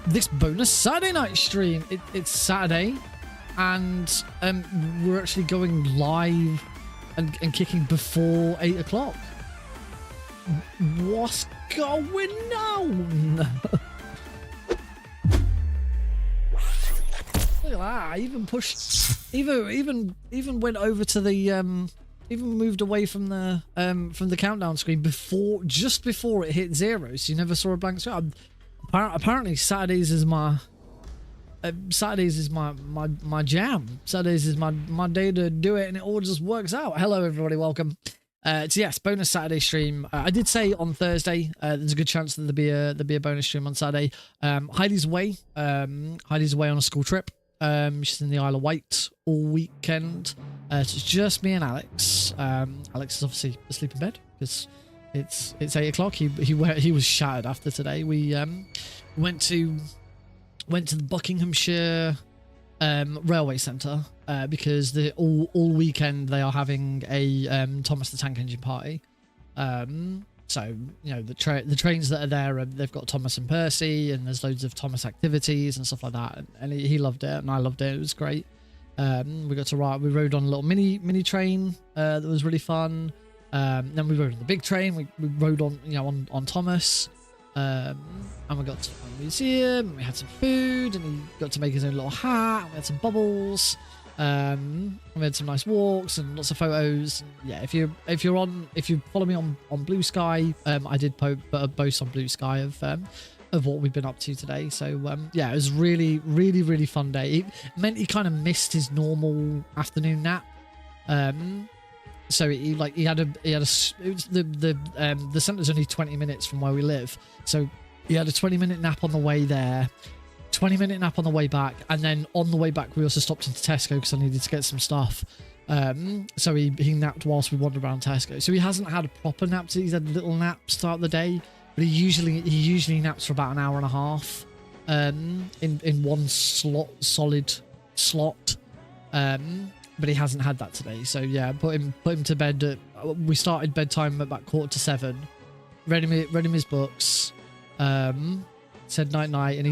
this bonus Saturday night stream. It's Saturday, and we're actually going live and kicking before 8 o'clock. What's going on? Look at that! I even pushed, even went over to the even moved away from the countdown screen just before it hit 0, so you never saw a blank screen. Apparently Saturdays is my my jam. Saturdays is my day to do it, and it all just works out. Hello everybody, welcome. So yes, bonus Saturday stream. I did say on Thursday there's a good chance that there'll be a bonus stream on Saturday. Heidi's away. Heidi's away on a school trip. She's in the Isle of Wight all weekend. So it's just me and Alex. Alex is obviously asleep in bed because it's 8 o'clock. He was shattered after today. We went to the Buckinghamshire railway centre because all weekend they are having a Thomas the Tank Engine party. So you know the trains that are there, they've got Thomas and Percy, and there's loads of Thomas activities and stuff like that. And he loved it, and I loved it. It was great. We got to ride. We rode on a little mini train that was really fun. Then we rode on the big train. We rode on on Thomas. And we got to the museum. And we had some food, and he got to make his own little hat. And we had some bubbles. We had some nice walks and lots of photos. Yeah, if you follow me on Blue Sky, I did post on Blue Sky of what we've been up to today. So yeah, it was really fun day. It meant he kind of missed his normal afternoon nap. So he had the centre's only 20 minutes from where we live, so he had a 20-minute nap on the way there, 20-minute nap on the way back, and then on the way back we also stopped into Tesco because I needed to get some stuff. So he napped whilst we wandered around Tesco. So he hasn't had a proper nap. He's had little naps throughout the day, but he usually naps for about an hour and a half in one solid slot. But he hasn't had that today. So yeah, put him to bed. We started bedtime at about 6:45. Read him his books. Said night night, and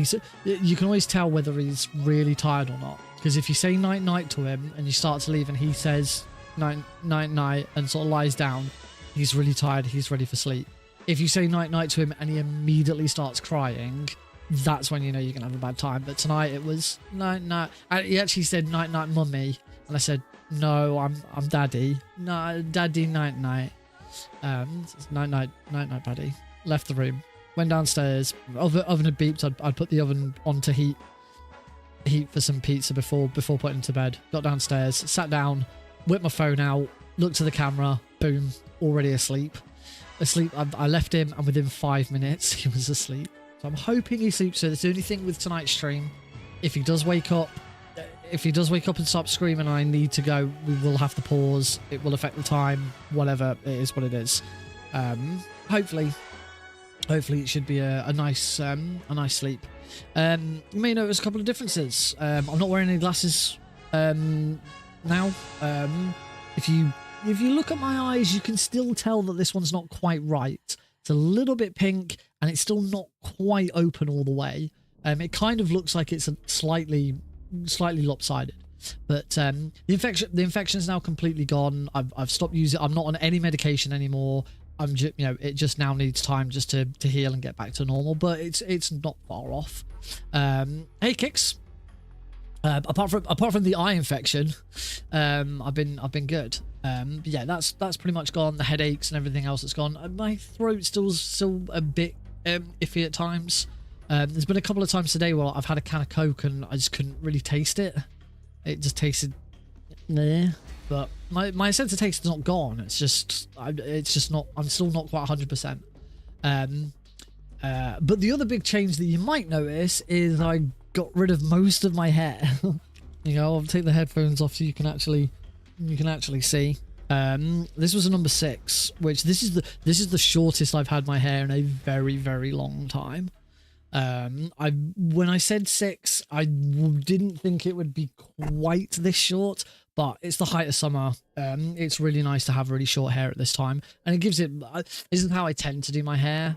you can always tell whether he's really tired or not, because if you say night night to him and you start to leave and he says night night and sort of lies down, he's really tired. He's ready for sleep. If you say night night to him and he immediately starts crying, that's when you know you're gonna have a bad time. But tonight it was night night. He actually said night night, mummy. And I said, no, I'm daddy. No, daddy, night night. Night night, buddy. Left the room. Went downstairs. Oven had beeped. I'd put the oven on to heat for some pizza before putting him to bed. Got downstairs, sat down, whipped my phone out, looked to the camera. Boom, already asleep. I left him, and within 5 minutes he was asleep. So I'm hoping he sleeps. So that's the only thing with tonight's stream. If he does wake up and stop screaming and I need to go, we will have to pause. It will affect the time. Whatever, it is what it is. Hopefully it should be a nice sleep. You may notice a couple of differences. I'm not wearing any glasses now. If you look at my eyes, you can still tell that this one's not quite right. It's a little bit pink, and it's still not quite open all the way. It kind of looks like it's a slightly lopsided, but the infection is now completely gone. I've stopped using. I'm not on any medication anymore. I'm just, it just now needs time just to heal and get back to normal, but it's not far off. Hey Kicks, apart from the eye infection, I've been good. But yeah, that's pretty much gone. The headaches and everything else that's gone. My throat's still a bit iffy at times. There's been a couple of times today where I've had a can of Coke and I just couldn't really taste it. It just tasted nah. But my sense of taste is not gone. It's just not. I'm still not quite 100%. But the other big change that you might notice is I got rid of most of my hair. I'll take the headphones off so you can actually see. This was a number 6, which this is the shortest I've had my hair in a very long time. When I said 6, I didn't think it would be quite this short, but it's the height of summer. It's really nice to have really short hair at this time, and it gives it. This is how I tend to do my hair.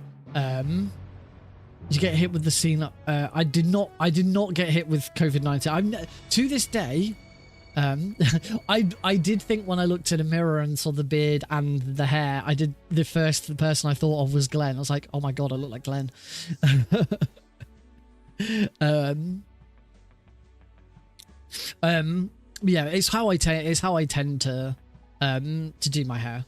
Did you get hit with the scene? I did not. I did not get hit with COVID-19. I'm to this day. I did think when I looked in a mirror and saw the beard and the hair, the person I thought of was Glenn. I was like, oh my god, I look like Glenn. Yeah, it's how I tend to do my hair.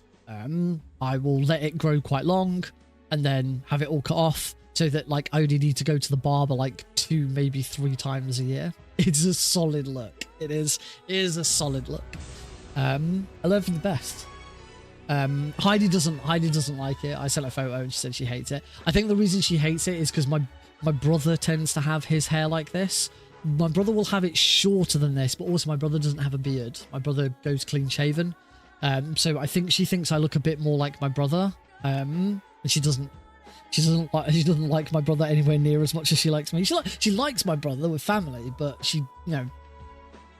I will let it grow quite long and then have it all cut off, so that like I only need to go to the barber like 2, maybe 3 times a year. It's a solid look. It is a solid look. I learned from the best. Heidi doesn't like it. I sent her a photo and she said she hates it. I think the reason she hates it is because my brother tends to have his hair like this. My brother will have it shorter than this, but also my brother doesn't have a beard. My brother goes clean shaven. So I think she thinks I look a bit more like my brother. And she doesn't like my brother anywhere near as much as she likes me. She likes my brother with family, but she,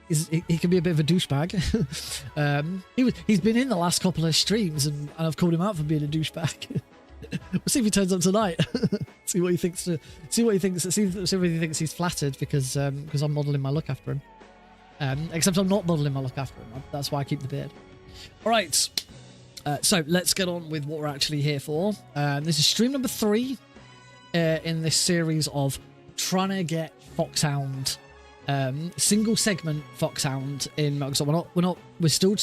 he can be a bit of a douchebag. He's been in the last couple of streams and I've called him out for being a douchebag. We'll see if he turns up tonight. See what he thinks. See if he thinks he's flattered because I'm modelling my look after him. Except I'm not modelling my look after him. That's why I keep the beard. All right. So let's get on with what we're actually here for. This is stream number 3 in this series of trying to get Foxhound, single segment Foxhound in Microsoft. We're still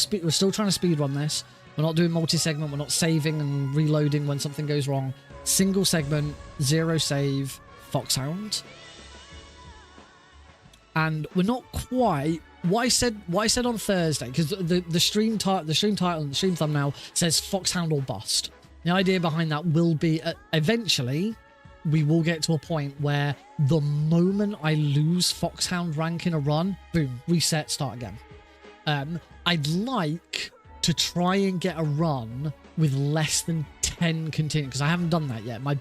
trying to speedrun this. We're not doing multi-segment. We're not saving and reloading when something goes wrong. Single segment, 0 save, Foxhound. And we're not quite. What I said on Thursday, because the stream title and the stream thumbnail says Foxhound or bust. The idea behind that will be eventually we will get to a point where the moment I lose Foxhound rank in a run, boom, reset, start again. I'd like to try and get a run with less than 10 continues, because I haven't done that yet. My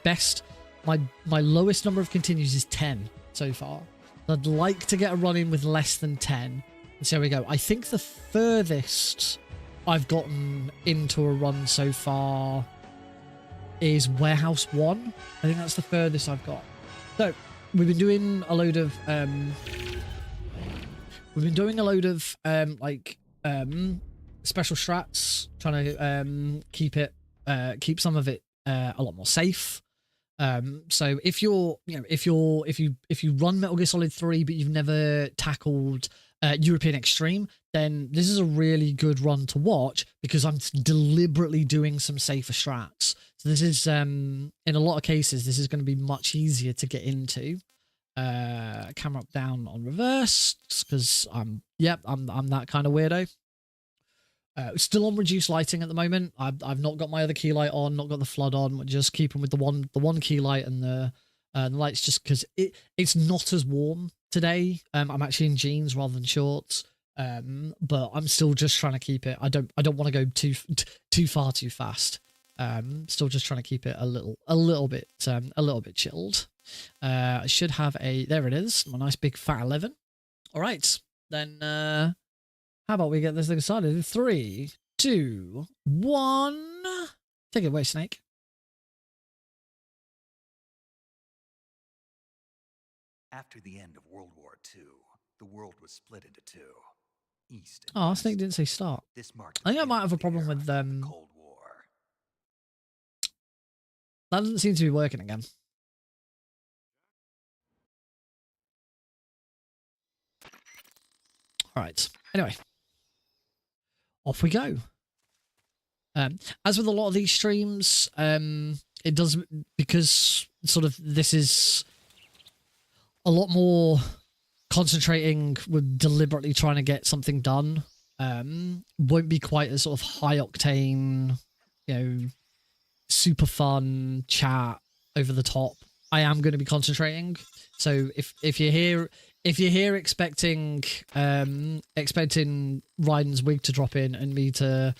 lowest number of continues is 10 so far. I'd like to get a run in with less than 10. So here we go. I think the furthest I've gotten into a run so far is Warehouse 1. I think that's the furthest I've got. So we've been doing a load of special strats, trying to keep some of it a lot more safe. So if you run Metal Gear Solid 3 but you've never tackled European Extreme, then this is a really good run to watch, because I'm deliberately doing some safer strats. So this is in a lot of cases this is going to be much easier to get into. Camera up down on reverse, because I'm that kind of weirdo. Still on reduced lighting at the moment. I've not got my other key light on, not got the flood on. We're just keeping with the one key light and the lights, just because it's not as warm today. I'm actually in jeans rather than shorts, but I'm still just trying to keep it. I don't want to go too far too fast. Still just trying to keep it a little bit chilled. I should have there it is, my nice big fat 11. All right, then. How about we get this thing started in 3, 2, 1. Take it away, Snake. After the end of World War II, the world was split into 2. East and Oh, West. Snake didn't say start. This marked I think I might have a problem with the Cold War. That doesn't seem to be working again. All right. Anyway. Off we go. As with a lot of these streams, it does, because sort of this is a lot more concentrating with deliberately trying to get something done. Won't be quite as sort of high octane, super fun chat over the top. I am going to be concentrating. So if you're here expecting Ryan's wig to drop in and me to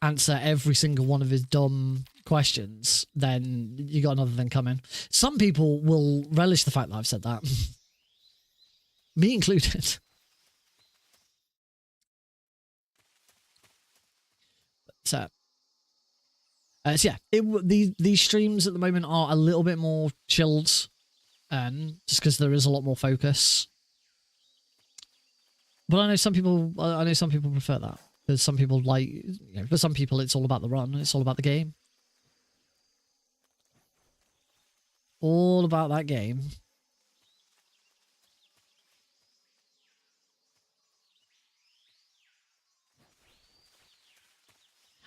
answer every single one of his dumb questions, then you got another thing coming. Some people will relish the fact that I've said that. Me included. So So yeah, these streams at the moment are a little bit more chilled, just because there is a lot more focus. But I know some people prefer that, because some people like, for some people it's all about the run, it's all about the game, all about that game.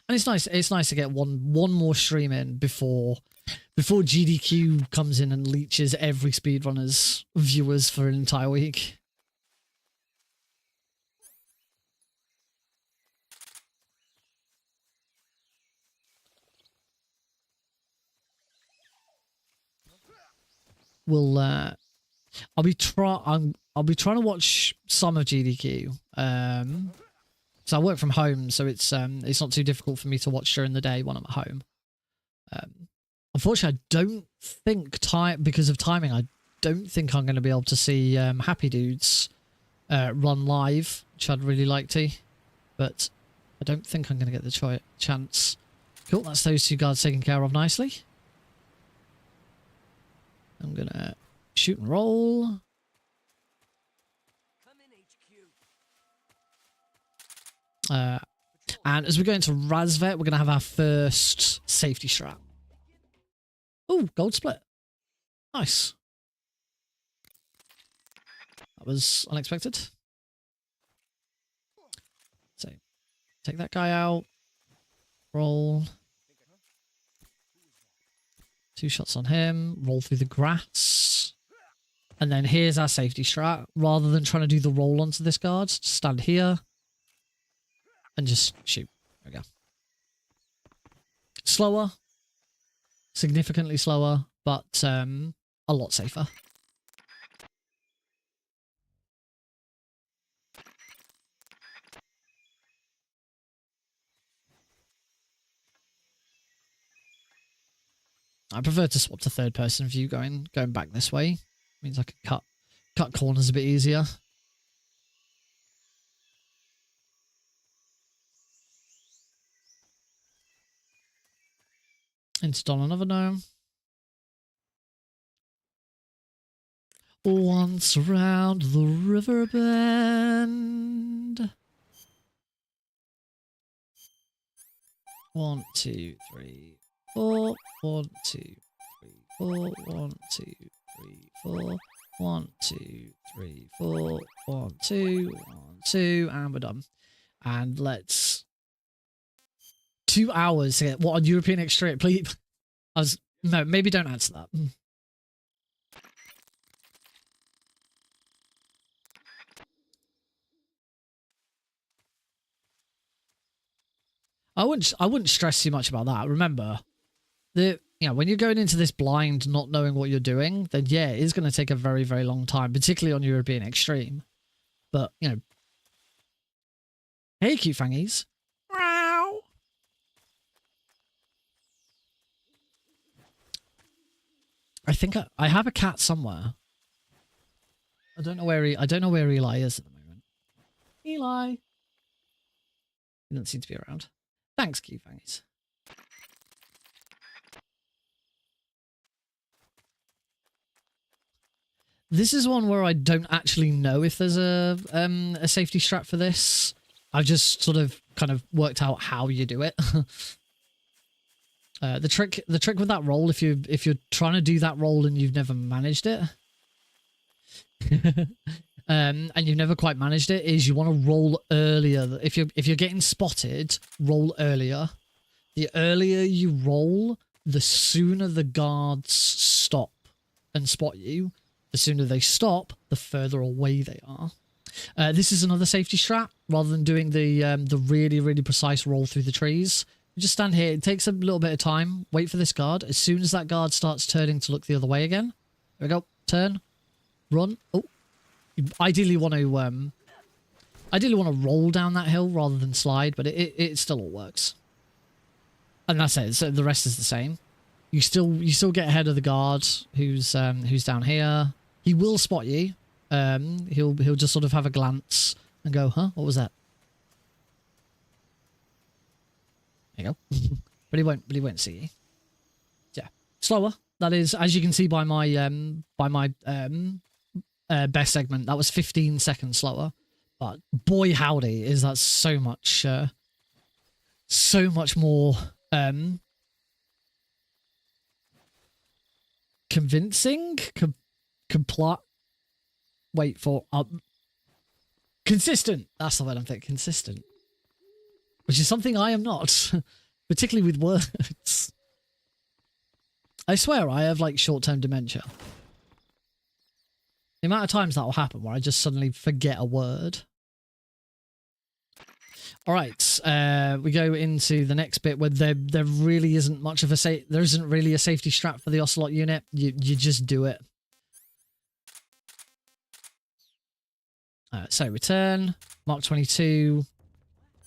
And it's nice to get one more stream in before GDQ comes in and leeches every speedrunner's viewers for an entire week. I'll be trying to watch some of GDQ. So I work from home, so it's not too difficult for me to watch during the day when I'm at home. Unfortunately, I don't think because of timing, I don't think I'm going to be able to see Happy Dudes run live, which I'd really like to, but I don't think I'm going to get the chance. Cool, that's those two guards taken care of nicely. I'm going to shoot and roll. And as we go into Razvet, we're going to have our first safety strat. Oh, gold split. Nice. That was unexpected. So, take that guy out. Roll. 2 shots on him. Roll through the grass. And then here's our safety strat. Rather than trying to do the roll onto this guard, just stand here. And just shoot. There we go. Slower. Significantly slower, but a lot safer. I prefer to swap to third person view going back this way. Means I can cut corners a bit easier. Install another gnome. Once around the river bend. 1, 2, 3, 4. 1, 2, 3, 4. 1, 2, 3, 4. 1, 2, 3, 4. 1, 2, 1, 2, and we're done. And let's 2 hours to get what on European Extreme, please. No, maybe don't answer that. I wouldn't stress too much about that. Remember, when you're going into this blind, not knowing what you're doing, then yeah, it is going to take a very, very long time, particularly on European Extreme. But hey, cute fangies. Meow. I think I have a cat somewhere. I don't know where Eli is at the moment. Eli. He doesn't seem to be around. Thanks, cute fangies. This is one where I don't actually know if there's a safety strat for this. I've just sort of kind of worked out how you do it. The trick with that roll, if you're trying to do that roll and you've never managed it, and you've never quite managed it, is you want to roll earlier. If you're getting spotted, roll earlier. The earlier you roll, the sooner the guards stop and spot you. The sooner they stop, the further away they are. This is another safety strat. Rather than doing the really, really precise roll through the trees, you just stand here. It takes a little bit of time. Wait for this guard. As soon as that guard starts turning to look the other way again, there we go. Turn, run. Oh, you ideally want to roll down that hill rather than slide, but it still all works. And that's it. So the rest is the same. You still get ahead of the guard who's down here. He will spot you. He'll just sort of have a glance and go, huh? What was that? There you go. but he won't see you. Yeah, slower. That is, as you can see by my best segment, that was 15 seconds slower. But boy howdy, is that so much more convincing. Wait for consistent. That's the word I'm thinking. Consistent, which is something I am not, particularly with words. I swear I have like short-term dementia. The amount of times that will happen where I just suddenly forget a word. All right, we go into the next bit where there really isn't much of a there isn't really a safety strap for the Ocelot unit. You just do it. So return, Mark 22.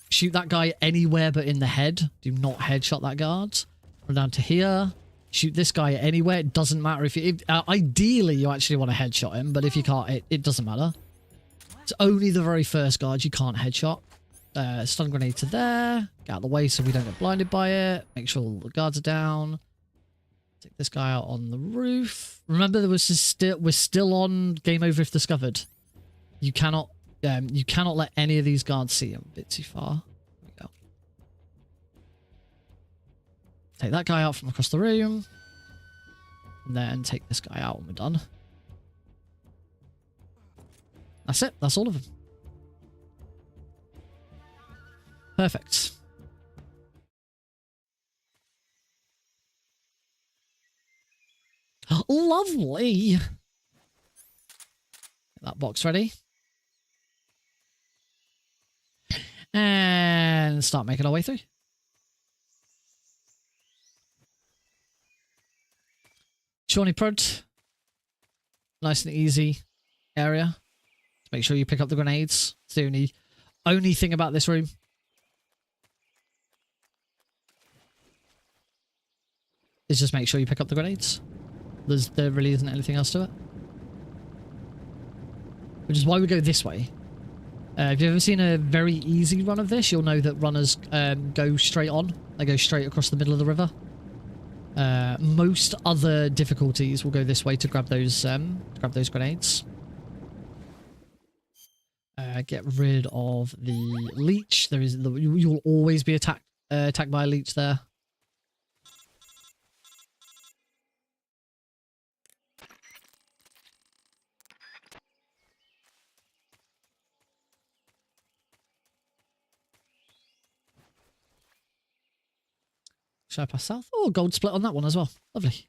Shoot that guy anywhere but in the head. Do not headshot that guard. Run down to here. Shoot this guy anywhere. It doesn't matter if you... ideally, you actually want to headshot him, but if you can't, it doesn't matter. It's only the very first guard you can't headshot. Stun grenade to there. Get out of the way so we don't get blinded by it. Make sure all the guards are down. Take this guy out on the roof. Remember, we're still on game over if discovered. You cannot let any of these guards see him. A bit too far. There we go. Take that guy out from across the room. And then take this guy out when we're done. That's it. That's all of them. Perfect. Lovely. Get that box ready. And start making our way through. Shawnee Prod. Nice and easy area. Make sure you pick up the grenades. It's the only thing about this room. Is just make sure you pick up the grenades. There really isn't anything else to it. Which is why we go this way. If you've ever seen a very easy run of this, you'll know that runners go straight on. They go straight across the middle of the river. Most other difficulties will go this way to grab those grenades. Get rid of the leech. You'll always be attacked by a leech there. Should I pass south? Oh, gold split on that one as well. Lovely.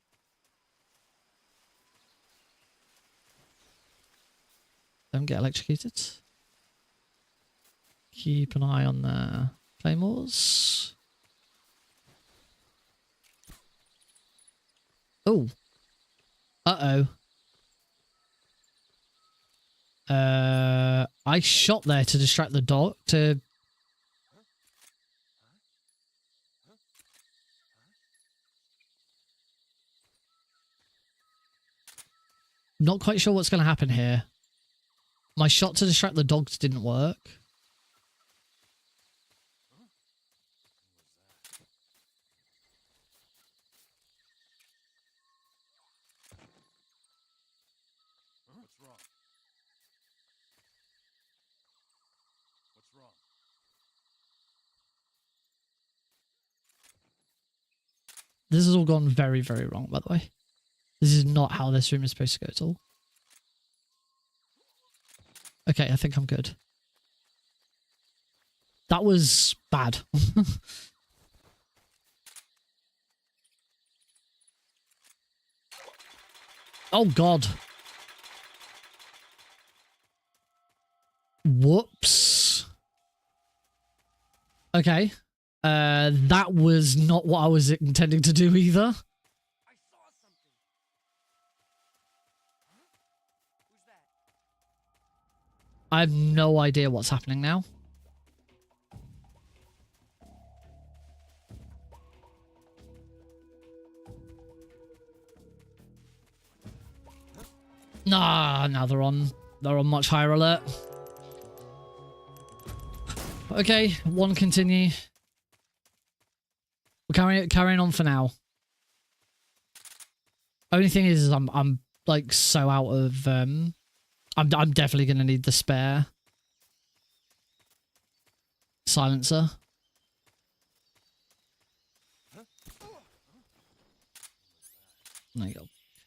Don't get electrocuted. Keep an eye on the claymores. Oh. Uh-oh. I shot there to distract the dog, Not quite sure what's going to happen here. My shot to distract the dogs didn't work. What's wrong? What's wrong? This has all gone very, very wrong, by the way. This is not how this room is supposed to go at all. Okay, I think I'm good. That was bad. Oh, God. Whoops. Okay. That was not what I was intending to do either. I have no idea what's happening now. Nah, now they're on much higher alert. Okay, one continue. Carrying on for now. Only thing is I'm like so out of I'm definitely gonna need the spare silencer. There you go.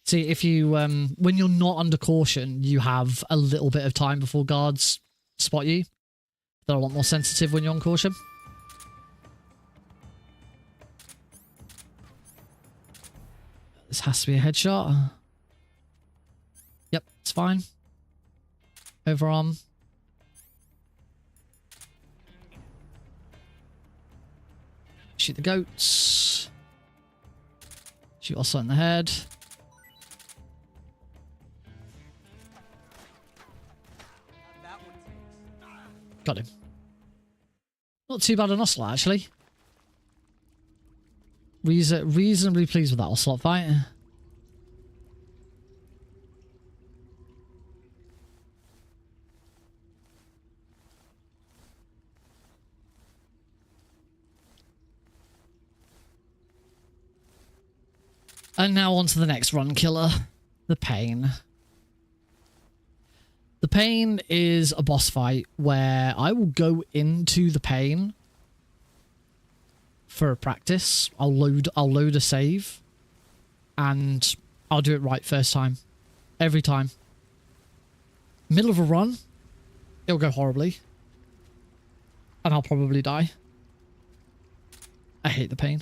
See, if you when you're not under caution, you have a little bit of time before guards spot you. They're a lot more sensitive when you're on caution. This has to be a headshot. Yep, it's fine. Overarm. Shoot the goats. Shoot also in the head. Got him. Not too bad an ocelot, actually. Reasonably pleased with that ocelot fight. And now on to the next run killer, the Pain. The Pain is a boss fight where I will go into the Pain for a practice. I'll load a save and I'll do it right first time. Every time. Middle of a run, it'll go horribly. And I'll probably die. I hate the Pain.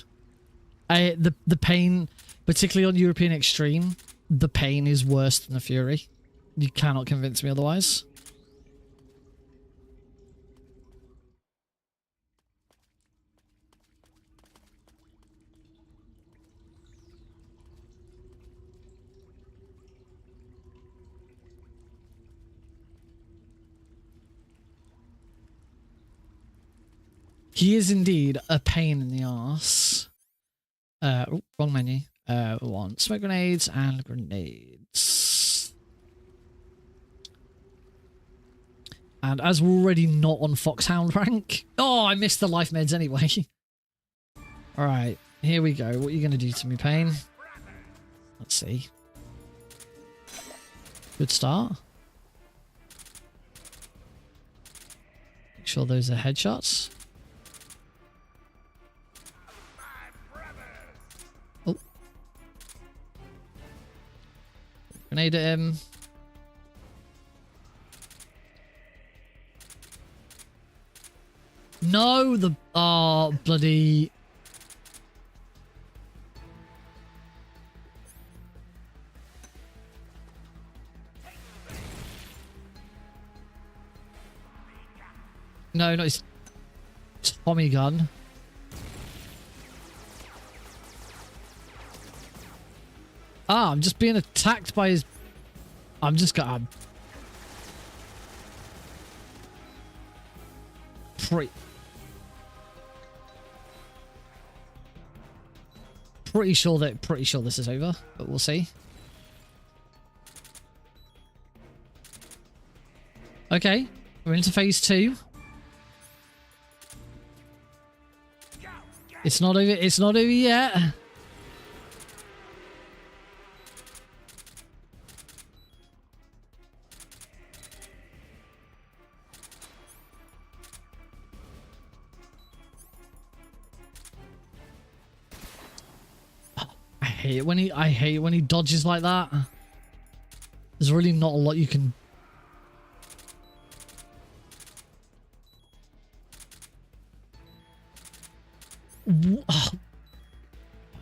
The Pain, particularly on European Extreme, the Pain is worse than the Fury. You cannot convince me otherwise. He is indeed a pain in the arse. Wrong menu. One smoke grenades and grenades. And as we're already not on Foxhound rank, oh, I missed the life meds anyway. All right, here we go. What are you gonna do to me, Pain? Let's see. Good start. Make sure those are headshots. Oh. Grenade at him. No, the... Oh, bloody... No, not his Tommy gun. Ah, I'm just being attacked by his... I'm just gonna... Pretty sure this is over, but we'll see. Okay, we're into phase 2. It's not over. It's not over yet. I hate it when he dodges like that. There's really not a lot you can.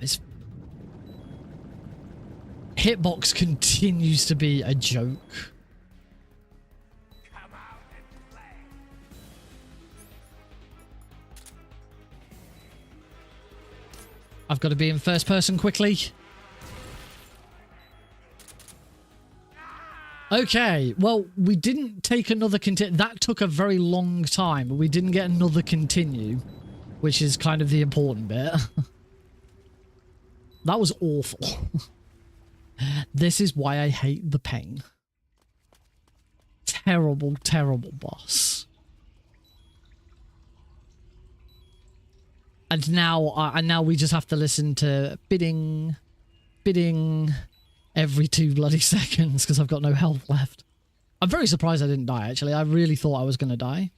His hitbox continues to be a joke. I've got to be in first person quickly. Okay, well, we didn't take another continue. That took a very long time, but we didn't get another continue, which is kind of the important bit. That was awful. This is why I hate the Pain. Terrible, terrible boss. And now we just have to listen to bidding every 2 bloody seconds because I've got no health left. I'm very surprised I didn't die, actually. I really thought I was going to die.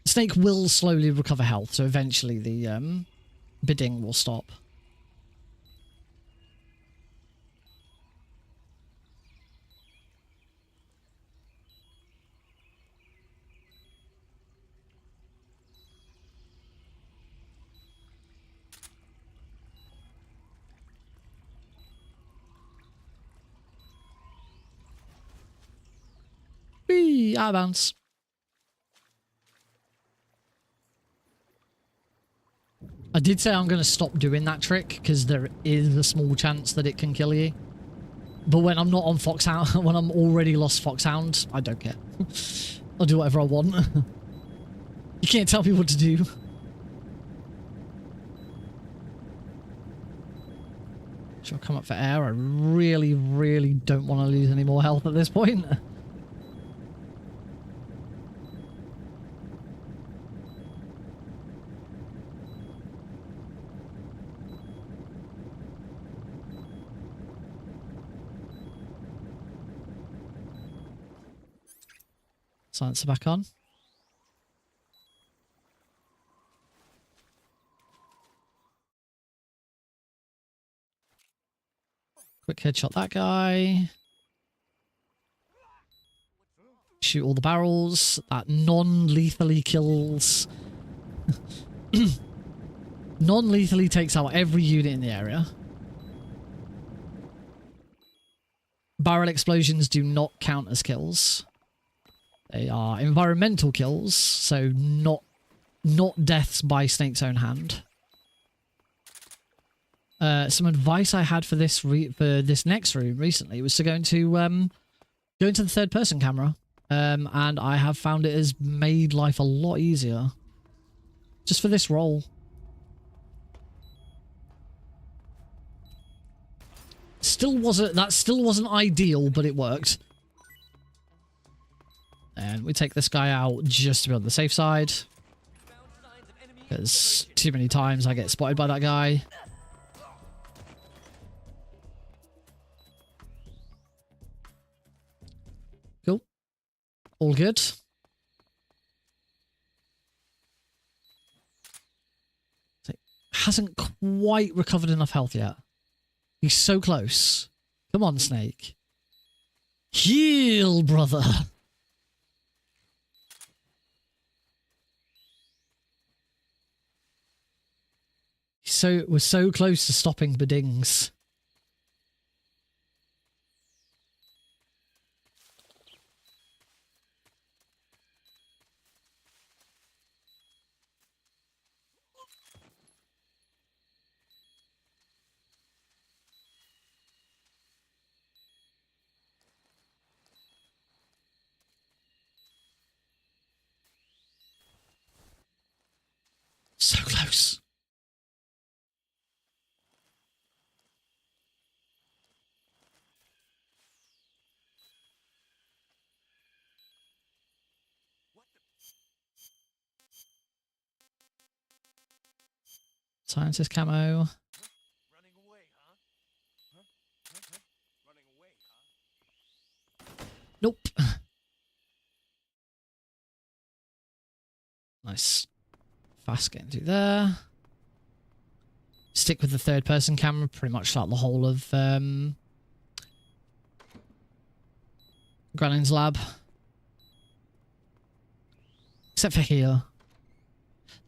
Snake will slowly recover health, so eventually the bidding will stop. Whee! Out of bounds. I did say I'm going to stop doing that trick because there is a small chance that it can kill you. But when I'm not on Foxhound, when I'm already lost Foxhound, I don't care. I'll do whatever I want. You can't tell me what to do. Should I come up for air? I really, really don't want to lose any more health at this point. Silencer back on. Quick headshot that guy. Shoot all the barrels. That non-lethally kills. Non-lethally takes out every unit in the area. Barrel explosions do not count as kills. They are environmental kills, so not deaths by Snake's own hand. Some advice I had for this next room recently was to go into the third person camera, and I have found it has made life a lot easier. Just for this role. That still wasn't ideal, but it worked. And we take this guy out just to be on the safe side. Because too many times I get spotted by that guy. Cool. All good. Hasn't quite recovered enough health yet. He's so close. Come on, Snake. Heal, brother. We're so close to stopping the dings. So close. Scientist camo. Running away, huh? Running away, huh? Nope. Nice. Fast getting through there. Stick with the third person camera pretty much throughout the whole of Granin's lab. Except for here.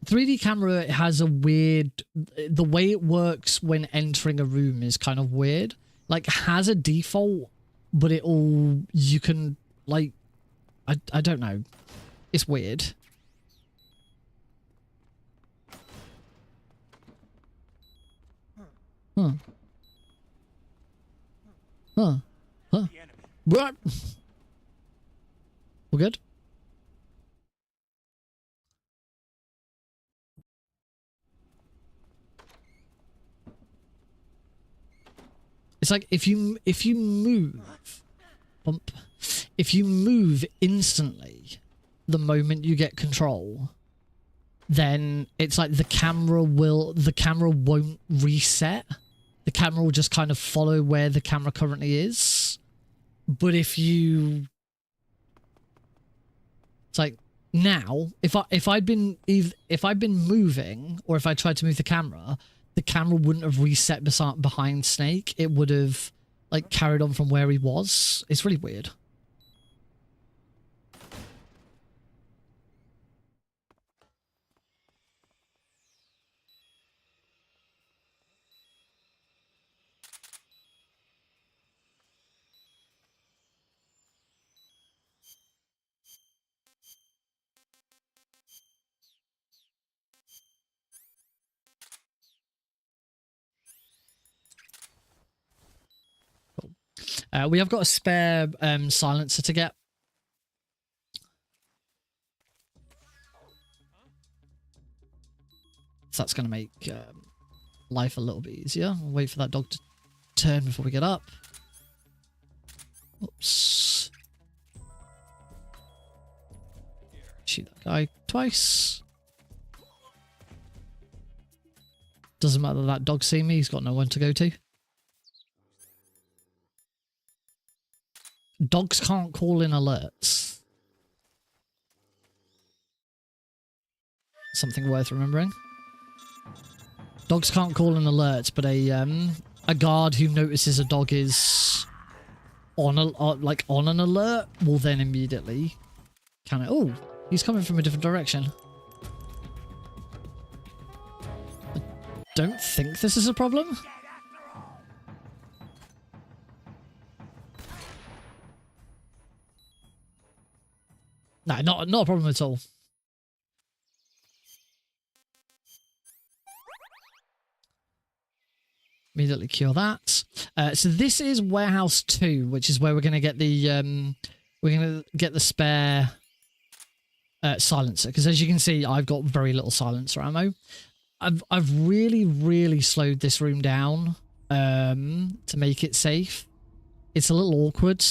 3D camera has a weird... The way it works when entering a room is kind of weird. Like, has a default, but it'll... You can, like... I don't know. It's weird. Huh. Huh. Huh. What? We're good? It's like if you move, bump, if you move instantly, the moment you get control, then it's like the camera won't reset. The camera will just kind of follow where the camera currently is. But if you, it's like now, if I'd been moving, or if I tried to move the camera wouldn't have reset behind Snake. It would have like carried on from where he was. It's really weird. We have got a spare silencer to get. So that's going to make life a little bit easier. I'll wait for that dog to turn before we get up. Oops. Shoot that guy twice. Doesn't matter that dog's seen me, he's got no one to go to. Dogs can't call in alerts. Something worth remembering. Dogs can't call in alerts, but a guard who notices a dog is on an alert will then immediately oh, he's coming from a different direction. I don't think this is a problem. No, not a problem at all. Immediately cure that. So this is warehouse 2, which is where we're going to get the spare silencer. Because as you can see, I've got very little silencer ammo. I've really slowed this room down to make it safe. It's a little awkward.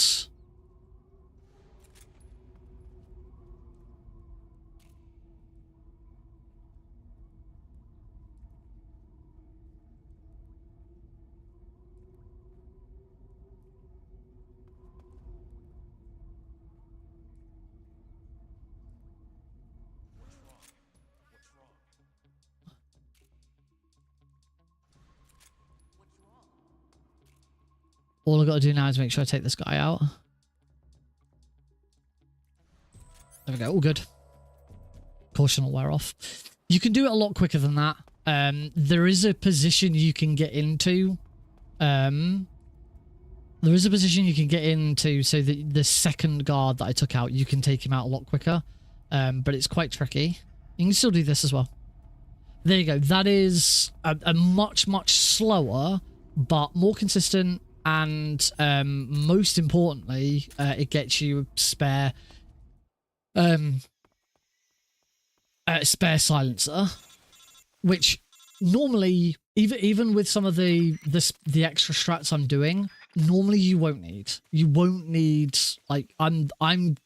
All I've got to do now is make sure I take this guy out. There we go. All good. Caution will wear off. You can do it a lot quicker than that. There is a position you can get into. So that the second guard that I took out, you can take him out a lot quicker. But it's quite tricky. You can still do this as well. There you go. That is a much slower, but more consistent. And most importantly, it gets you a spare silencer, which normally, even with some of the extra strats I'm doing, normally you won't need. You won't need, like, I'm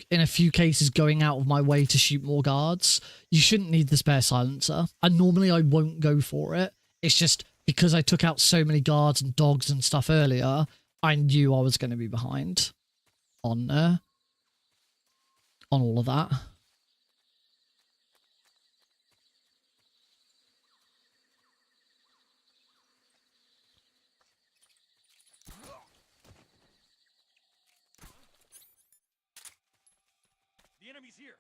in a few cases going out of my way to shoot more guards. You shouldn't need the spare silencer, and normally I won't go for it. It's just because I took out so many guards and dogs and stuff earlier, I knew I was going to be behind on all of that. The enemy's here.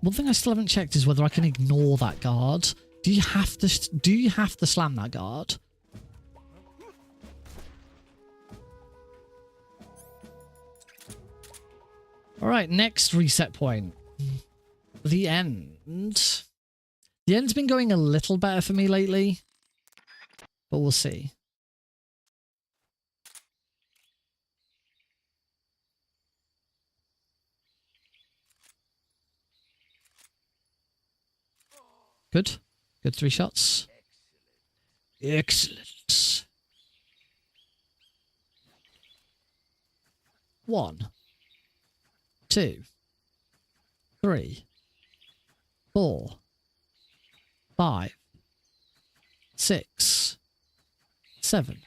One thing I still haven't checked is whether I can ignore that guard. Do you have to slam that guard? All right, next reset point. The end. The end's been going a little better for me lately, but we'll see. Good. Good 3 shots. Excellent. 1, 2, 3, 4, 5, 6, 7.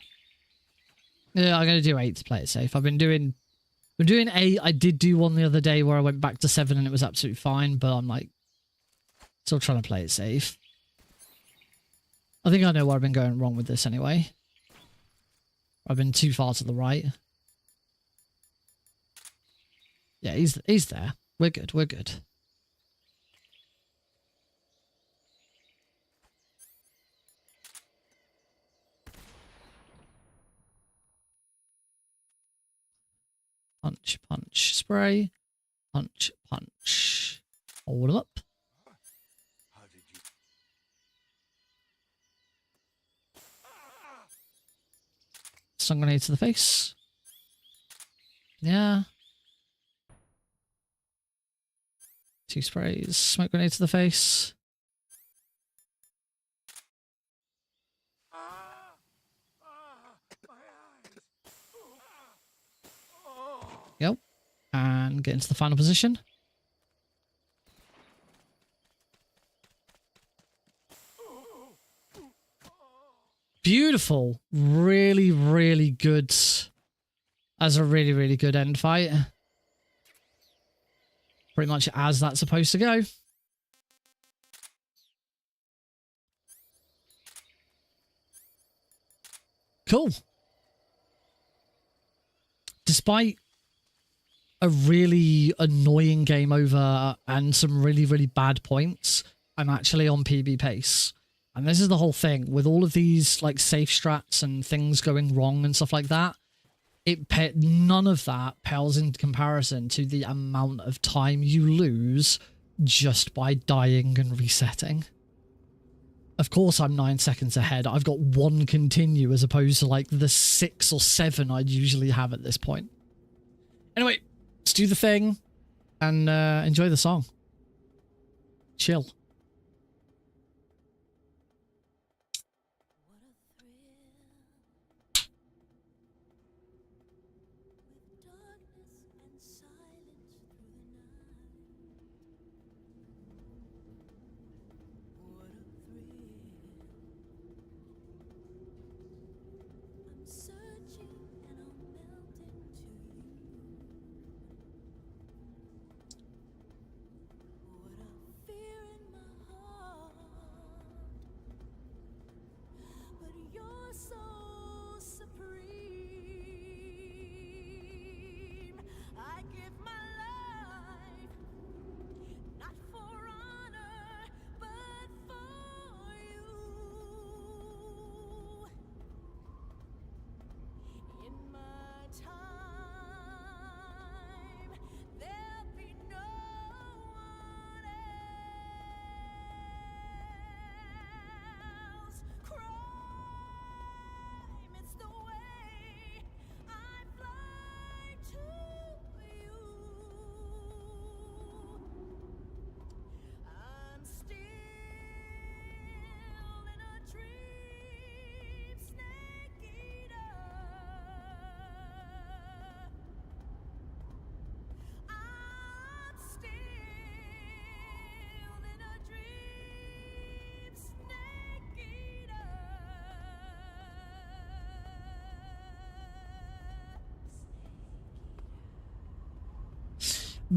Yeah, I'm going to do 8 to play it safe. I'm doing 8. I did do one the other day where I went back to 7 and it was absolutely fine, but I'm like still trying to play it safe. I think I know where I've been going wrong with this anyway. I've been too far to the right. Yeah, he's there. We're good. We're good. Punch, punch, spray. Punch, punch. Hold him up. How did you? Stun grenade to the face. Yeah. 2 sprays. Smoke grenade to the face. My eyes. Oh. Yep. And get into the final position. Beautiful. Really, really good. As a really, really good end fight. Pretty much as that's supposed to go. Cool. Despite a really annoying game over and some really, really bad points, I'm actually on PB pace. And this is the whole thing. With all of these like safe strats and things going wrong and stuff like that, none of that pales in comparison to the amount of time you lose just by dying and resetting. Of course, I'm 9 seconds ahead. I've got 1 continue as opposed to like the 6 or 7 I'd usually have at this point. Anyway, let's do the thing and enjoy the song. Chill.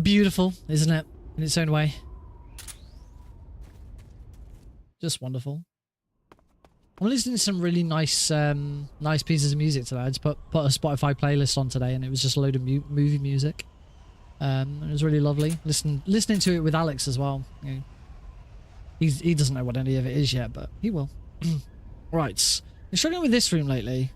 Beautiful, isn't it? In its own way. Just wonderful. I'm listening to some really nice nice pieces of music today. I just put a Spotify playlist on today and it was just a load of movie music. It was really lovely. Listening to it with Alex as well. You know, he doesn't know what any of it is yet, but he will. Right. I'm struggling with this room lately.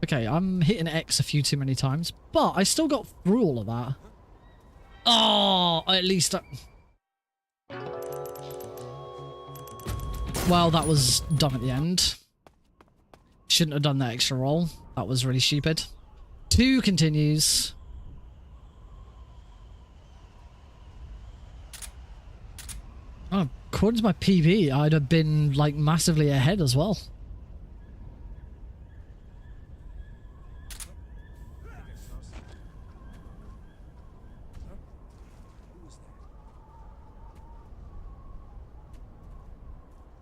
Okay, I'm hitting X a few too many times, but I still got through all of that. Oh, at least well, that was done at the end. Shouldn't have done that extra roll. That was really stupid. 2 continues. Oh, according to my PB, I'd have been like massively ahead as well.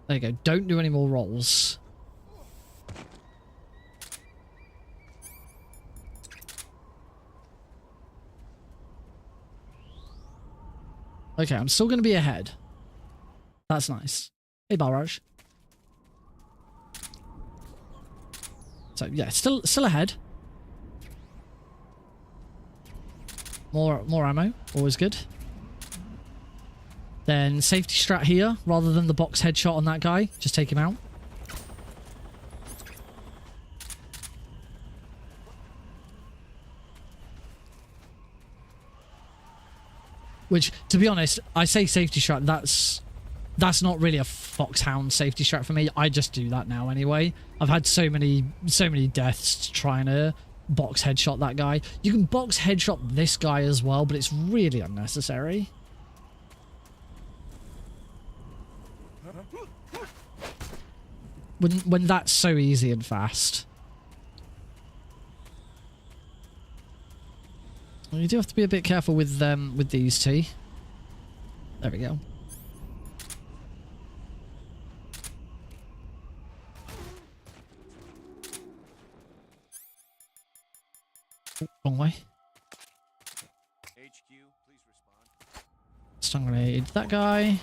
There you go. Don't do any more rolls. Okay, I'm still going to be ahead. That's nice. Hey, Balraj. So, yeah, still ahead. More ammo. Always good. Then safety strat here, rather than the box headshot on that guy. Just take him out. Which, to be honest, I say safety strat, that's not really a Foxhound safety strat for me. I just do that now anyway. I've had so many deaths trying to box headshot that guy. You can box headshot this guy as well, but it's really unnecessary. When that's so easy and fast. Well, you do have to be a bit careful with these two. There we go. Oh, wrong way. HQ, please respond. Stun grenade that guy.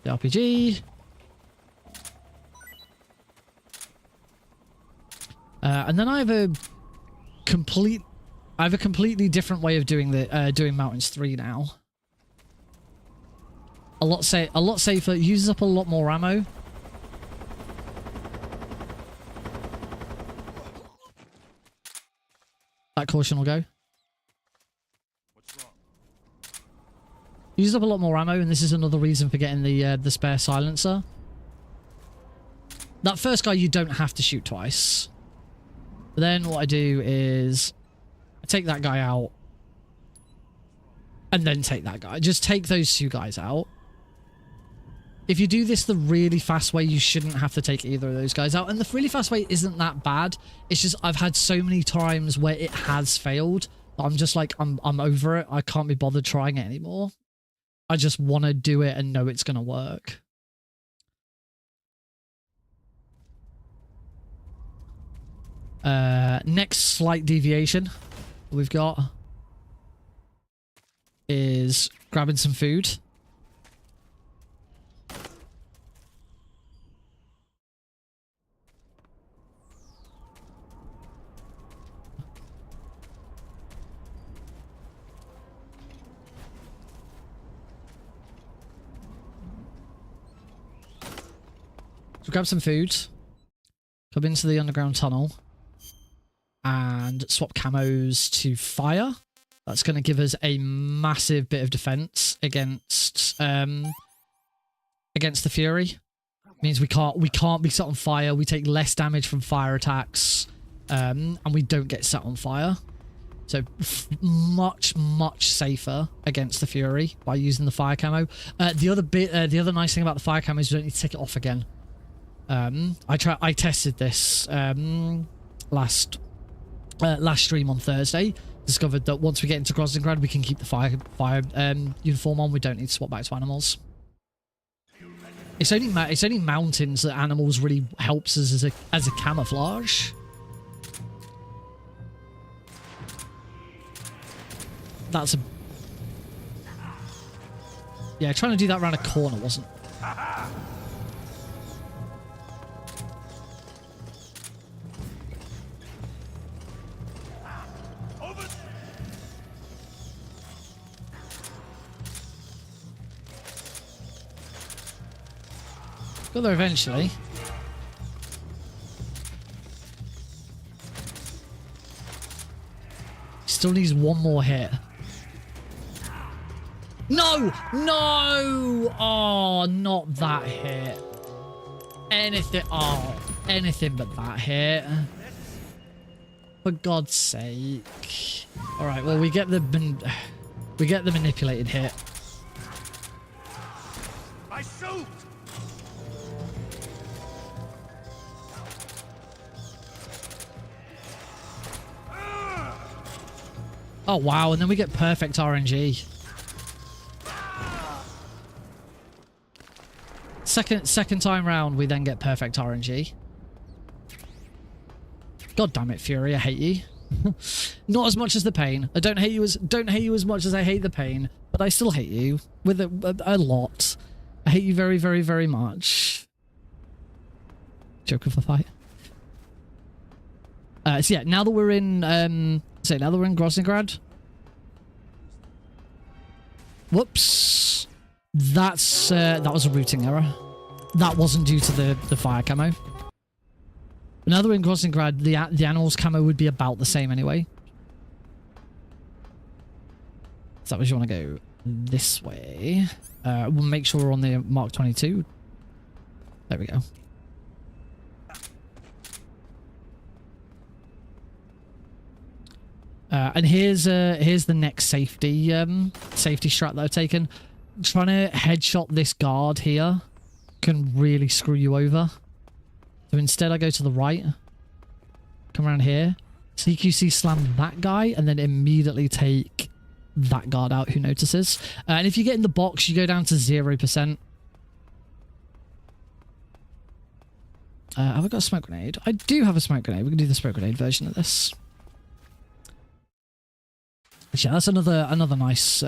The RPG. And then I have a completely different way of doing Mountains 3 now. A lot safer, uses up a lot more ammo. That caution will go. What's wrong? Uses up a lot more ammo, and this is another reason for getting the spare silencer. That first guy you don't have to shoot twice. But then what I do is I take that guy out and then take that guy. Just take those two guys out. If you do this the really fast way, you shouldn't have to take either of those guys out. And the really fast way isn't that bad. It's just I've had so many times where it has failed. I'm just like, I'm over it. I can't be bothered trying it anymore. I just want to do it and know it's going to work. Next slight deviation we've got is grabbing some food. So grab some food, come into the underground tunnel, and swap camos to fire. That's going to give us a massive bit of defense against the Fury. Means we can't be set on fire. We take less damage from fire attacks, and we don't get set on fire. So much safer against the Fury by using the fire camo. The other nice thing about the fire camo is you don't need to take it off again. I tested this last stream on Thursday. Discovered that once we get into Groznygrad, we can keep the fire uniform on. We don't need to swap back to animals. It's only mountains that animals really helps us as a camouflage. That's a... Yeah, trying to do that around a corner wasn't... Got there eventually. Still needs one more hit. No! No! Oh, not that hit. Anything. Oh, anything but that hit. For God's sake. Alright, well, we get the manipulated hit. I shoot! Oh wow, and then we get perfect RNG. Second time round, we then get perfect RNG. God damn it, Fury, I hate you. Not as much as the pain. I don't hate you as much as I hate the pain, but I still hate you with a lot. I hate you very, very, very much. Joke of a fight. So yeah, now that we're in Grossingrad. Whoops. That was a routing error. That wasn't due to the fire camo. Now that we're in Grossingrad, the animals camo would be about the same anyway. So that was, you want to go this way. We'll make sure we're on the Mark 22. There we go. And here's the next safety strat that I've taken. Trying to headshot this guard here can really screw you over. So instead I go to the right, come around here, CQC slam that guy, and then immediately take that guard out who notices. And if you get in the box, you go down to 0%. Have I got a smoke grenade? I do have a smoke grenade. We can do the smoke grenade version of this. Yeah, that's another nice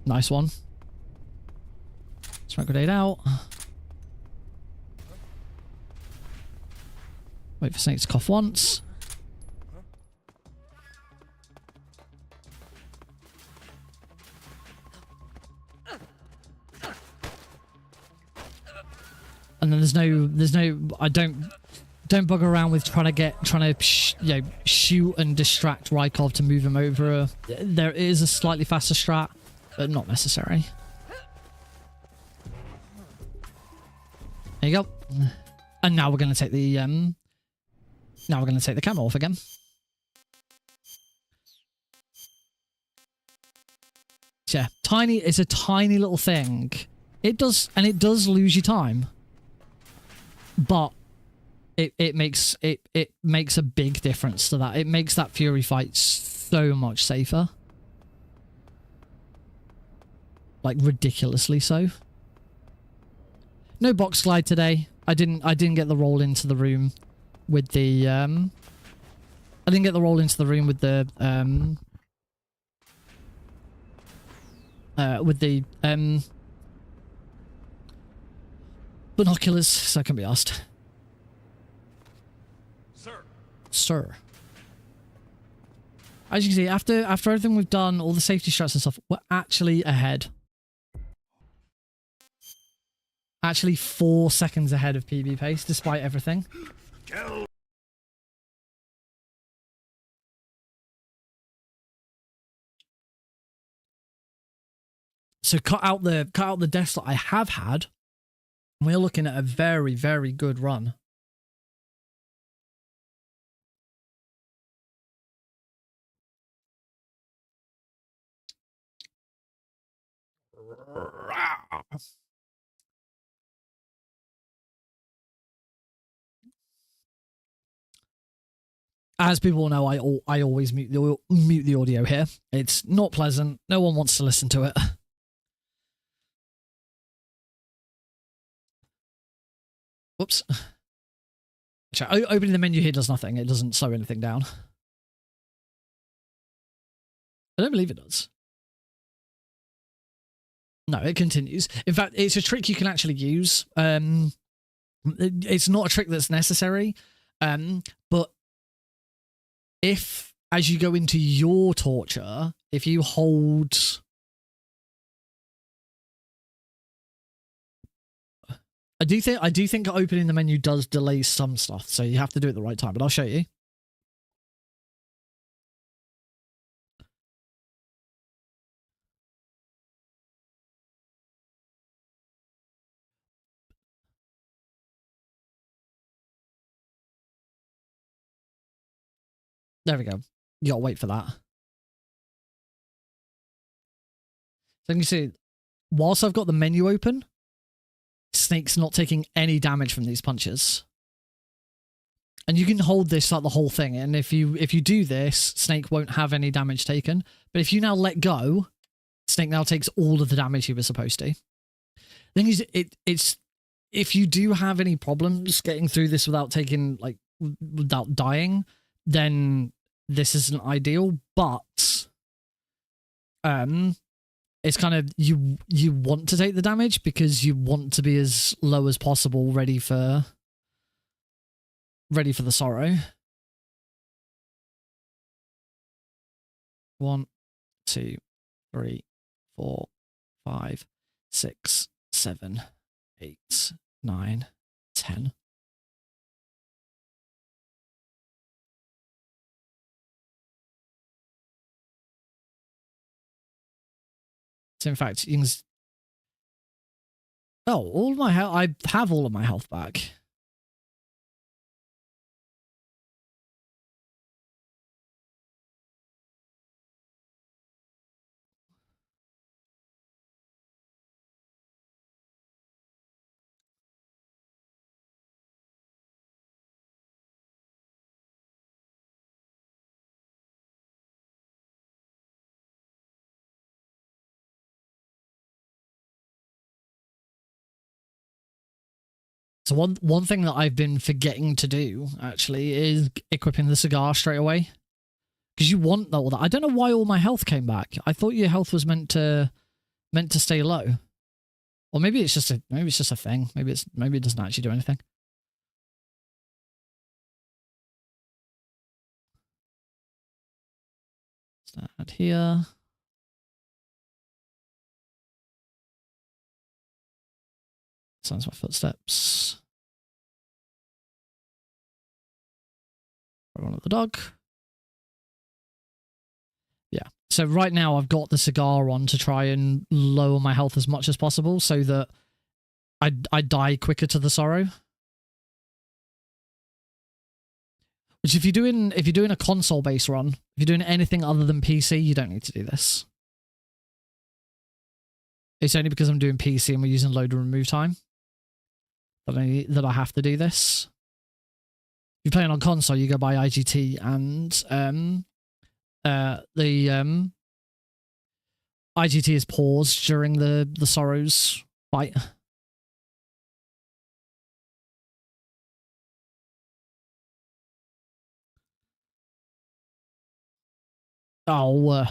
nice one. Smoke grenade out. Wait for Snake to cough once. And then there's no I don't bug around with trying to shoot and distract Rykov to move him over. There is a slightly faster strat, but not necessary. There you go. And now we're going to take the camera off again. Yeah, it's a tiny little thing. It does lose you time. But it makes a big difference to that. It makes that Fury fight so much safer. Like ridiculously so. No box glide today. I didn't get the roll into the room with the binoculars, so I can be asked. Sir. As you can see, after everything we've done, all the safety strats and stuff, we're actually ahead. Actually 4 seconds ahead of PB pace, despite everything. So cut out the deaths that I have had. We're looking at a very, very good run. As people know, I always mute the audio here. It's not pleasant. No one wants to listen to it. Whoops. Opening the menu here does nothing. It doesn't slow anything down. I don't believe it does. No, it continues. In fact, it's a trick you can actually use. It's not a trick that's necessary, but if, as you go into your torture, if you hold... I do think opening the menu does delay some stuff, so you have to do it at the right time, but I'll show you. There we go. You gotta wait for that. So you can see, whilst I've got the menu open, Snake's not taking any damage from these punches. And you can hold this like the whole thing, and if you do this, Snake won't have any damage taken. But if you now let go, Snake now takes all of the damage he was supposed to. Thing is, it's if you do have any problems getting through this without taking without dying, then this isn't ideal. But it's kind of you want to take the damage because you want to be as low as possible, ready for the sorrow. 1, 2, 3, 4, 5, 6, 7, 8, 9, 10. So in fact, you can... Oh, all of my health... I have all of my health back. So one thing that I've been forgetting to do, actually, is equipping the cigar straight away. Because you want all that. I don't know why all my health came back. I thought your health was meant to stay low. Or maybe it's just a thing. Maybe it doesn't actually do anything. Start here. Sounds my footsteps. Run of the dog. Yeah. So right now I've got the cigar on to try and lower my health as much as possible so that I die quicker to the sorrow. Which if you're doing a console based run, if you're doing anything other than PC, you don't need to do this. It's only because I'm doing PC and we're using load and remove time that I have to do this. If you're playing on console, you go by IGT, and the IGT is paused during the sorrows fight. Oh.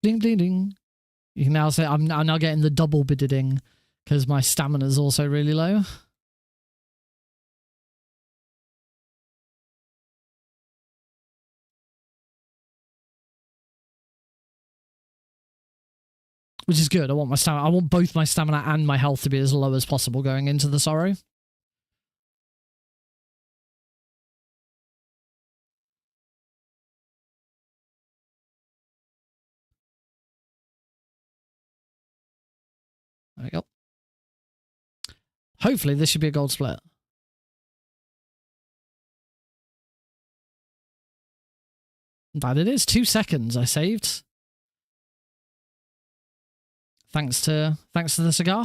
Ding, ding, ding. You can now say I'm now getting the double bidding because my stamina is also really low. Which is good. I want both my stamina and my health to be as low as possible going into the sorrow. There we go. Hopefully this should be a gold split. That it is. 2 seconds I saved. Thanks to the cigar.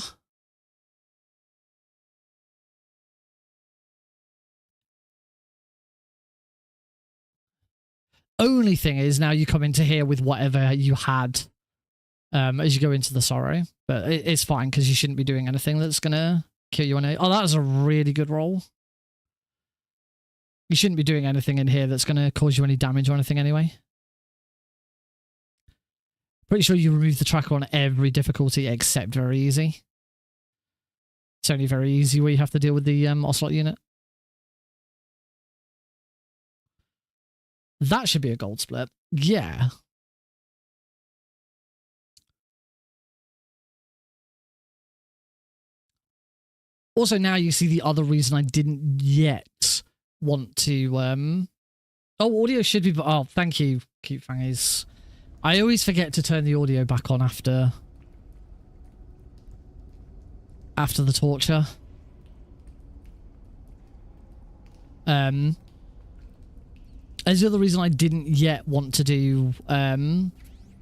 Only thing is now you come into here with whatever you had as you go into the sorrow. But it's fine because you shouldn't be doing anything that's going to kill you on it. Oh, that was a really good roll. You shouldn't be doing anything in here that's going to cause you any damage or anything anyway. Pretty sure you remove the tracker on every difficulty except very easy. It's only very easy where you have to deal with the Ocelot unit. That should be a gold split. Yeah. Also, now you see the other reason I didn't yet want to... Oh, audio should be... Oh, thank you, Cute Fangies. I always forget to turn the audio back on after the torture. As the other reason I didn't yet want to do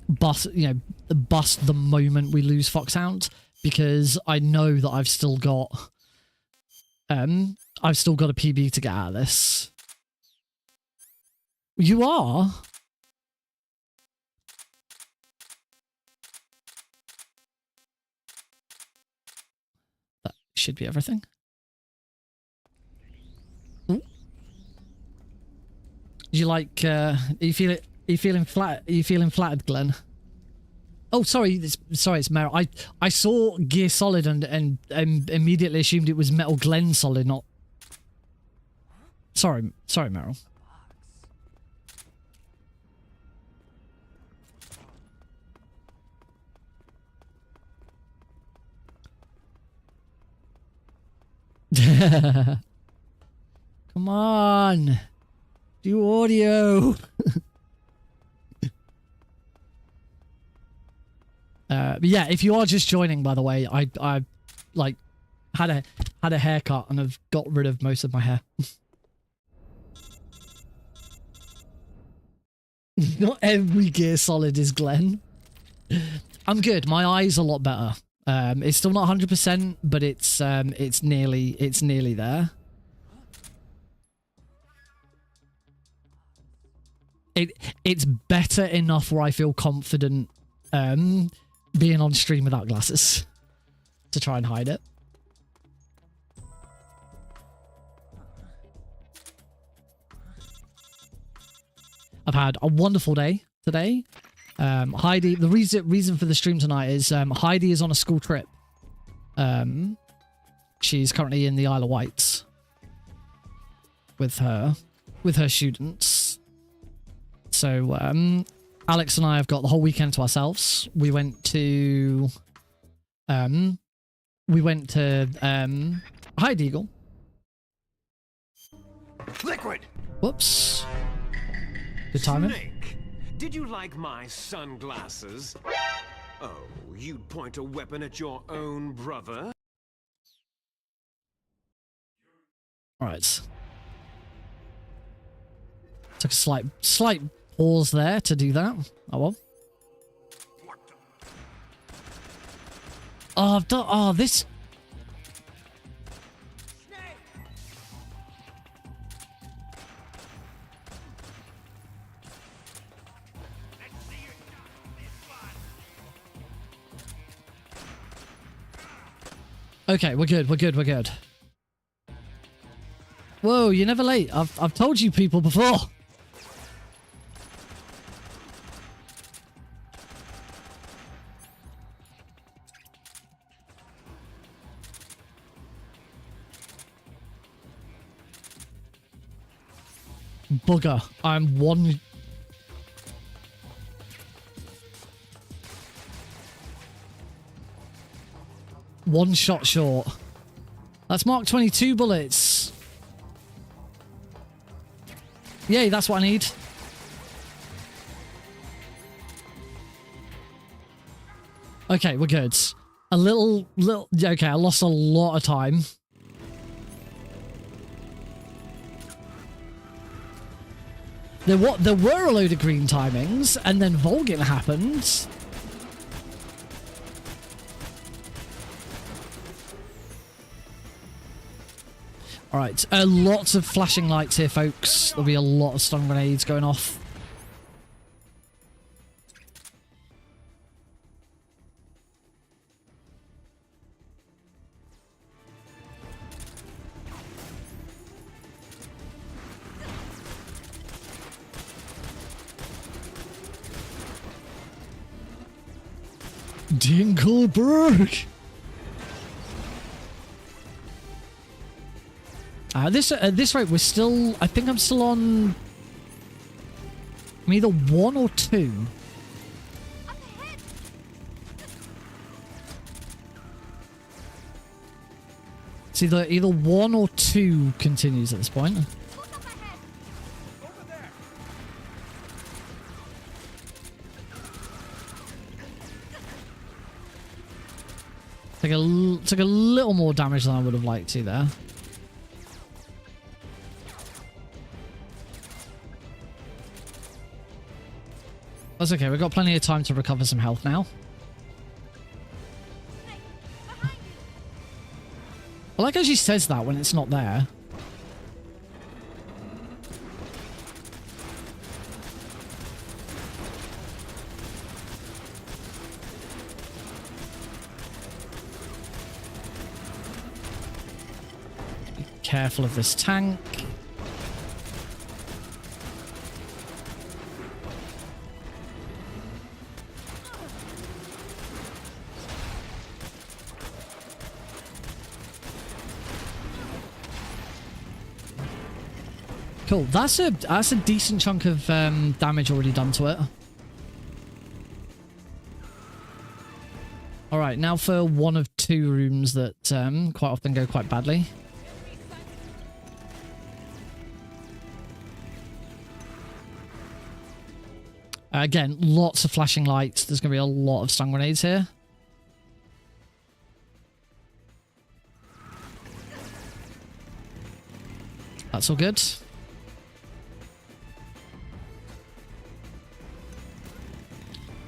bust the moment we lose Foxhound, because I know that I've still got a PB to get out of this. You are? That should be everything. Ooh. Do you like are you feeling flattered, Glenn? Oh, sorry, it's Meryl. I saw Gear Solid and immediately assumed it was Metal Glenn Solid, not... Sorry, Meryl. Come on, do audio. But yeah, if you are just joining, by the way, I like had a haircut and have got rid of most of my hair. Not every Gear Solid is Glenn. I'm good. My eye's a lot better. It's still not 100%, but it's nearly there. It's better enough where I feel confident being on stream without glasses to try and hide it. I've had a wonderful day today. Heidi, the reason for the stream tonight is Heidi is on a school trip. She's currently in the Isle of Wight with her students. So Alex and I have got the whole weekend to ourselves. We went to High Deagle. Liquid. Whoops. Good timing. Snake, did you like my sunglasses? Oh, you'd point a weapon at your own brother? All right. Took a slight pause there to do that. Oh well. Oh, I've done. Oh, this. Okay, we're good. We're good. We're good. Whoa, you're never late. I've told you people before. Bugger. I'm one shot short. That's Mark 22 bullets. Yay, that's what I need. Okay, we're good. A little. Okay, I lost a lot of time. There were a load of green timings, and then Volgin happened. Alright, lots of flashing lights here, folks. There'll be a lot of stun grenades going off. Dingleberg! At this rate, we're still... I think I'm still on... I'm either 1 or 2. It's either 1 or 2 continues at this point. Took a little more damage than I would have liked to there. That's okay, we've got plenty of time to recover some health now. I like how she says that when it's not there. Be careful of this tank. Cool. That's a decent chunk of damage already done to it. All right, now for one of 2 rooms that quite often go quite badly. Again, lots of flashing lights. There's going to be a lot of stun grenades here. That's all good.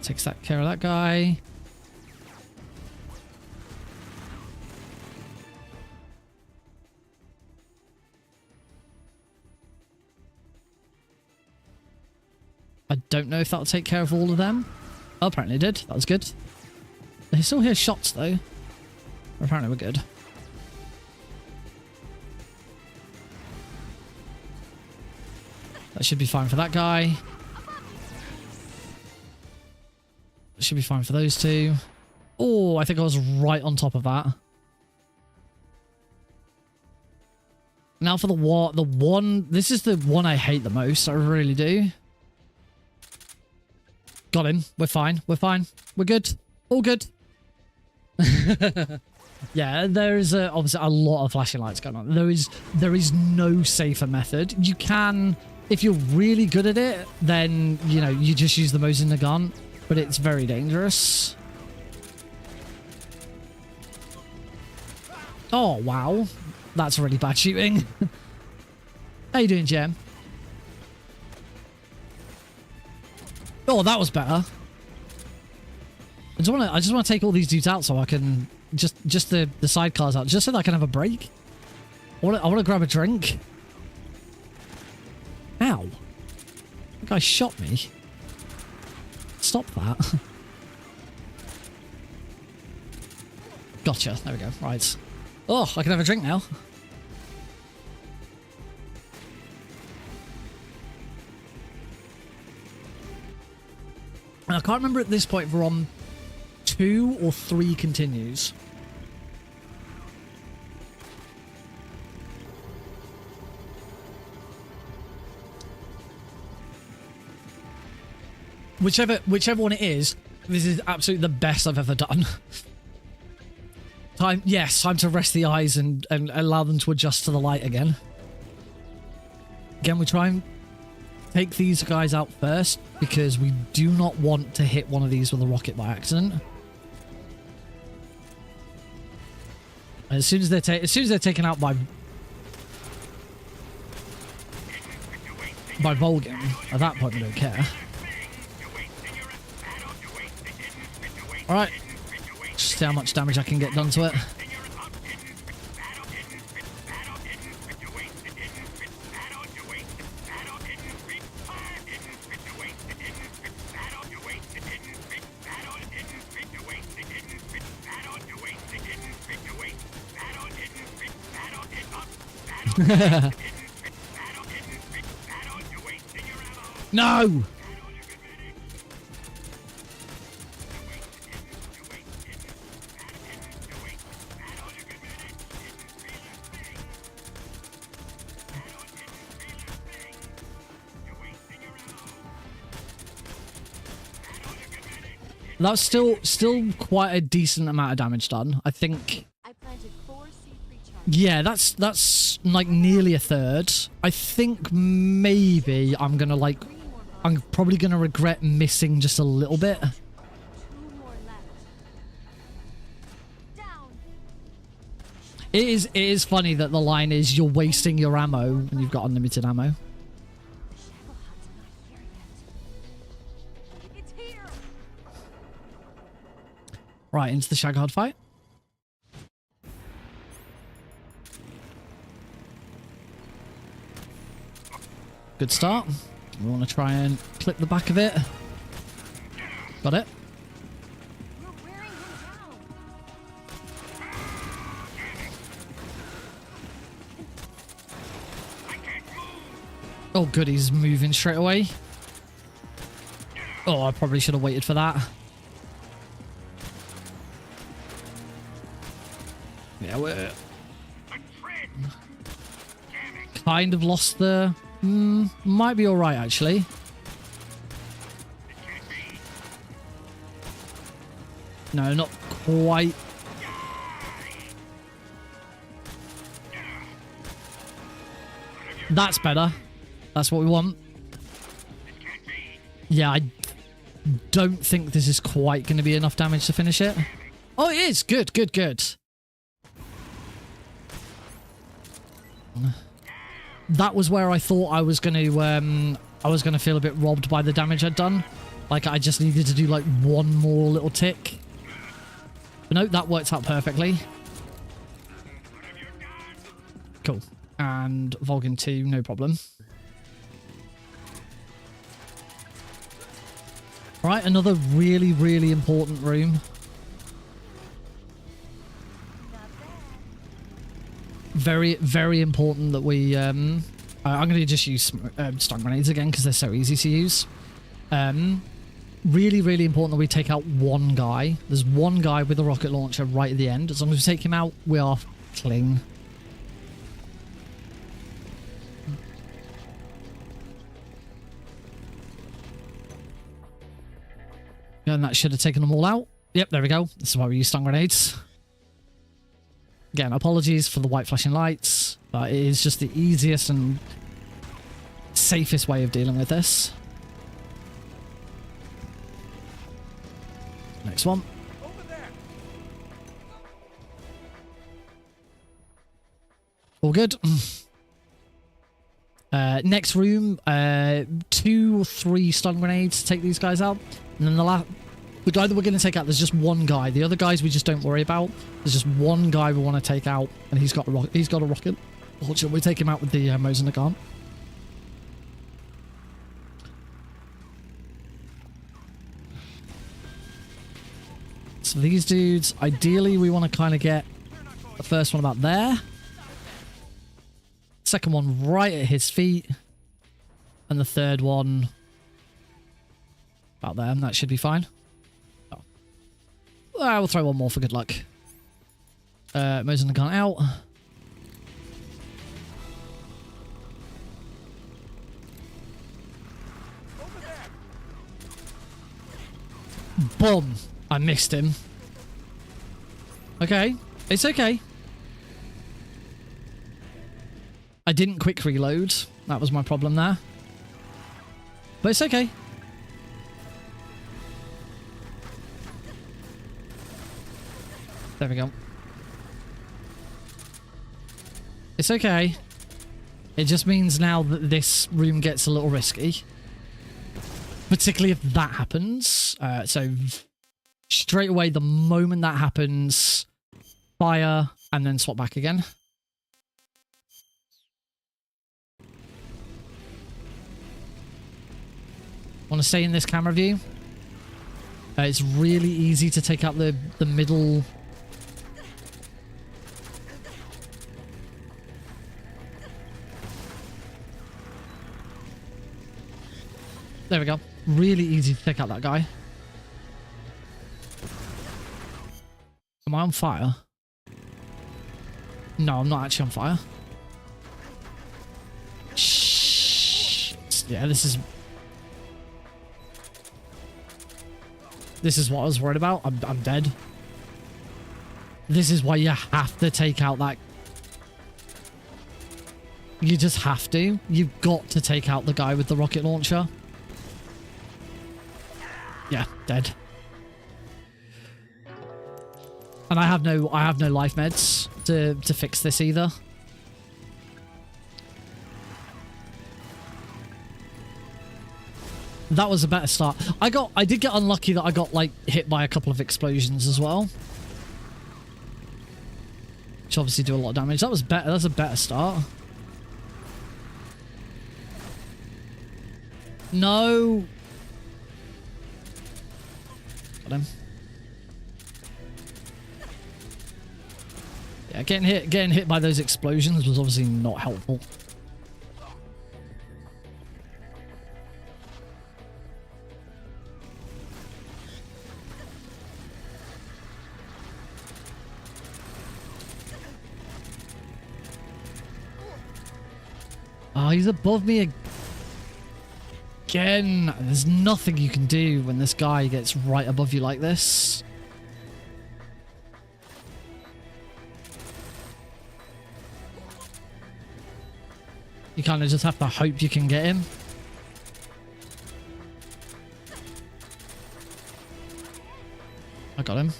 Takes that care of that guy. I don't know if that'll take care of all of them. Oh, apparently it did. That was good. They still hear shots though. Apparently we're good. That should be fine for that guy. Should be fine for those 2. Oh, I think I was right on top of that. Now for the one. This is the one I hate the most. I really do. Got him. We're fine. We're fine. We're good. All good. Yeah, there is obviously a lot of flashing lights going on. There is no safer method. You can, if you're really good at it, then you know you just use the Mosin Nagant. But it's very dangerous. Oh, wow. That's really bad shooting. How you doing, Jem? Oh, that was better. I just want to take all these dudes out so I can just the sidecars out, just so that I can have a break. I want to grab a drink. Ow. That guy shot me. Stop that. Gotcha. There we go. Right. Oh, I can have a drink now. I can't remember at this point if we're on 2 or 3 continues. Whichever one it is, this is absolutely the best I've ever done. Time to rest the eyes and allow them to adjust to the light again. Again, we try and take these guys out first because we do not want to hit one of these with a rocket by accident. As soon as they're taken out by Volgan, at that point we don't care. Alright, just see how much damage I can get done to it. No! That's still quite a decent amount of damage done. I think. I planted 4 C3 charges. Yeah, that's like nearly a third. I think maybe I'm gonna like, I'm probably gonna regret missing just a little bit. 2 more left. Down. It is funny that the line is you're wasting your ammo when you've got unlimited ammo. The Shadow Hunt's not here yet. It's here. Right, into the Shaghard fight. Good start. We want to try and clip the back of it. Got it. We're wearing him down. Oh, good. He's moving straight away. Oh, I probably should have waited for that. Yeah, we're kind of lost the... might be alright, actually. No, not quite. That's better. That's what we want. Yeah, I don't think this is quite going to be enough damage to finish it. Oh, it is. Good, good, good. That was where I thought I was going to feel a bit robbed by the damage I'd done. Like I just needed to do like one more little tick. But no, that worked out perfectly. Cool. And Volgin 2, no problem. Right, another really, really important room. Very, very important that we... I'm going to just use stun grenades again because they're so easy to use. Really, really important that we take out one guy. There's one guy with a rocket launcher right at the end. As long as we take him out, we are clean. And that should have taken them all out. Yep, there we go. This is why we use stun grenades. Again, apologies for the white flashing lights, but it is just the easiest and safest way of dealing with this. Next one. All good. Next room, 2 or 3 stun grenades to take these guys out. And then the guy that we're going to take out, there's just one guy. The other guys we just don't worry about. There's just one guy we want to take out, and he's got a rocket. Should we take him out with the Mosin Nagant? So these dudes, ideally we want to kind of get the first one about there. Second one right at his feet. And the third one about there, and that should be fine. Oh. We'll throw one more for good luck. Mosin Nagant out. Boom! I missed him. Okay. It's okay. I didn't quick reload. That was my problem there. But it's okay. There we go. It's okay. It just means now that this room gets a little risky. Particularly if that happens. So straight away, the moment that happens, fire, and then swap back again. Want to stay in this camera view? It's really easy to take out the middle. There we go. Really easy to take out that guy. Am I on fire? No, I'm not actually on fire. Shh. Yeah, this is what I was worried about. I'm dead. This is why you have to take out that You just have to. You've got to take out the guy with the rocket launcher. Yeah, dead. And I have no life meds to fix this either. That was a better start. I did get unlucky that I got like hit by a couple of explosions as well. Which obviously do a lot of damage. That was better. That's a better start. No. Got him. Yeah, getting hit by those explosions was obviously not helpful. Oh, he's above me again. There's nothing you can do when this guy gets right above you like this. You kind of just have to hope you can get him. I got him.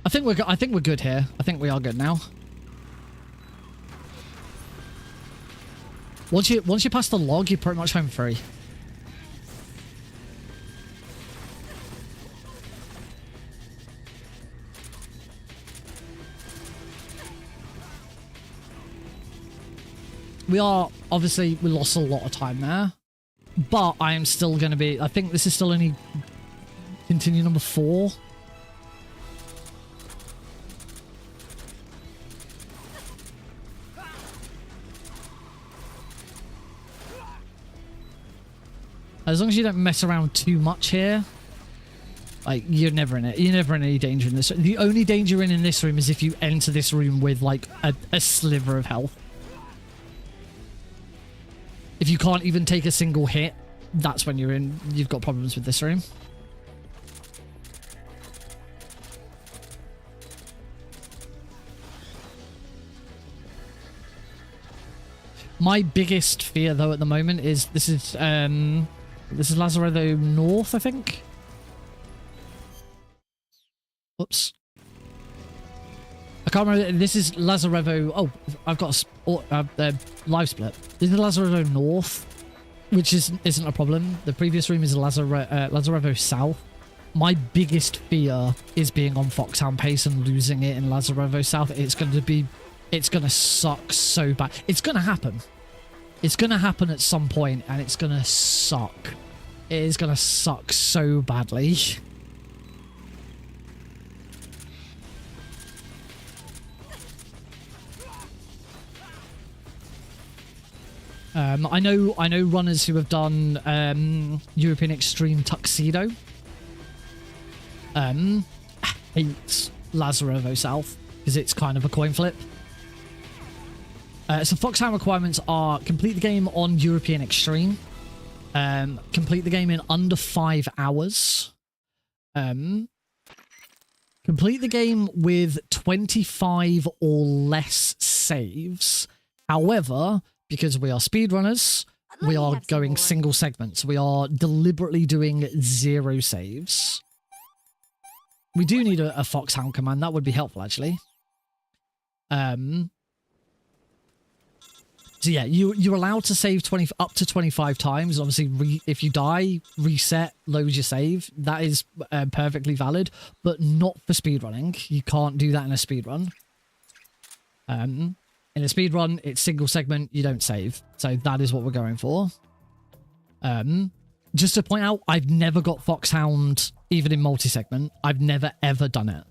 I think we're good here. I think we are good now. Once you pass the log, you're pretty much home free. We lost a lot of time there, but I am still going to be, I think this is still only continue number 4. As long as you don't mess around too much here, like, you're never in it. You're never in any danger in this. The only danger in this room is if you enter this room with, like, a sliver of health. If you can't even take a single hit, that's when you've got problems with this room. My biggest fear, though, at the moment is this is Lazarevo North, I think. Whoops. I can't remember. This is Lazarevo. Oh, I've got a live split. This is Lazarevo North, which isn't a problem. The previous room is Lazarevo South. My biggest fear is being on Foxhound pace and losing it in Lazarevo South. It's going to suck so bad. It's going to happen. It's going to happen at some point, and it's going to suck. It is going to suck so badly. I know runners who have done European Extreme Tuxedo. Hate Lazarevo South because it's kind of a coin flip. So Foxhound requirements are complete the game on European Extreme, complete the game in under 5 hours, complete the game with 25 or less saves. However, because we are speedrunners, we are going single segments. We are deliberately doing 0 saves. We do need a Foxhound command. That would be helpful, actually. So yeah, you're allowed to save up to 25 times. Obviously, if you die, reset, load your save. That is perfectly valid, but not for speedrunning. You can't do that in a speedrun. In a speedrun, it's single segment, you don't save. So that is what we're going for. Just to point out, I've never got Foxhound, even in multi-segment. I've never, ever done it.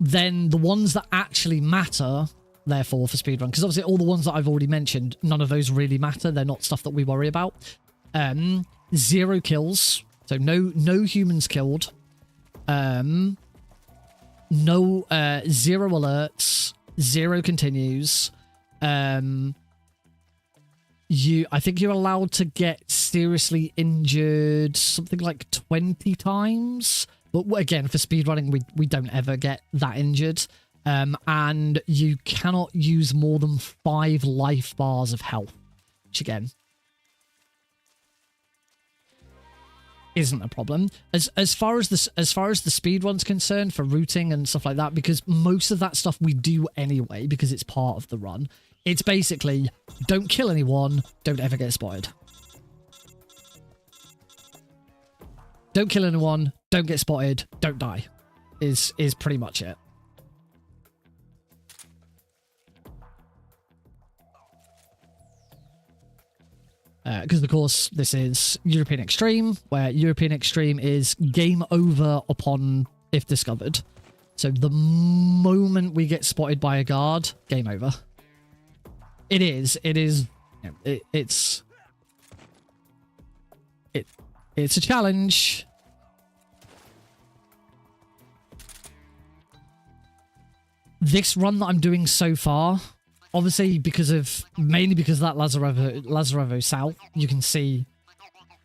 Then the ones that actually matter, therefore, for speedrun, because obviously all the ones that I've already mentioned, none of those really matter. They're not stuff that we worry about. 0 kills, so no humans killed. No 0 alerts, 0 continues. I think you're allowed to get seriously injured something like 20 times. But again, for speedrunning, we don't ever get that injured. And you cannot use more than 5 life bars of health, which again isn't a problem. As far as the speedrun's concerned for routing and stuff like that, because most of that stuff we do anyway because it's part of the run. It's basically don't kill anyone, don't ever get spotted. Don't kill anyone, don't get spotted, don't die. Is pretty much it. Because, of course, this is European Extreme, where European Extreme is game over upon if discovered. So the moment we get spotted by a guard, game over. It's a challenge. This run that I'm doing so far, obviously mainly because of that Lazarevo South, you can see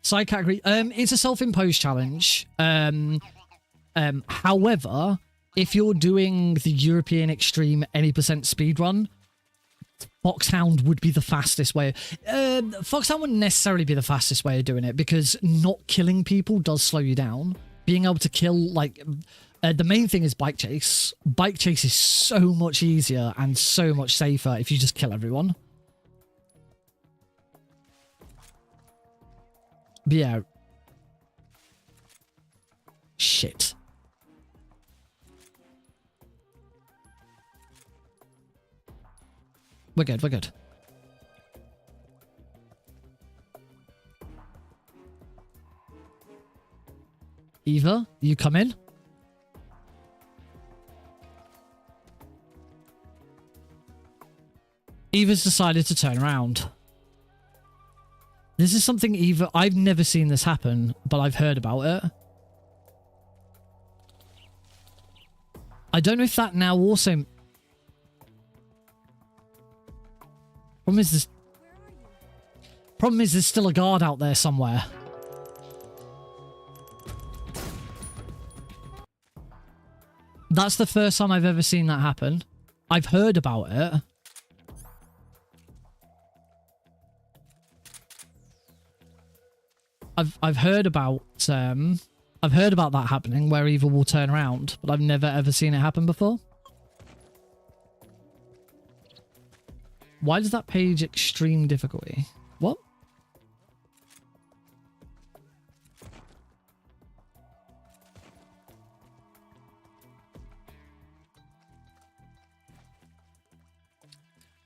side category. It's a self-imposed challenge. However, if you're doing the European Extreme any percent speedrun, Foxhound would be the fastest way. Foxhound wouldn't necessarily be the fastest way of doing it because not killing people does slow you down. Being able to kill, like, the main thing is bike chase. Bike chase is so much easier and so much safer if you just kill everyone. But yeah. Shit. We're good, we're good. Eva, you come in. Eva's decided to turn around. This is something Eva... I've never seen this happen, but I've heard about it. I don't know if that now also... Problem is there's still a guard out there somewhere. That's the first time I've ever seen that happen. I've heard about it. I've heard about that happening where Eva will turn around, but I've never ever seen it happen before. Why does that page extreme difficulty? What?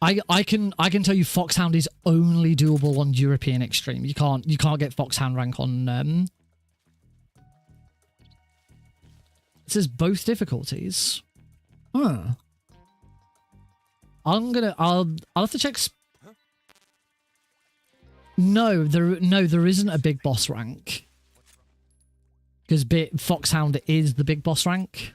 I can tell you Foxhound is only doable on European Extreme. You can't get Foxhound rank on it says both difficulties. Huh. I'll have to check. No, there isn't a big boss rank. Because Foxhound is the big boss rank.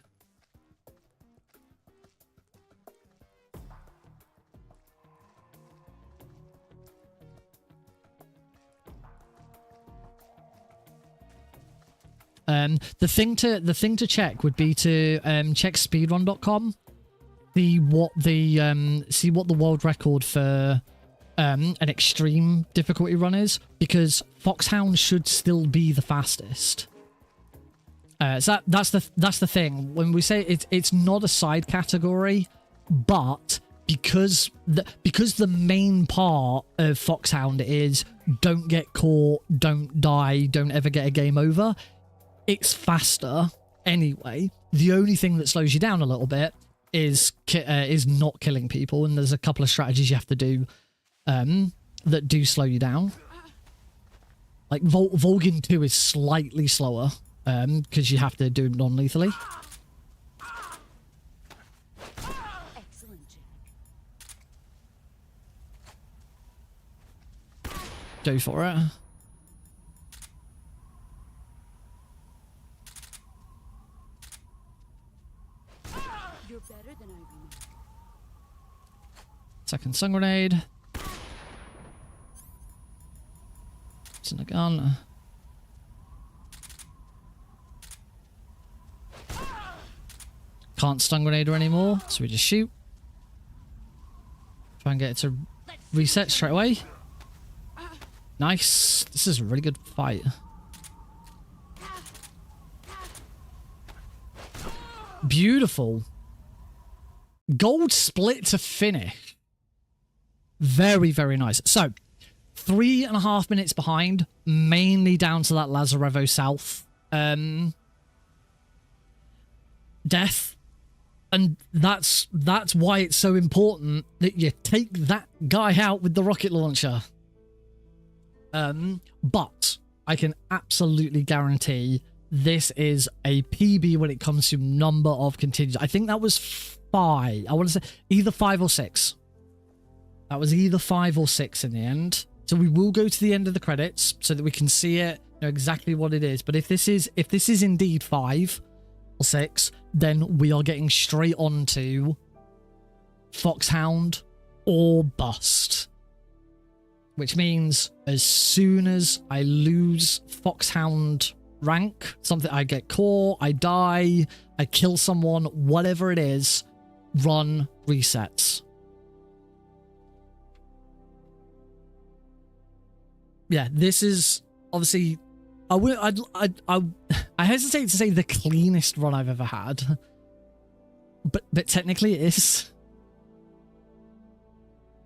The thing to check would be to check speedrun.com. See what the world record for an extreme difficulty run is, because Foxhound should still be the fastest. So that's the thing. When we say it's not a side category, but because the main part of Foxhound is don't get caught, don't die, don't ever get a game over, it's faster anyway. The only thing that slows you down a little bit is not killing people, and there's a couple of strategies you have to do that do slow you down. Like Volgin 2 is slightly slower because you have to do it non-lethally. Excellent, Jack. Go for it. You're better than I remember. Second stun grenade. It's in a gun. Can't stun grenade her anymore, so we just shoot. Try and get it to reset straight away. Nice. This is a really good fight. Beautiful. Gold split to finish. Very, very nice. So, 3.5 minutes behind, mainly down to that Lazarevo South death. And that's why it's so important that you take that guy out with the rocket launcher. But I can absolutely guarantee this is a PB when it comes to number of continues. I think that was 5. I want to say either 5 or 6. That was either 5 or 6 in the end. So we will go to the end of the credits so that we can see it, know exactly what it is. But if this is indeed 5 or 6, then we are getting straight on to Foxhound or bust. Which means as soon as I lose Foxhound rank, something, I get caught, I die, I kill someone, whatever it is, run resets. Yeah, this is obviously, I hesitate to say the cleanest run I've ever had, but technically it is.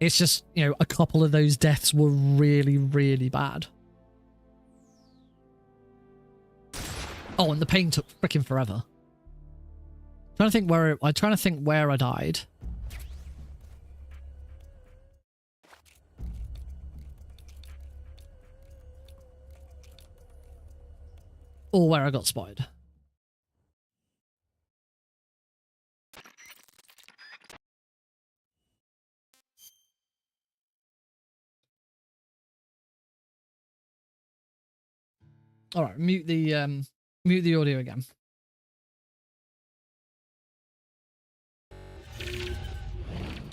It's just, you know, a couple of those deaths were really, really bad. Oh, and the pain took freaking forever. I'm trying to think where I died. Or where I got spotted. All right, mute the audio again.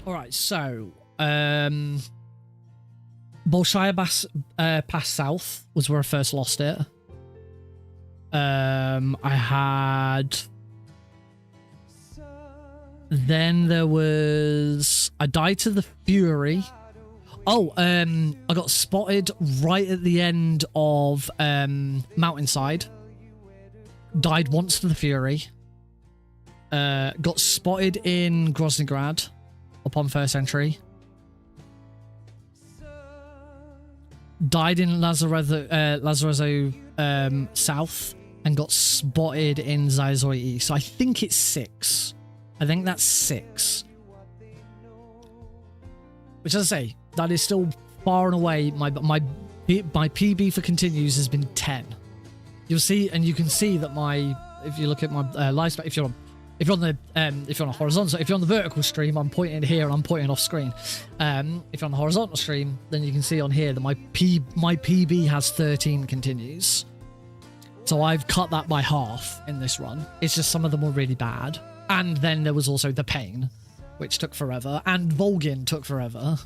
All right, so Bolshaya Pass South was where I first lost it. Then there was, I died to the Fury. Oh, I got spotted right at the end of Mountainside. Died once to the Fury. Got spotted in Groznygrad upon first entry. Died in Lazarevo South and got spotted in Zaizoy East. So I think it's 6. I think that's 6. Which, as I say, that is still far and away my PB for continues has been 10. You'll see, and you can see that if you look at my lifespan, if you're on a horizontal, if you're on the vertical stream, I'm pointing here and I'm pointing off screen. If you're on the horizontal stream, then you can see on here that my PB has 13 continues. So I've cut that by half in this run. It's just some of them were really bad. And then there was also the pain, which took forever, and Volgin took forever.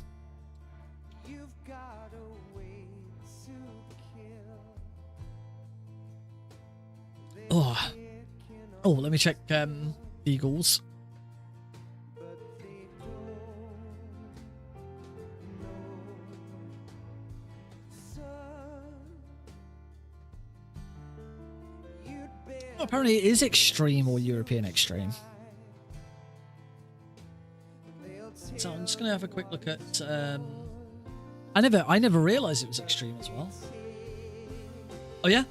Oh, let me check Eagles. Oh, apparently it is Extreme or European Extreme. So I'm just gonna have a quick look at I never realized it was Extreme as well. Oh yeah?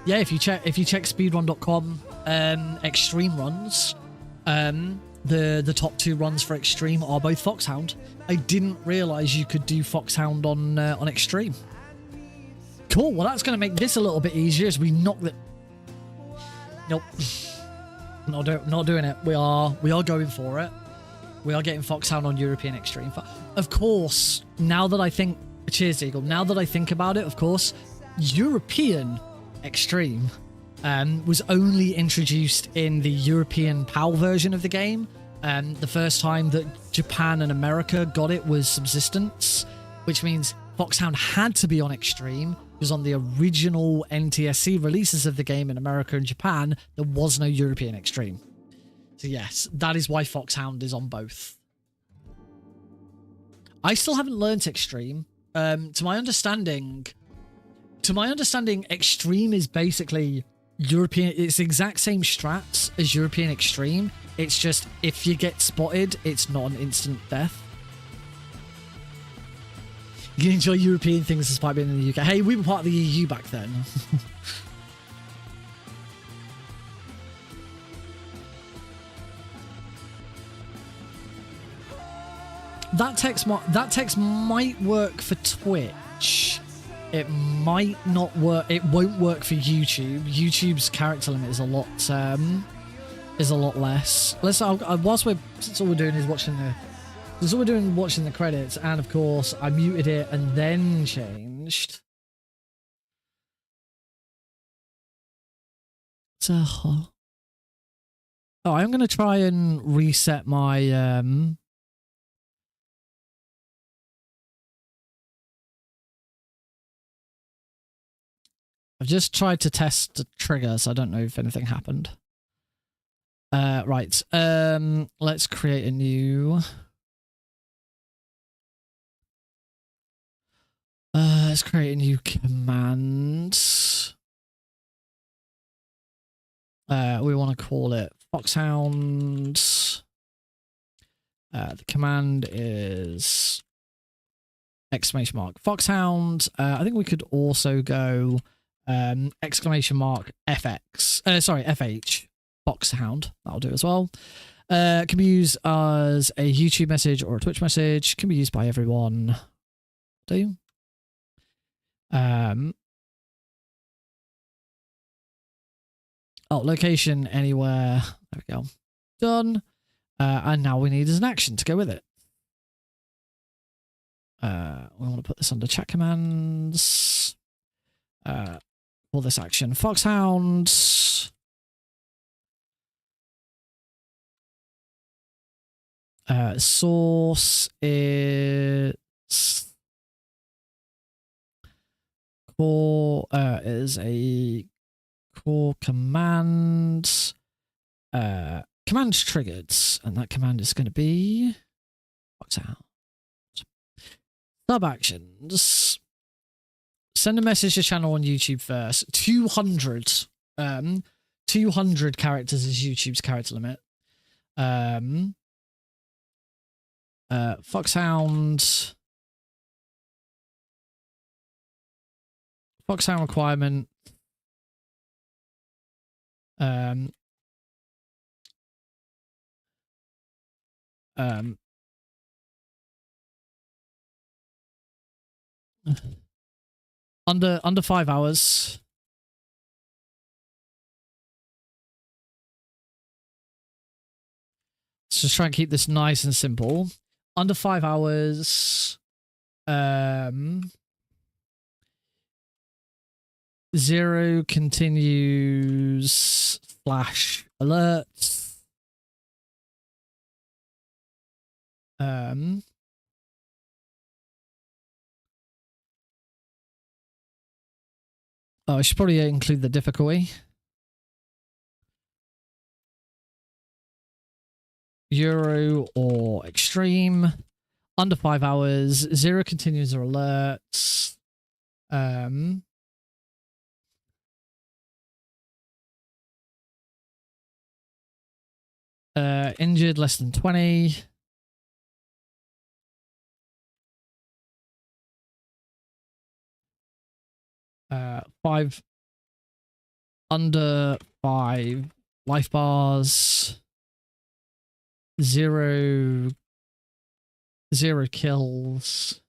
Yeah, if you check speedrun.com Extreme runs, the top 2 runs for Extreme are both Foxhound. I didn't realize you could do Foxhound on Extreme. Cool. Well, that's going to make this a little bit easier as we knock the. Nope. Not doing it. We are going for it. We are getting Foxhound on European Extreme. Of course, now that I think, cheers Eagle. Now that I think about it, of course, European Extreme was only introduced in the European PAL version of the game. The first time that Japan and America got it was Subsistence, which means Foxhound had to be on Extreme because on the original NTSC releases of the game in America and Japan, there was no European Extreme. So yes, that is why Foxhound is on both. I still haven't learnt Extreme. To my understanding, Extreme is basically European. It's the exact same strats as European Extreme. It's just if you get spotted, it's not an instant death. You can enjoy European things despite being in the UK. Hey, we were part of the EU back then. That text might work for Twitch. It might not work. It won't work for YouTube. YouTube's character limit is a lot less. Since all we're doing is watching the credits, and of course I muted it and then changed. Oh, I'm gonna try and reset my I've just tried to test the triggers. I don't know if anything happened. Right. Let's create a new. Let's create a new command. We want to call it Foxhound. The command is exclamation mark Foxhound. I think we could also go exclamation mark FH Foxhound. That'll do as well. Can be used as a YouTube message or a Twitch message. Can be used by everyone. Do. Location anywhere. There we go. Done. And now we need an action to go with it. We want to put this under chat commands. Call this action Foxhound. Source is core is a core command. Command triggered, and that command is going to be Foxhound. Sub actions. Send a message to channel on YouTube first. 200. 200 characters is YouTube's character limit. Foxhound requirement. Under 5 hours. Let's just try and keep this nice and simple. Under 5 hours. 0 continues / alerts. I should probably include the difficulty. Euro or extreme. Under 5 hours. 0 continues or alerts. Injured less than 20. Under 5 life bars. 0 kills.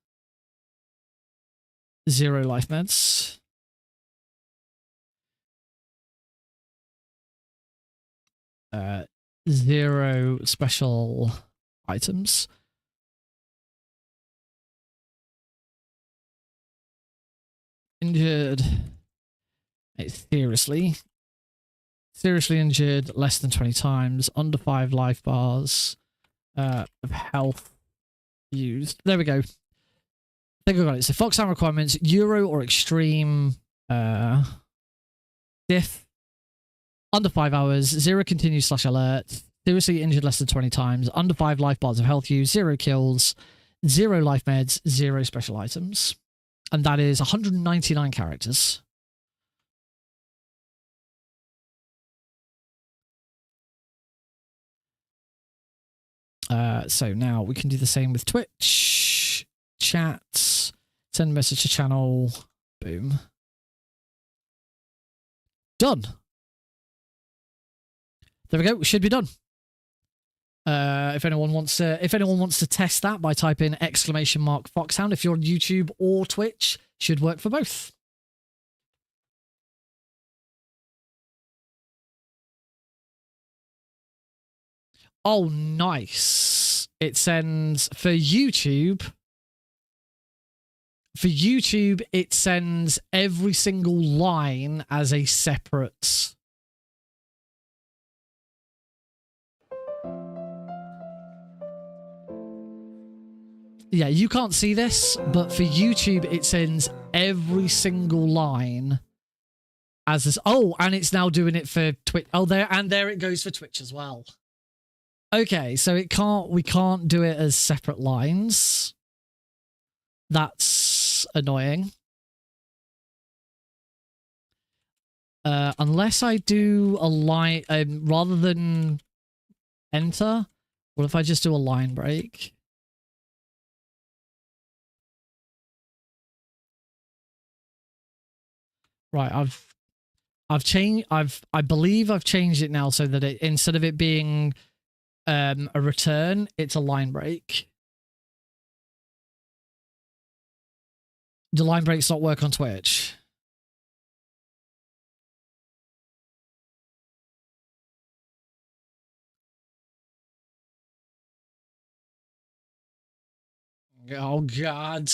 0 life meds. Uh, 0 special items. Injured. Seriously injured less than 20 times. Under 5 life bars of health used. There we go. think I got it. So Foxhound requirements, Euro or extreme diff, under 5 hours, 0 continues / alert, seriously injured less than 20 times, under 5 life bars of health use, 0 kills, 0 life meds, 0 special items. And that is 199 characters. So now we can do the same with Twitch, chats, send a message to channel, boom. Done. There we go. We should be done. If anyone wants to test that by typing !Foxhound, if you're on YouTube or Twitch, should work for both. Oh, nice. It sends for YouTube. For YouTube, it sends every single line as a separate. Yeah, you can't see this, but for YouTube, it sends every single line as this. Oh, and it's now doing it for Twitch. Oh, there it goes for Twitch as well. Okay, so we can't do it as separate lines. That's annoying. Unless I do a line, rather than enter, what if I just do a line break? Right, I believe I've changed it now so that it, instead of it being a return, it's a line break. Do line breaks not work on Twitch? Oh God.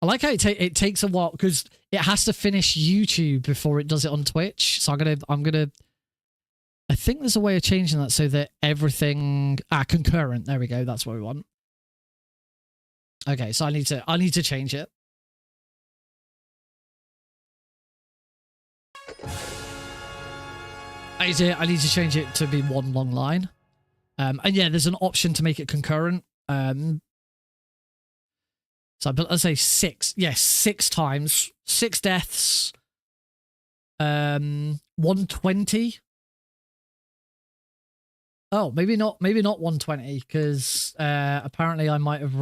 I like how it takes a while because it has to finish YouTube before it does it on Twitch. So I'm gonna I think there's a way of changing that so that everything concurrent. There we go. That's what we want. Okay, so I need to change it. I need to change it to be one long line. And yeah, there's an option to make it concurrent. So let's say 6. Yes, 6 times. 6 deaths. 120. Oh, maybe not 120, because apparently I might have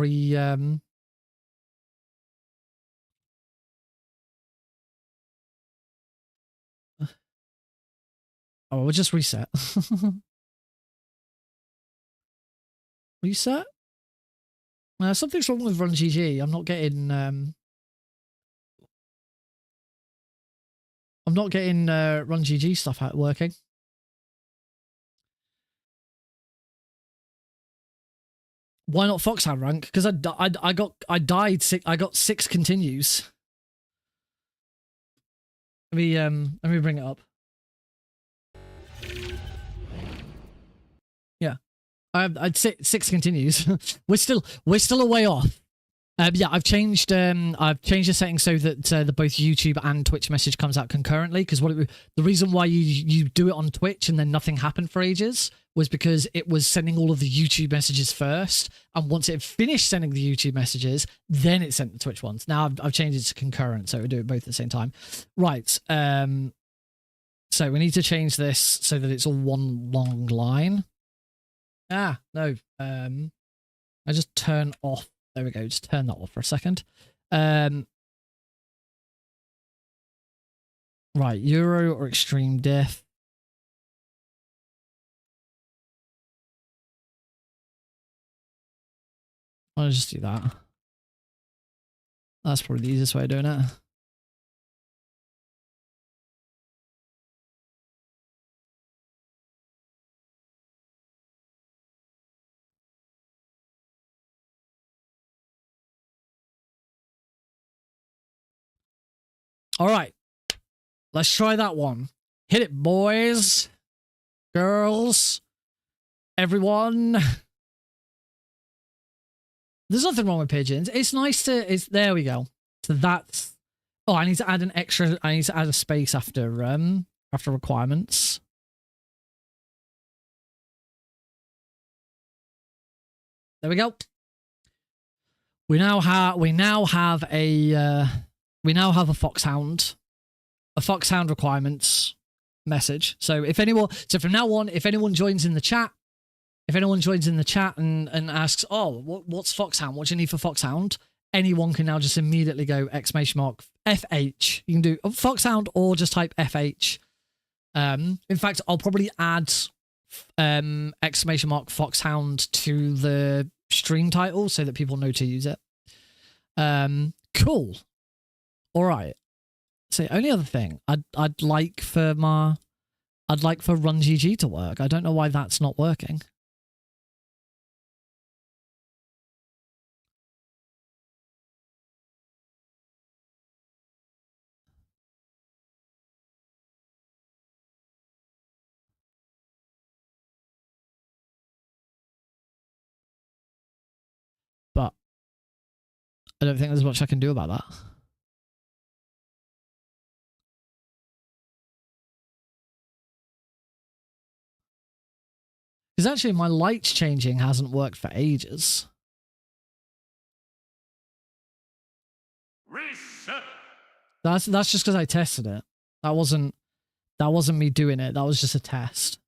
Oh, we'll just reset. Reset? Something's wrong with Run GG. I'm not getting Run GG stuff working. Why not Foxhound Rank? Because I got 6 continues. Let me bring it up. Yeah, I'd say 6 continues. we're still a way off. Yeah, I've changed the settings so that the both YouTube and Twitch message comes out concurrently. Because the reason why you do it on Twitch and then nothing happened for ages was because it was sending all of the YouTube messages first, and once it finished sending the YouTube messages, then it sent the Twitch ones. Now I've changed it to concurrent, so we do it both at the same time. Right. So we need to change this so that it's all one long line. No. I just turn off. There we go. Just turn that off for a second. Right. Euro or extreme diff. I'll just do that. That's probably the easiest way of doing it. All right. Let's try that one. Hit it, boys, girls, everyone. There's nothing wrong with pigeons. It's nice to. It's there. We go. So that's. Oh, I need to add an extra. I need to add a space after requirements. There we go. We now have a foxhound requirements message. So from now on, if anyone joins in the chat, and asks, oh, what's Foxhound? What do you need for Foxhound? Anyone can now just immediately go ! FH. You can do Foxhound or just type FH. In fact, I'll probably add Foxhound to the stream title so that people know to use it. Cool. All right. So only other thing I'd like for RunGG to work. I don't know why that's not working. But I don't think there's much I can do about that. Because actually my lights changing hasn't worked for ages. Reset. That's just because I tested it. That wasn't me doing it. That was just a test.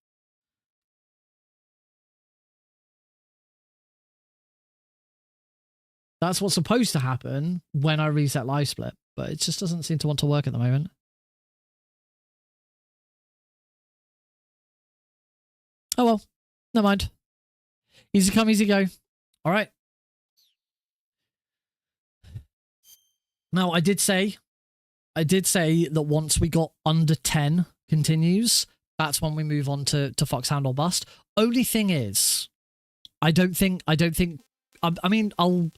That's what's supposed to happen when I reset live split, but it just doesn't seem to want to work at the moment. Oh well, never mind. Easy come, easy go. All right. Now, I did say that once we got under 10 continues, that's when we move on to Foxhound or Bust. Only thing is, I mean, I'll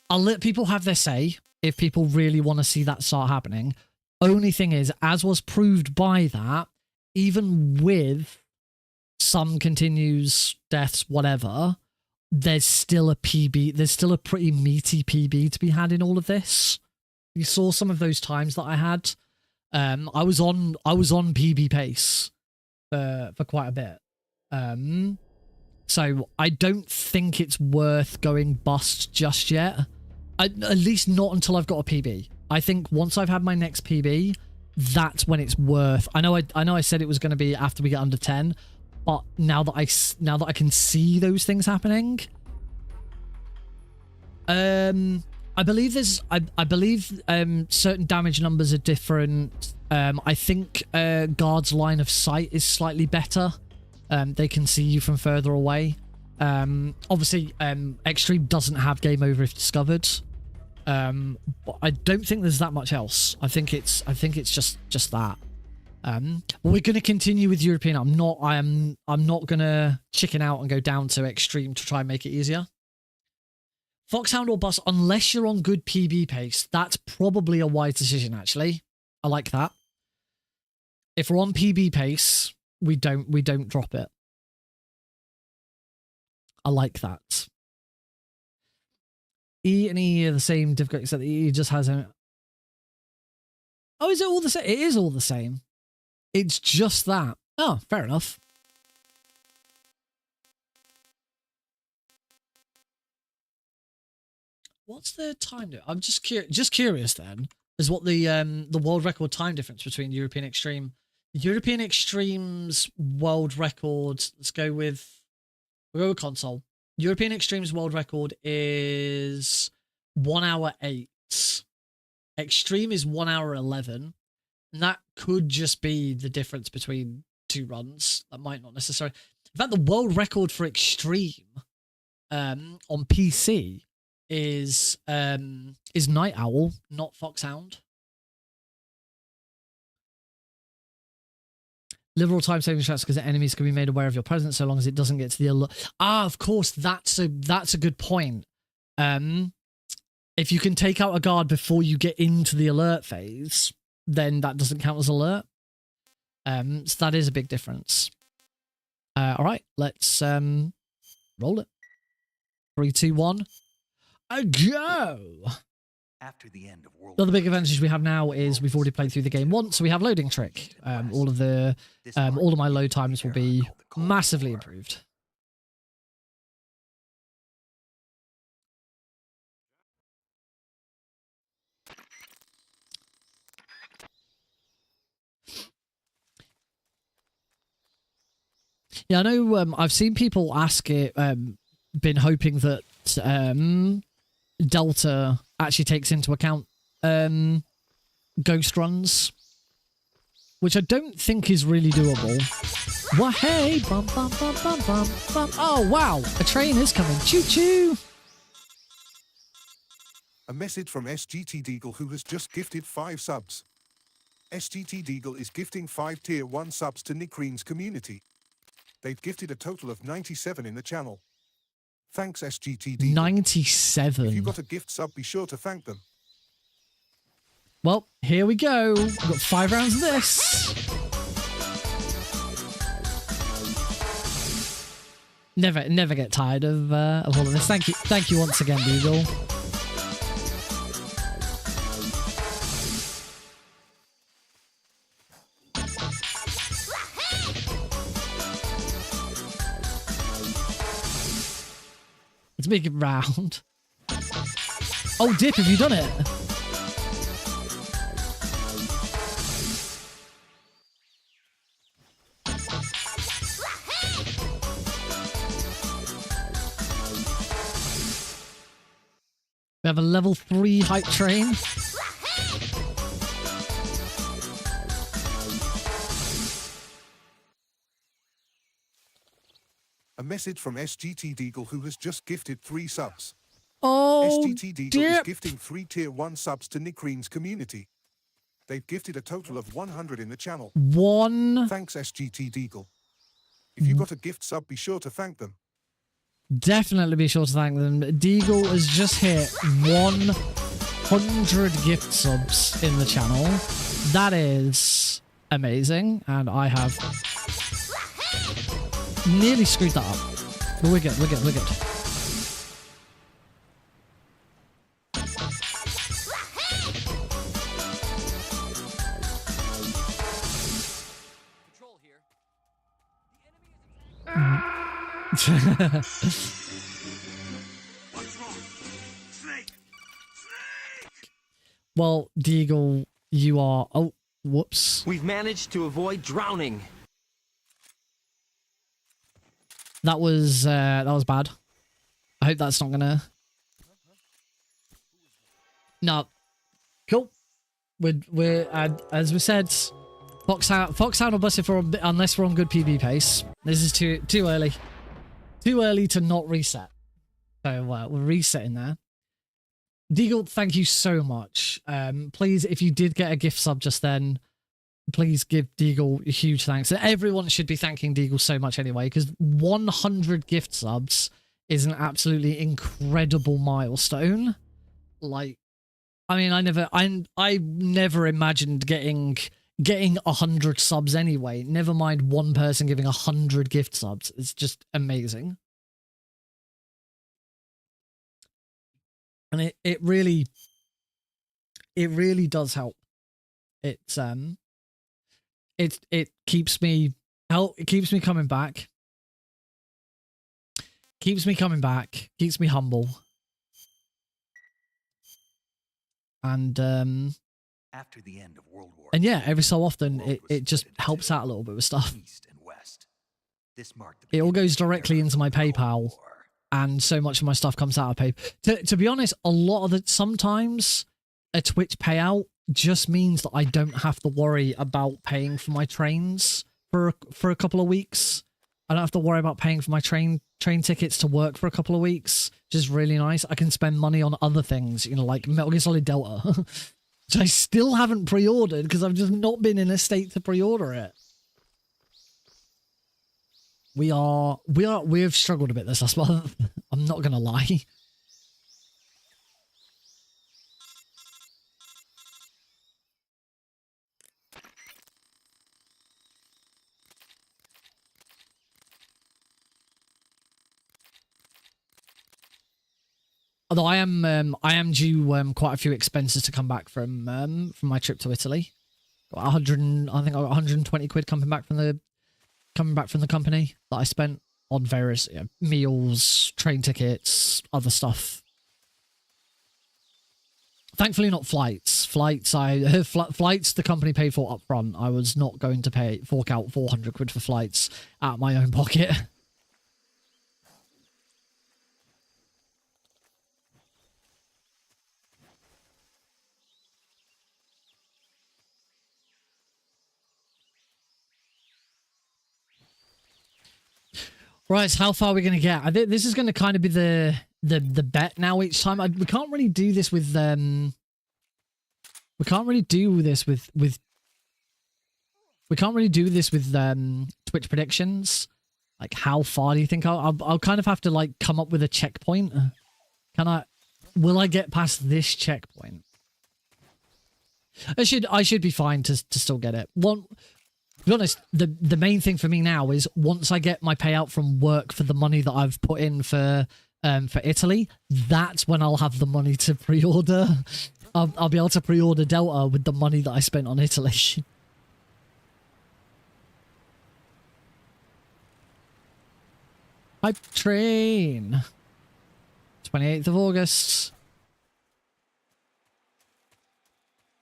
let people have their say if people really want to see that start happening. Only thing is, as was proved by that, even with some continues, deaths, whatever, there's still a PB. There's still a pretty meaty PB to be had in all of this. You saw some of those times that I had. I was on PB pace for quite a bit. So I don't think it's worth going bust just yet. At least not until I've got a PB. I think once I've had my next PB, that's when it's worth. I know I said it was going to be after we get under 10, but now that I can see those things happening, I believe certain damage numbers are different. I think guard's line of sight is slightly better. They can see you from further away. Obviously, Extreme doesn't have game over if discovered. But I don't think there's that much else. I think it's just that. We're going to continue with European. I'm not going to chicken out and go down to Extreme to try and make it easier. Foxhound or Bust, unless you're on good PB pace, that's probably a wise decision, actually. I like that. If we're on PB pace, we don't drop it. I like that. E and E are the same difficulty, except the E just has a... Oh, is it all the same? It is all the same. It's just that. Oh, fair enough. What's the time? I'm just curious then, is what the world record time difference between European Extreme. European Extreme's world record, we'll go with console. European Extreme's world record is 1 hour 8. Extreme is 1 hour 11. And that could just be the difference between two runs. That might not necessarily. In fact, the world record for Extreme on PC is Night Owl, not Foxhound. Liberal time saving shots because the enemies can be made aware of your presence so long as it doesn't get to the alert. Ah, of course, that's a good point. If you can take out a guard before you get into the alert phase, then that doesn't count as alert. So that is a big difference. All right, let's roll it. 3, 2, 1. Go! After the end of World The other War big advantage we have now II, is we've already played through the game once, so we have loading trick. All of my load times will be massively improved. Yeah, I know. I've seen people ask it. Been hoping that Delta actually takes into account ghost runs, which I don't think is really doable. Well, hey, bum bum bum bum bum bum. Oh wow, a train is coming. Choo choo. A message from SGT Deagle, who has just gifted 5 subs. SGT Deagle is gifting 5 tier 1 subs to Nickrene's community. They've gifted a total of 97 in the channel. Thanks, SGT Deagle. 97. If you got a gift sub, be sure to thank them. Well, here we go. We've got 5 rounds of this. Never get tired of all of this. Thank you once again, Deagle. Let's make it round. Oh, Dip, have you done it? We have a level 3 hype train. A message from SGT Deagle, who has just gifted 3 subs. Oh, SGT Deagle is gifting 3 tier 1 subs to Nickrene's community. They've gifted a total of 100 in the channel. Thanks, SGT Deagle. If you got a gift sub, be sure to thank them. Definitely be sure to thank them. Deagle has just hit 100 gift subs in the channel. That is amazing, and I have nearly screwed that up. But we're good, we're good, we're good. Control here. The enemy What's wrong? Snake! Snake! Well, Deagle, you are... Oh, whoops. We've managed to avoid drowning. That was bad. I hope that's not gonna... No. Cool. We're as we said, Foxhound will bust it for a bit unless we're on good PB pace. This is too early. Too early to not reset. So we're resetting there. Deagle, thank you so much. Please, if you did get a gift sub just then, please give Deagle a huge thanks. Everyone should be thanking Deagle so much anyway, because 100 gift subs is an absolutely incredible milestone. Like, I mean, I never imagined getting 100 subs anyway. Never mind one person giving 100 gift subs. It's just amazing. And it really does help. It keeps me coming back. Keeps me coming back. Keeps me humble. And After the end of World War and yeah, II, every so often the world was it just split into helps two, out a little bit with stuff. East and West. This marked the It all beginning goes of the directly era into my of the Cold PayPal. War. And so much of my stuff comes out of PayPal. To be honest, a lot of it, sometimes a Twitch payout just means that I don't have to worry about paying for my trains for a couple of weeks. I don't have to worry about paying for my train tickets to work for a couple of weeks. Which is really nice. I can spend money on other things, you know, like Metal Gear Solid Delta, which I still haven't pre-ordered because I've just not been in a state to pre-order it. We've struggled a bit this last month. I'm not gonna lie. Although I am due quite a few expenses to come back from my trip to Italy. Got 100, I think I got 120 quid coming back from the company that I spent on various meals, train tickets, other stuff. Thankfully, not flights. Flights the company paid for up front. I was not going to fork out 400 quid for flights out of my own pocket. Right, so how far are we going to get? I think this is going to kind of be the bet now each time. We can't really do this with Twitch predictions. Like, how far do you think I'll kind of have to like come up with a checkpoint? Will I get past this checkpoint? I should be fine to still get it. To be honest, the main thing for me now is once I get my payout from work for the money that I've put in for Italy, that's when I'll have the money to pre-order. I'll be able to pre-order Delta with the money that I spent on Italy. Hype train. 28th of August.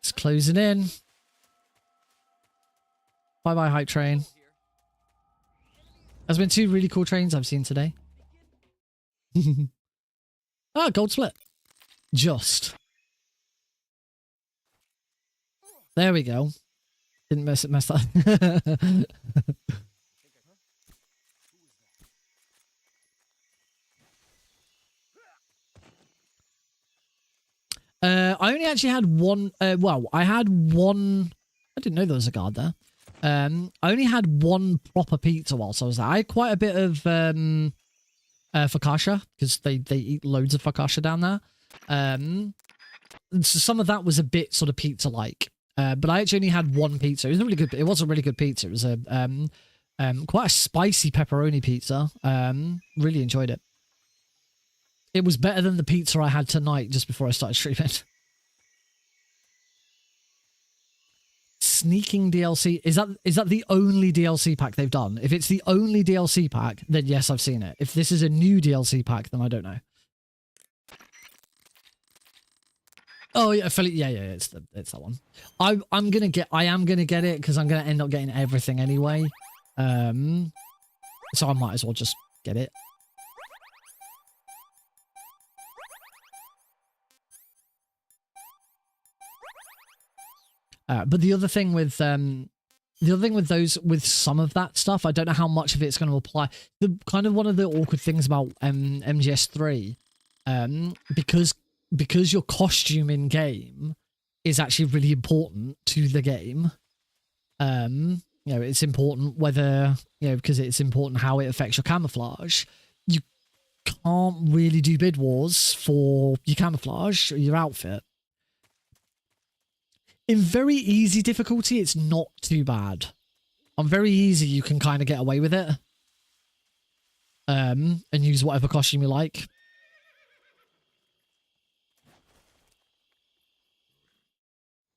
It's closing in. Bye-bye, hype train. There's been 2 really cool trains I've seen today. Ah, gold split. Just. There we go. Didn't mess that. I only actually had one. Well, I had one. I didn't know there was a guard there. I only had one proper pizza whilst I was there. I had quite a bit of focaccia because they eat loads of focaccia down there. So some of that was a bit sort of pizza-like. But I actually only had one pizza. It was a really good. It was a really good pizza. It was a quite a spicy pepperoni pizza. Really enjoyed it. It was better than the pizza I had tonight just before I started streaming. Sneaking DLC. Is that the only DLC pack they've done? If it's the only DLC pack, then yes, I've seen it. If this is a new DLC pack, then I don't know. Oh yeah, it's that one. I am gonna get it because I'm gonna end up getting everything anyway. So I might as well just get it. But the other thing with some of that stuff, I don't know how much of it's going to apply. The kind of one of the awkward things about MGS3, because your costume in game is actually really important to the game. You know, it's important whether, you know, because it's important how it affects your camouflage. You can't really do bid wars for your camouflage or your outfit. In very easy difficulty, it's not too bad. On very easy, you can kind of get away with it. And use whatever costume you like.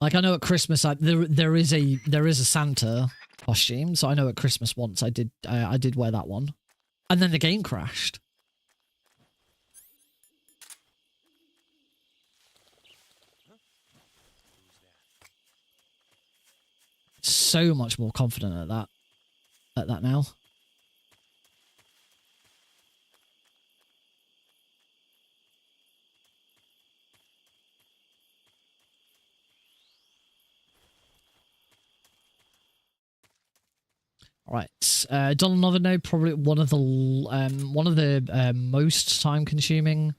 Like, I know at Christmas, there is a Santa costume, so I know at Christmas once I did wear that one. And then the game crashed. So much more confident at that now. All right, Donald Novido, probably one of the most time-consuming.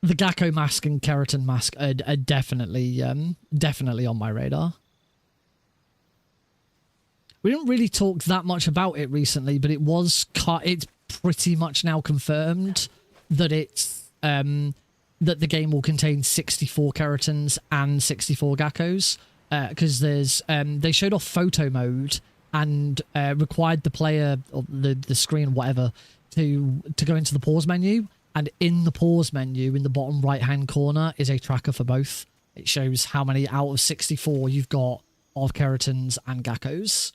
The Gakko mask and Keratin mask are definitely on my radar. We didn't really talk that much about it recently, but it's pretty much now confirmed that it's that the game will contain 64 Keratins and 64 Gakkos. Because they showed off photo mode and required the player or the screen, whatever, to go into the pause menu, And in the pause menu, in the bottom right-hand corner, is a tracker for both. It shows how many out of 64 you've got of keratins and geckos.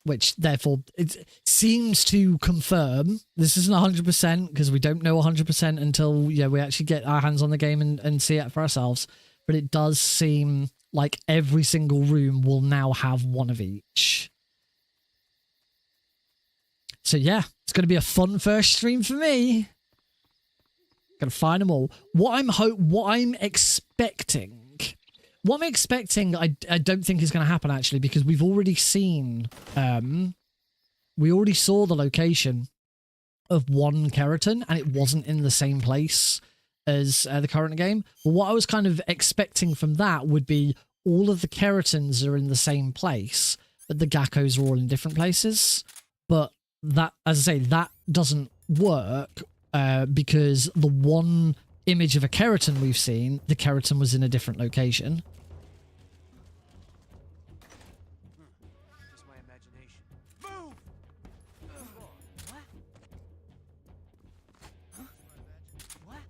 Which, therefore, it seems to confirm, this isn't 100% because we don't know 100% until we actually get our hands on the game and see it for ourselves. But it does seem like every single room will now have one of each. So yeah, it's going to be a fun first stream for me. Gonna find them all. What I'm expecting, I don't think is going to happen actually, because we've already seen, we already saw the location of one keratin, and it wasn't in the same place as the current game. But what I was kind of expecting from that would be all of the keratins are in the same place, but the geckos are all in different places. But that, as I say, that doesn't work. Because the one image of a keratin we've seen, the keratin was in a different location. Just my imagination. Move! What? Huh? What?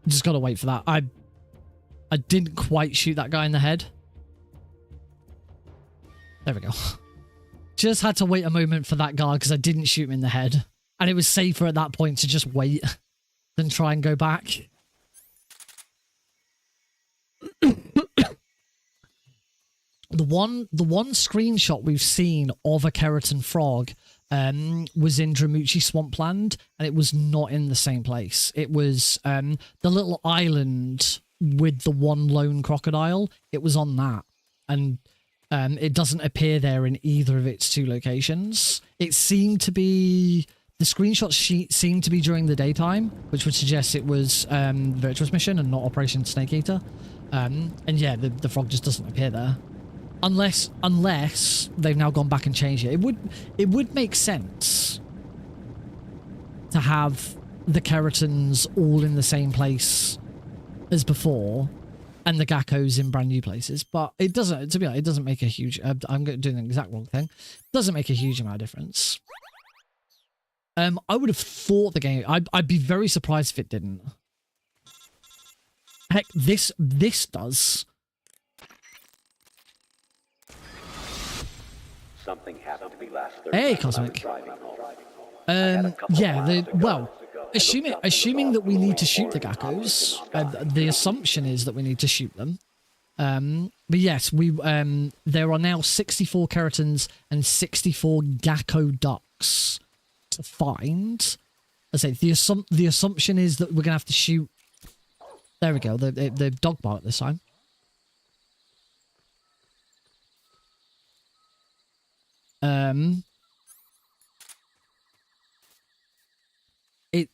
Just gotta wait for that. I didn't quite shoot that guy in the head. There we go. Just had to wait a moment for that guy because I didn't shoot him in the head. And it was safer at that point to just wait than try and go back. The one screenshot we've seen of a keratin frog was in Dramuchi Swampland, and it was not in the same place. It was the little island with the one lone crocodile. It was on that, and it doesn't appear there in either of its two locations. It seemed to be, the screenshots seemed to be during the daytime, which would suggest it was Virtuous Mission and not Operation Snake Eater. And yeah, the frog just doesn't appear there. Unless they've now gone back and changed it. It would make sense to have the keratins all in the same place as before and the geckos in brand new places, but it doesn't, to be honest, it doesn't make a huge, I'm doing the exact wrong thing. It doesn't make a huge amount of difference. I would have thought the game, I'd be very surprised if it didn't. Heck, this does. Something happened to me last Thursday. Hey, Cosmic. Yeah, well, assuming that we need to shoot the geckos, the assumption is that we need to shoot them. But yes, there are now 64 keratins and 64 gecko ducks to find. I say the assumption is that we're gonna have to shoot. There we go. The dog bark this time.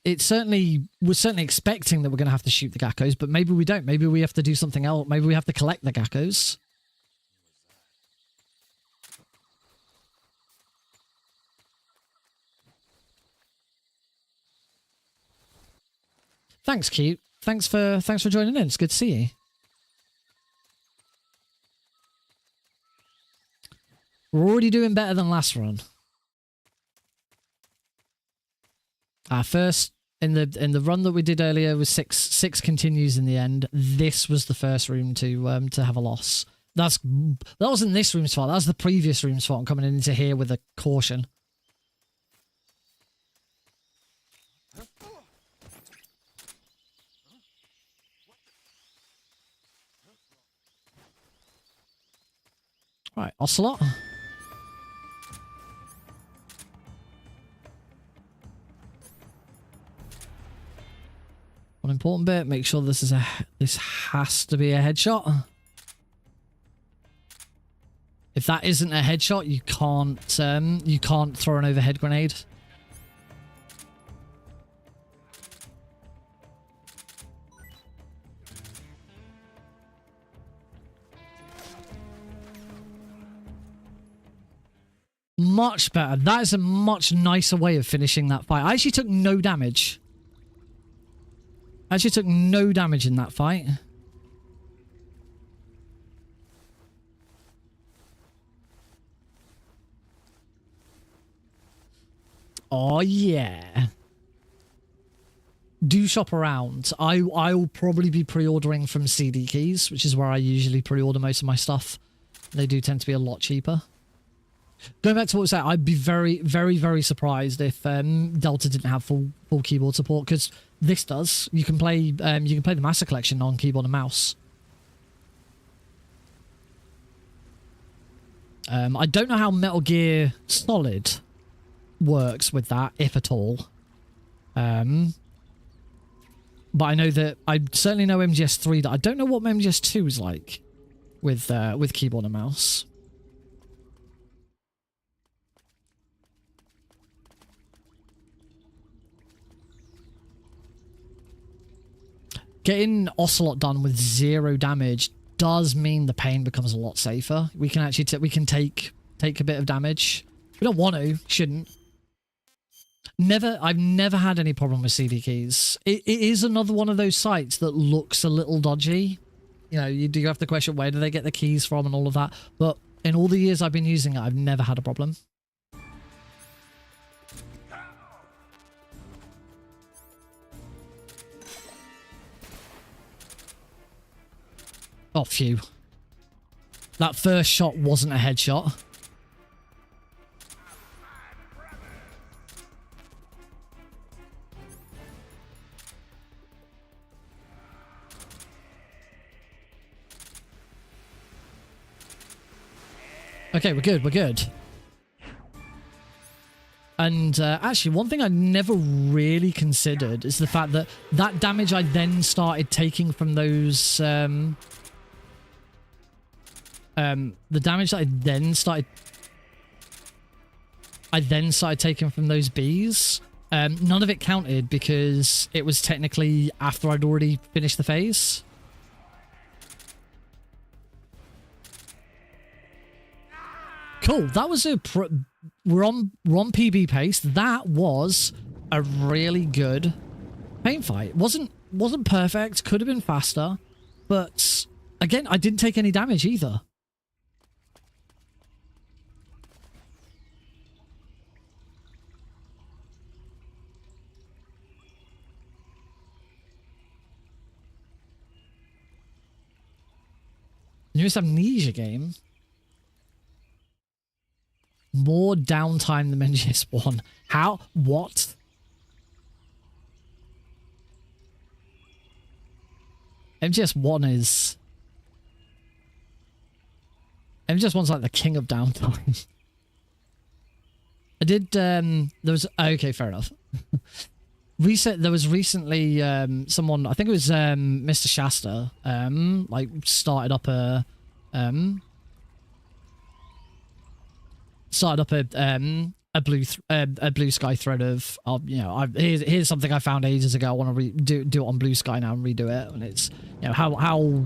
It certainly was certainly expecting that we're going to have to shoot the geckos, but maybe we don't. Maybe we have to do something else. Maybe we have to collect the geckos. Thanks, Cute. Thanks for joining in. It's good to see you. We're already doing better than last run. First in the run that we did earlier was six continues in the end. This was the first room to have a loss. That wasn't this room's fault. That was the previous room's fault. I'm coming into here with a caution. Right, Ocelot. One important bit, make sure this has to be a headshot. If that isn't a headshot, you can't throw an overhead grenade. Much better. That is a much nicer way of finishing that fight. I actually took no damage. I actually took no damage in that fight. Oh, yeah. Do shop around. I'll probably be pre-ordering from CD Keys, which is where I usually pre-order most of my stuff. They do tend to be a lot cheaper. Going back to what I was saying, I'd be very, very, very surprised if Delta didn't have full keyboard support, because this does. You can play the Master Collection on keyboard and mouse. I don't know how Metal Gear Solid works with that, if at all. But I know that I certainly know MGS3. I don't know what MGS2 is like with keyboard and mouse. Getting Ocelot done with 0 damage does mean the pain becomes a lot safer. We can actually take a bit of damage. We don't want to, shouldn't. I've never had any problem with CD keys. It is another one of those sites that looks a little dodgy. You know, you do have to question where do they get the keys from and all of that. But in all the years I've been using it, I've never had a problem. Oh, phew. That first shot wasn't a headshot. Okay, we're good, we're good. And actually, one thing I never really considered is the fact that that damage I then started taking from those... the damage that I then started taking from those bees, none of it counted because it was technically after I'd already finished the phase. Cool. That was we're on PB pace. That was a really good pain fight. Wasn't perfect. Could have been faster, but again, I didn't take any damage either. Newest Amnesia game. More downtime than MGS1. How? What? MGS1 is... MGS1's like the king of downtime. I did, there was... Okay, fair enough. There was recently someone, I think it was Mr. Shasta, like started up a blue sky thread of you know, here's something I found ages ago. I want to do it on Blue Sky now and redo it, and it's, you know, how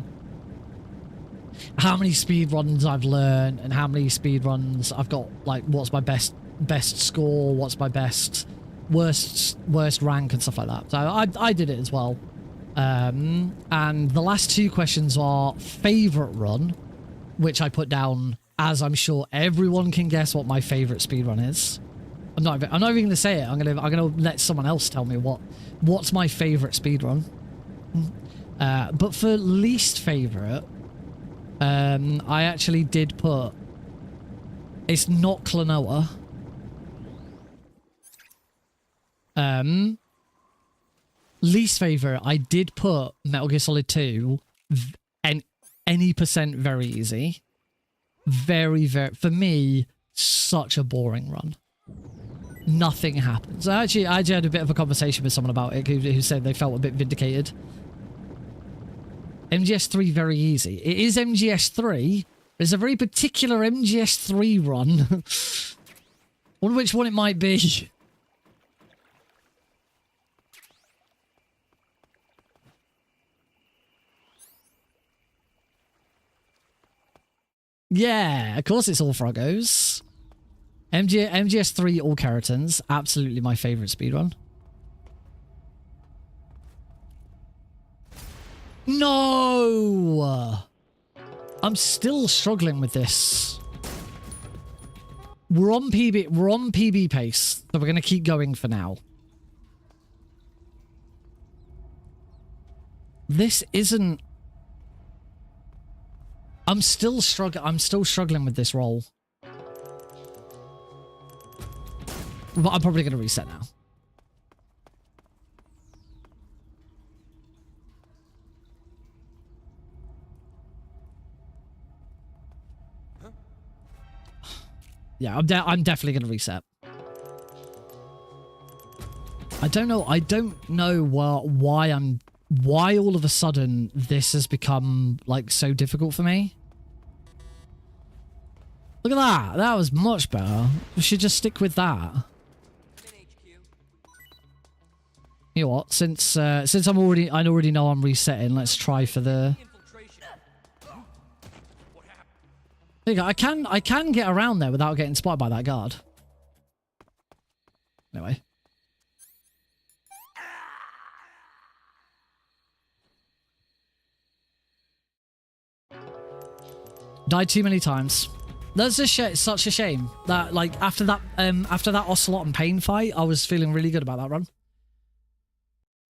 many speed runs I've learned and how many speed runs I've got, like what's my best score, what's my worst rank and stuff like that. So I did it as well. And the last two questions are favorite run, which I put down as I'm sure everyone can guess what my favorite speedrun is. I'm not even going to say it. I'm gonna let someone else tell me what's my favorite speedrun. But for least favorite, I actually did put, it's not Klonoa. Least favorite, I did put Metal Gear Solid 2 and any percent very easy. Very, for me, such a boring run. Nothing happens. I actually had a bit of a conversation with someone about it who said they felt a bit vindicated. MGS3 very easy. It is MGS3. There's a very particular MGS3 run. I wonder which one it might be. Yeah, of course it's all Froggos. MGS3 all keratins, absolutely my favorite speedrun. No! I'm still struggling with this. We're on PB pace, so we're going to keep going for now. This isn't... I'm still struggling with this roll. But I'm probably going to reset now. Yeah, I'm definitely going to reset. I don't know why all of a sudden this has become like so difficult for me. Look at that. That was much better. We should just stick with that. You know what? Since I already know I'm resetting, let's try for the... There you go. I can get around there without getting spotted by that guard. Anyway. Died too many times. That's such a shame that like after that Ocelot and Pain fight, I was feeling really good about that run.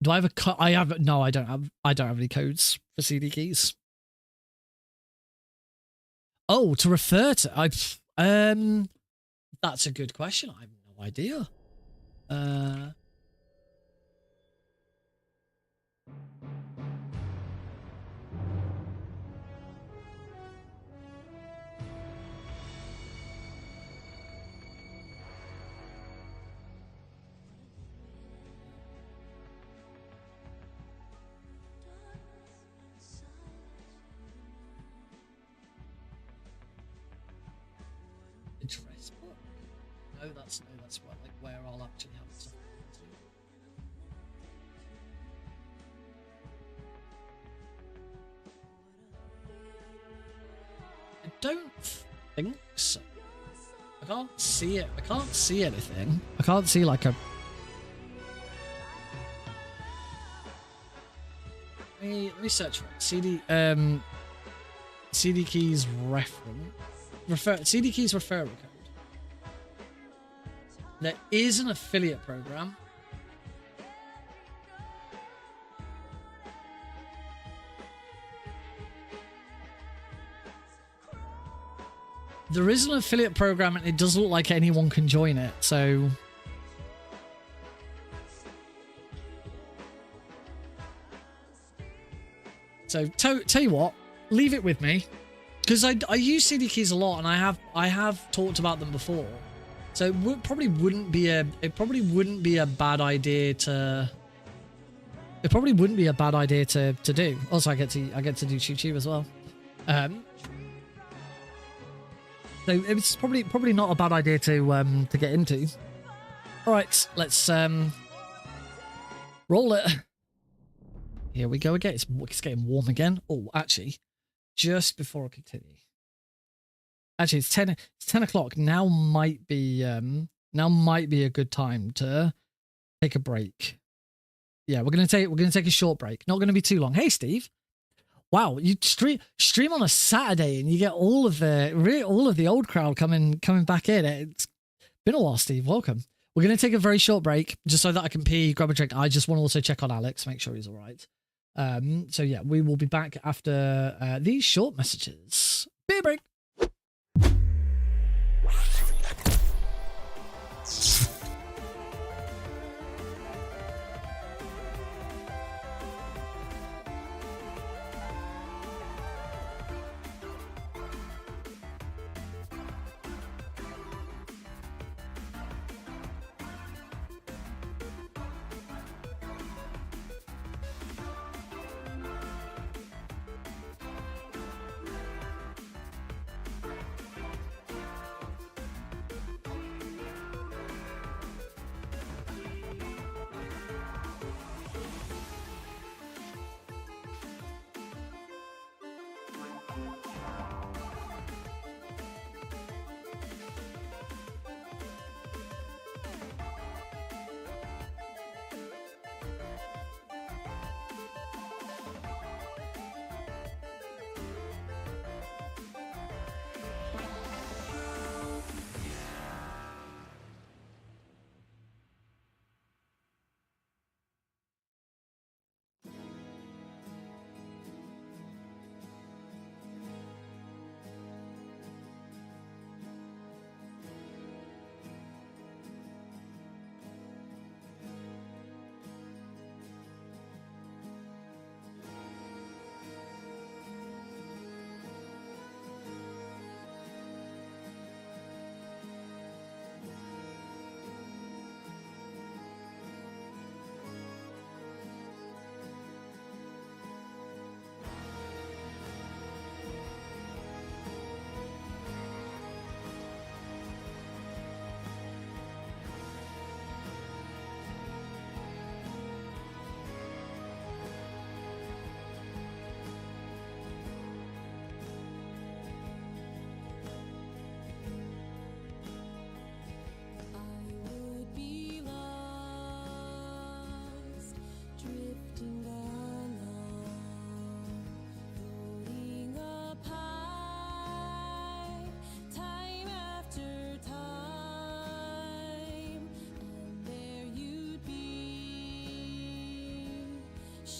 Do I have a no, I don't have any codes for CD keys. Oh, to refer to that's a good question. I have no idea. Address book? No, that's what, like where I'll actually have stuff. I don't think so. I can't see it. I can't see anything. I can't see like a... Let me search for it. CD keys reference. CD keys referral code. There is an affiliate program. There is an affiliate program and it does look like anyone can join it, so... So, tell you what, leave it with me. Because I use CD keys a lot and I have talked about them before. So it probably wouldn't be a bad idea to... It probably wouldn't be a bad idea to do. Also, I get to do Choo-Choo as well. So it's probably not a bad idea to get into. All right, let's roll it. Here we go again. It's getting warm again. Oh, actually, just before I continue. Actually, it's 10 o'clock. Now might be a good time to take a break. Yeah, we're gonna take a short break. Not gonna be too long. Hey, Steve. Wow, you stream on a Saturday and you get all of the old crowd coming back in. It's been a while, Steve. Welcome. We're going to take a very short break just so that I can pee, grab a drink. I just want to also check on Alex, make sure he's all right. So yeah, we will be back after these short messages. Beer break.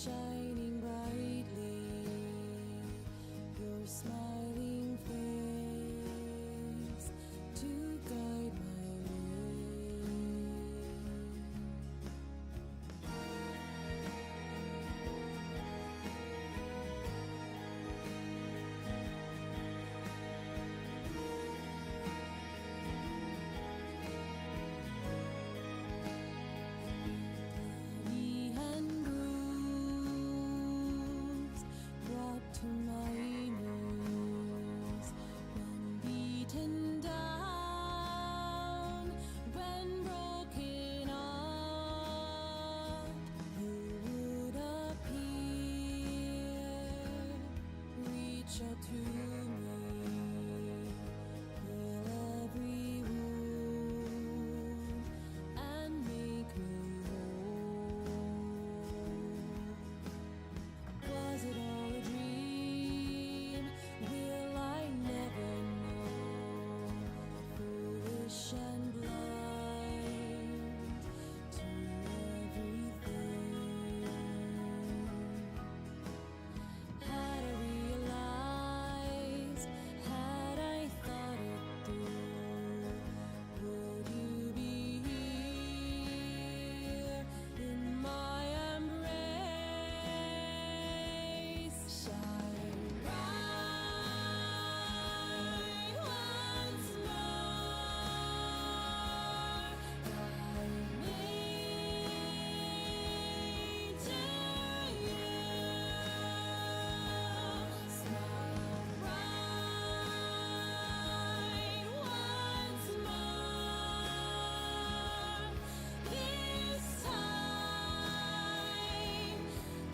shining brightly, your smiling face to guide my way. Bloody and bruised, brought to my knees, when beaten down, when broken off, you would appear, reach out to me, heal every wound, and make me whole. Was it all a dream? Will I never know? Foolish and blind to everything. Had I realized, had I thought it through, would you be here in my embrace? Shine bright once more, guide me to you. Smile bright once more. This time,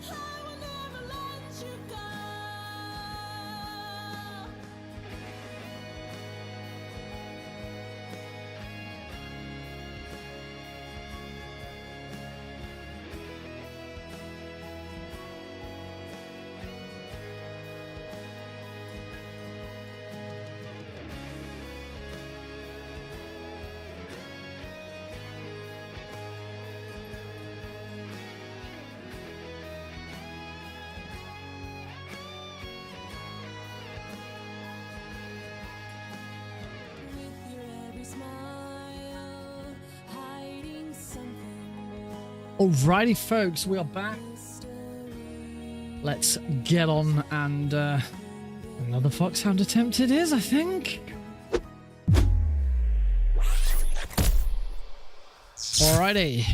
I will never let you go. With your every smile, hiding something more. Alrighty, folks, we are back. Let's get on and another Foxhound attempt it is, I think. Alrighty.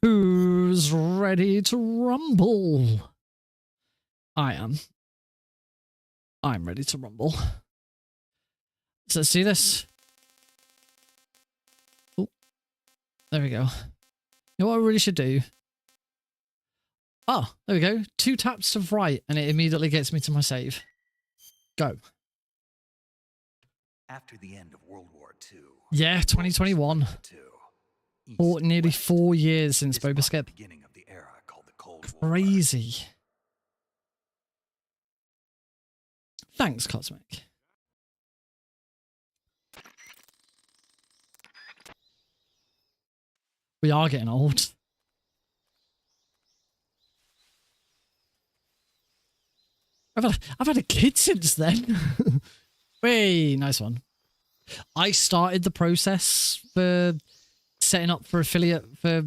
Who's ready to rumble? I am. I'm ready to rumble. So let's do this. Oh, there we go. You know what I really should do? Oh, there we go. 2 taps to right, and it immediately gets me to my save. Go. After the end of World War II. Yeah, 2021. Nearly 4 years since Boba Skip. Beginning of the era called the Cold War. Crazy. Thanks, Cosmic. We are getting old. I've had a kid since then. Hey, nice one. I started the process for setting up for affiliate for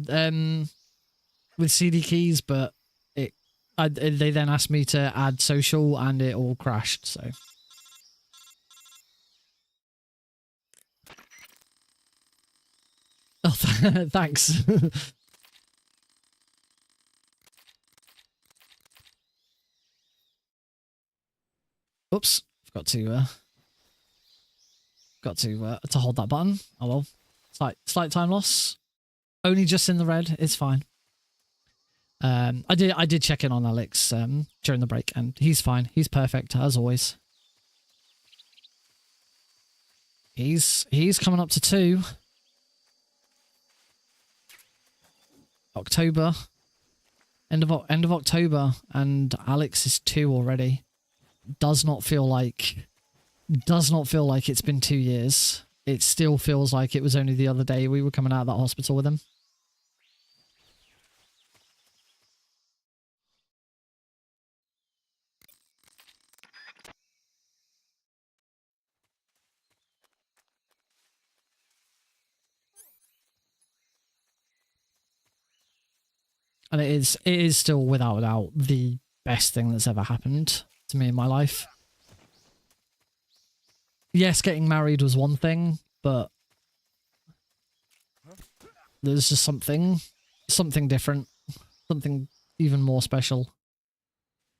with CD keys, but they then asked me to add social and it all crashed. So oh, thanks. Oops, forgot to hold that button. Oh well, slight time loss. Only just in the red. It's fine. I did check in on Alex during the break, and he's fine. He's perfect as always. He's coming up to 2. October. End of October, and Alex is 2 already. Does not feel like it's been 2 years. It still feels like it was only the other day we were coming out of that hospital with him. And it is still, without a doubt, the best thing that's ever happened to me in my life. Yes, getting married was one thing, but there's just something different, something even more special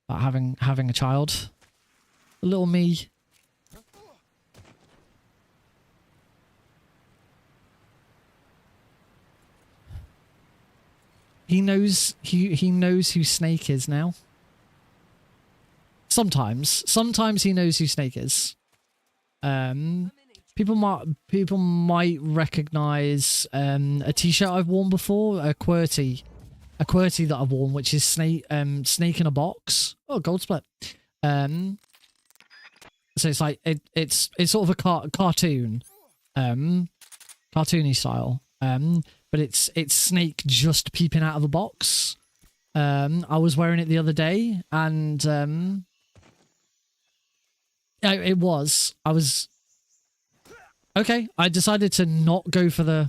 about having a child. A little me. He knows who Snake is now. Sometimes he knows who Snake is. People might recognize a t-shirt I've worn before, a QWERTY that I've worn, which is Snake in a box. Oh, gold split. So it's like it's sort of a cartoon, cartoony style. But it's Snake just peeping out of a box. I was wearing it the other day, and I was okay. I decided to not go for the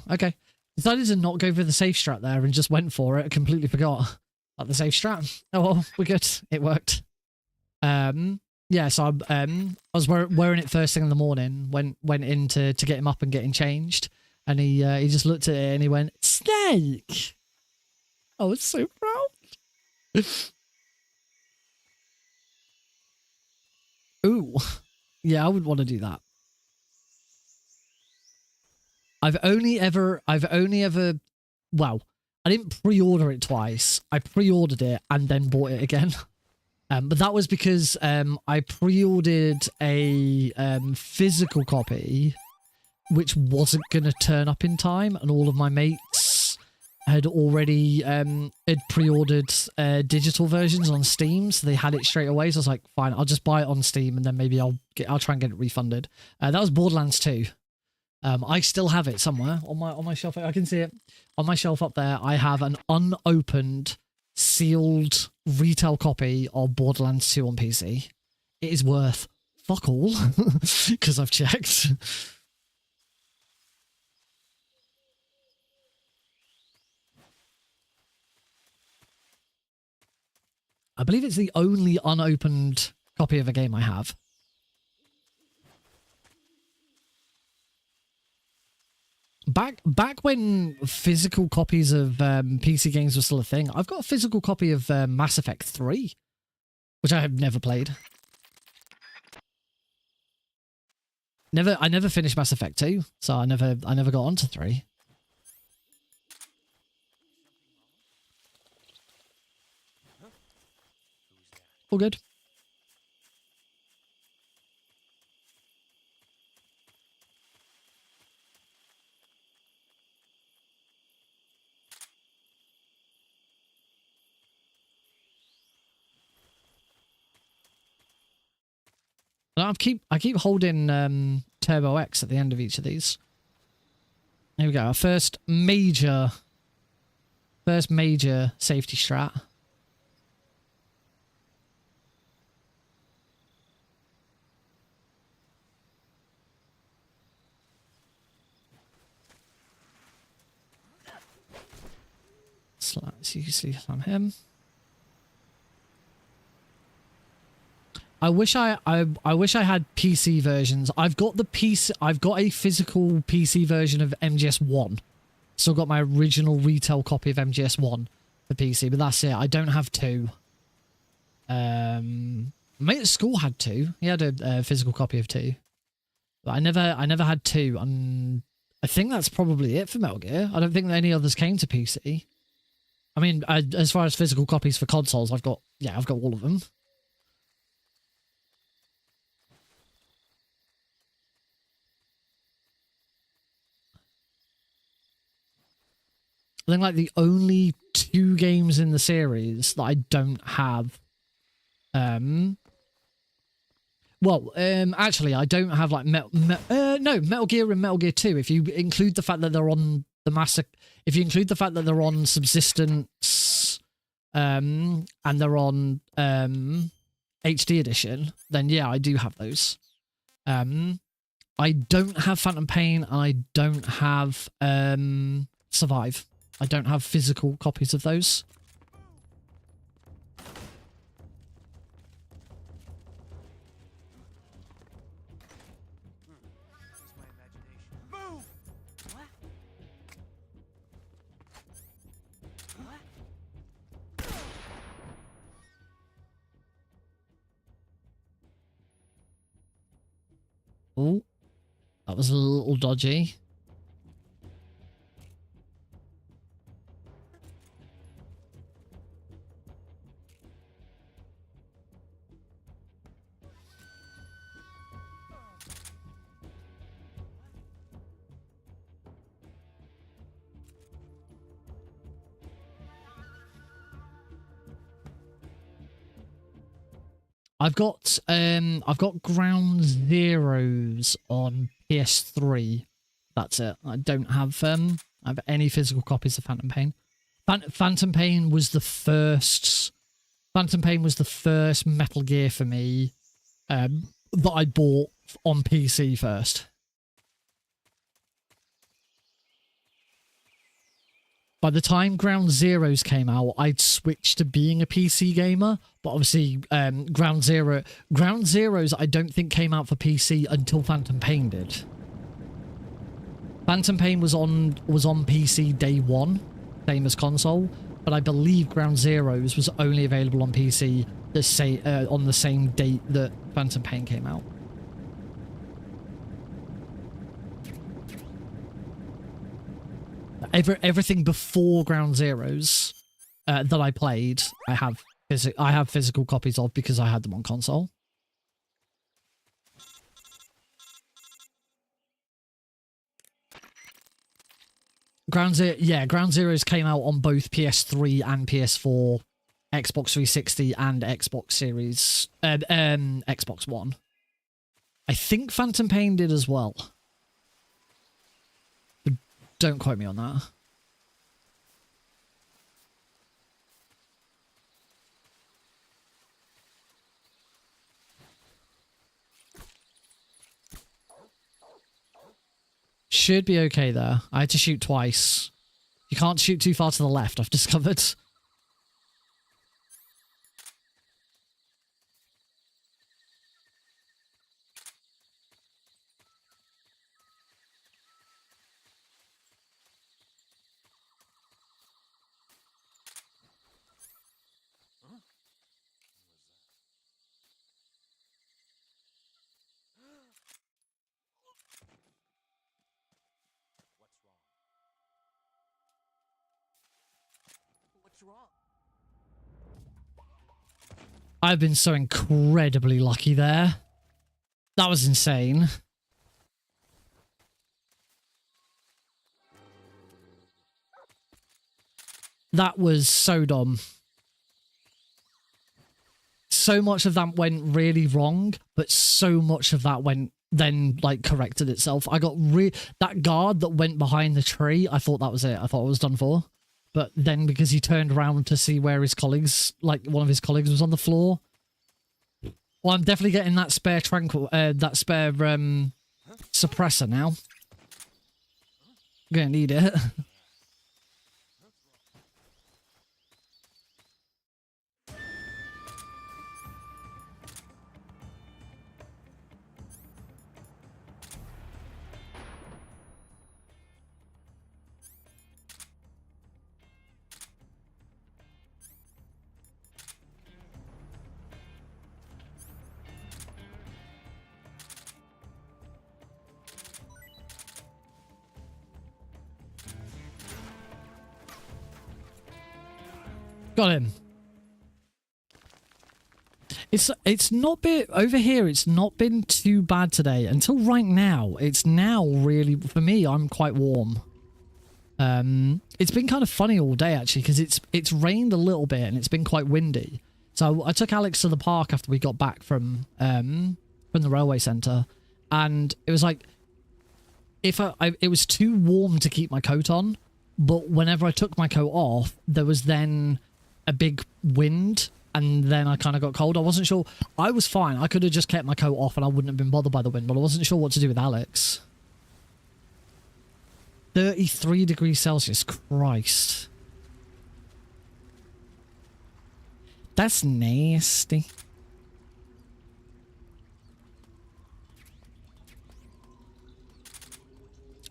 safe strat there and just went for it. I completely forgot about the safe strat. Oh well, we're good. It worked. Yeah, so I was wearing it first thing in the morning. Went in to get him up and get him changed, and he just looked at it and he went, "Snake." I was so proud. Ooh. Yeah, I would want to do that. I've only ever, well, I didn't pre-order it twice. I pre-ordered it and then bought it again. But that was because I pre-ordered a physical copy, which wasn't going to turn up in time, and all of my mates had already had pre-ordered digital versions on Steam, so they had it straight away. So I was like, fine, I'll just buy it on Steam, and then maybe I'll try and get it refunded. That was Borderlands 2. I still have it somewhere on my shelf. I can see it on my shelf up there. I have an unopened, sealed retail copy of Borderlands 2 on PC. It is worth fuck all because I've checked. I believe it's the only unopened copy of a game I have. Back when physical copies of PC games were still a thing, I've got a physical copy of Mass Effect 3, which I have never played. I never finished Mass Effect 2, so I never got onto 3. All good. I keep holding Turbo X at the end of each of these. Here we go. Our first major safety strat. Usually on him. I wish I had PC versions. I've got a physical PC version of MGS1. Still got my original retail copy of MGS1 for PC, but that's it. I don't have 2. My mate at school had 2. He had a physical copy of 2. But I never had 2, and I think that's probably it for Metal Gear. I don't think that any others came to PC. I mean, as far as physical copies for consoles, I've got all of them. I think like the only 2 games in the series that I don't have, actually I don't have like Metal Gear and Metal Gear 2. If you include the fact that they're on the if you include the fact that they're on Subsistence, and they're on HD edition, then yeah, I do have those. I don't have Phantom Pain, and I don't have Survive. I don't have physical copies of those. That was a little dodgy. I've got Ground Zeroes on PS3. That's it. I don't have I have any physical copies of Phantom Pain. Phantom Pain was the first Metal Gear for me that I bought on PC first. By the time Ground Zeroes came out, I'd switched to being a PC gamer, but obviously Ground Zeroes I don't think came out for PC until Phantom Pain did. Phantom Pain was on PC day one, same as console, but I believe Ground Zeroes was only available on PC on the same date that Phantom Pain came out. Everything before Ground Zeroes that I played, I have physical copies of because I had them on console. Ground Zeroes came out on both PS3 and PS4, Xbox 360 and Xbox Series, Xbox One. I think Phantom Pain did as well. Don't quote me on that. Should be okay there. I had to shoot twice. You can't shoot too far to the left, I've discovered. I've been so incredibly lucky there. That was insane. That was so dumb. So much of that went really wrong, but so much of that went then like corrected itself. I got that guard that went behind the tree, I thought that was it. I thought it was done for. But then because he turned around to see where his colleagues, like one of his colleagues was on the floor. Well, I'm definitely getting that spare suppressor now. I'm gonna need it. Got him. It's not been over here. It's not been too bad today until right now. It's now really for me. I'm quite warm. It's been kind of funny all day actually because it's rained a little bit and it's been quite windy. So I took Alex to the park after we got back from the railway centre, and it was like it was too warm to keep my coat on, but whenever I took my coat off, there was then a big wind, and then I kind of got cold. I wasn't sure. I was fine. I could have just kept my coat off and I wouldn't have been bothered by the wind, but I wasn't sure what to do with Alex. 33 degrees Celsius. Christ. That's nasty.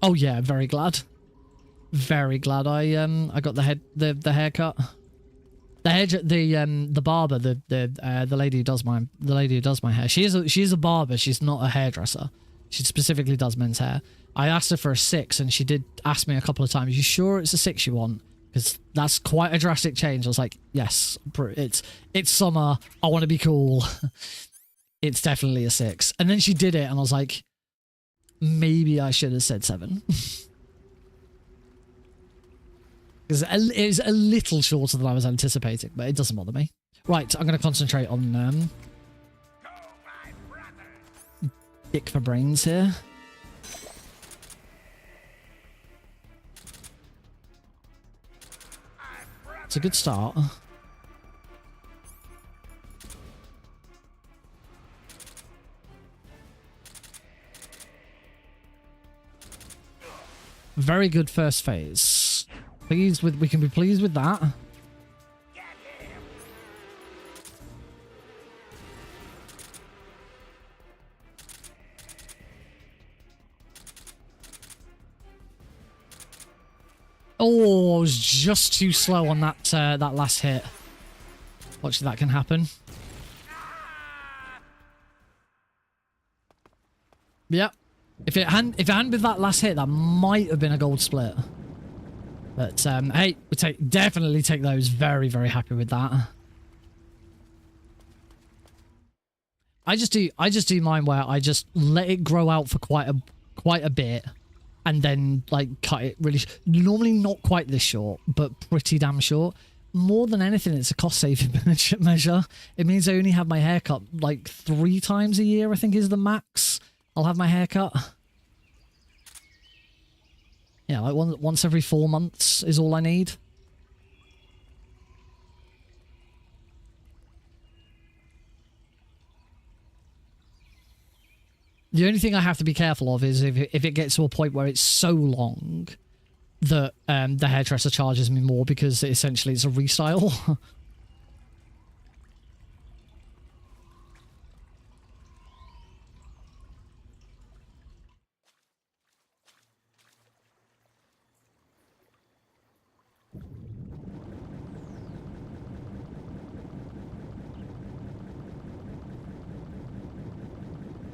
Oh yeah, very glad. Very glad I got the haircut. The barber, the lady who does my hair. She is a barber. She's not a hairdresser. She specifically does men's hair. I asked her for a 6, and she did ask me a couple of times, you sure it's a 6 you want? Because that's quite a drastic change. I was like, yes, it's summer. I want to be cool. It's definitely a 6. And then she did it, and I was like, maybe I should have said 7. Because it is a little shorter than I was anticipating, but it doesn't bother me. Right, I'm going to concentrate on dick for brains here. It's a good start. Very good first phase. Pleased with, we can be pleased with that. Oh, I was just too slow on that that last hit. Watch that can happen. Yep. If it hadn't been that last hit, that might have been a gold split. But hey, we definitely take those. Very, very happy with that. I just do mine where I just let it grow out for quite a bit, and then like cut it really. Normally not quite this short, but pretty damn short. More than anything, it's a cost-saving measure. It means I only have my hair cut like 3 times a year. I think is the max I'll have my hair cut. Yeah, like once every 4 months is all I need. The only thing I have to be careful of is if it gets to a point where it's so long that the hairdresser charges me more because essentially it's a restyle.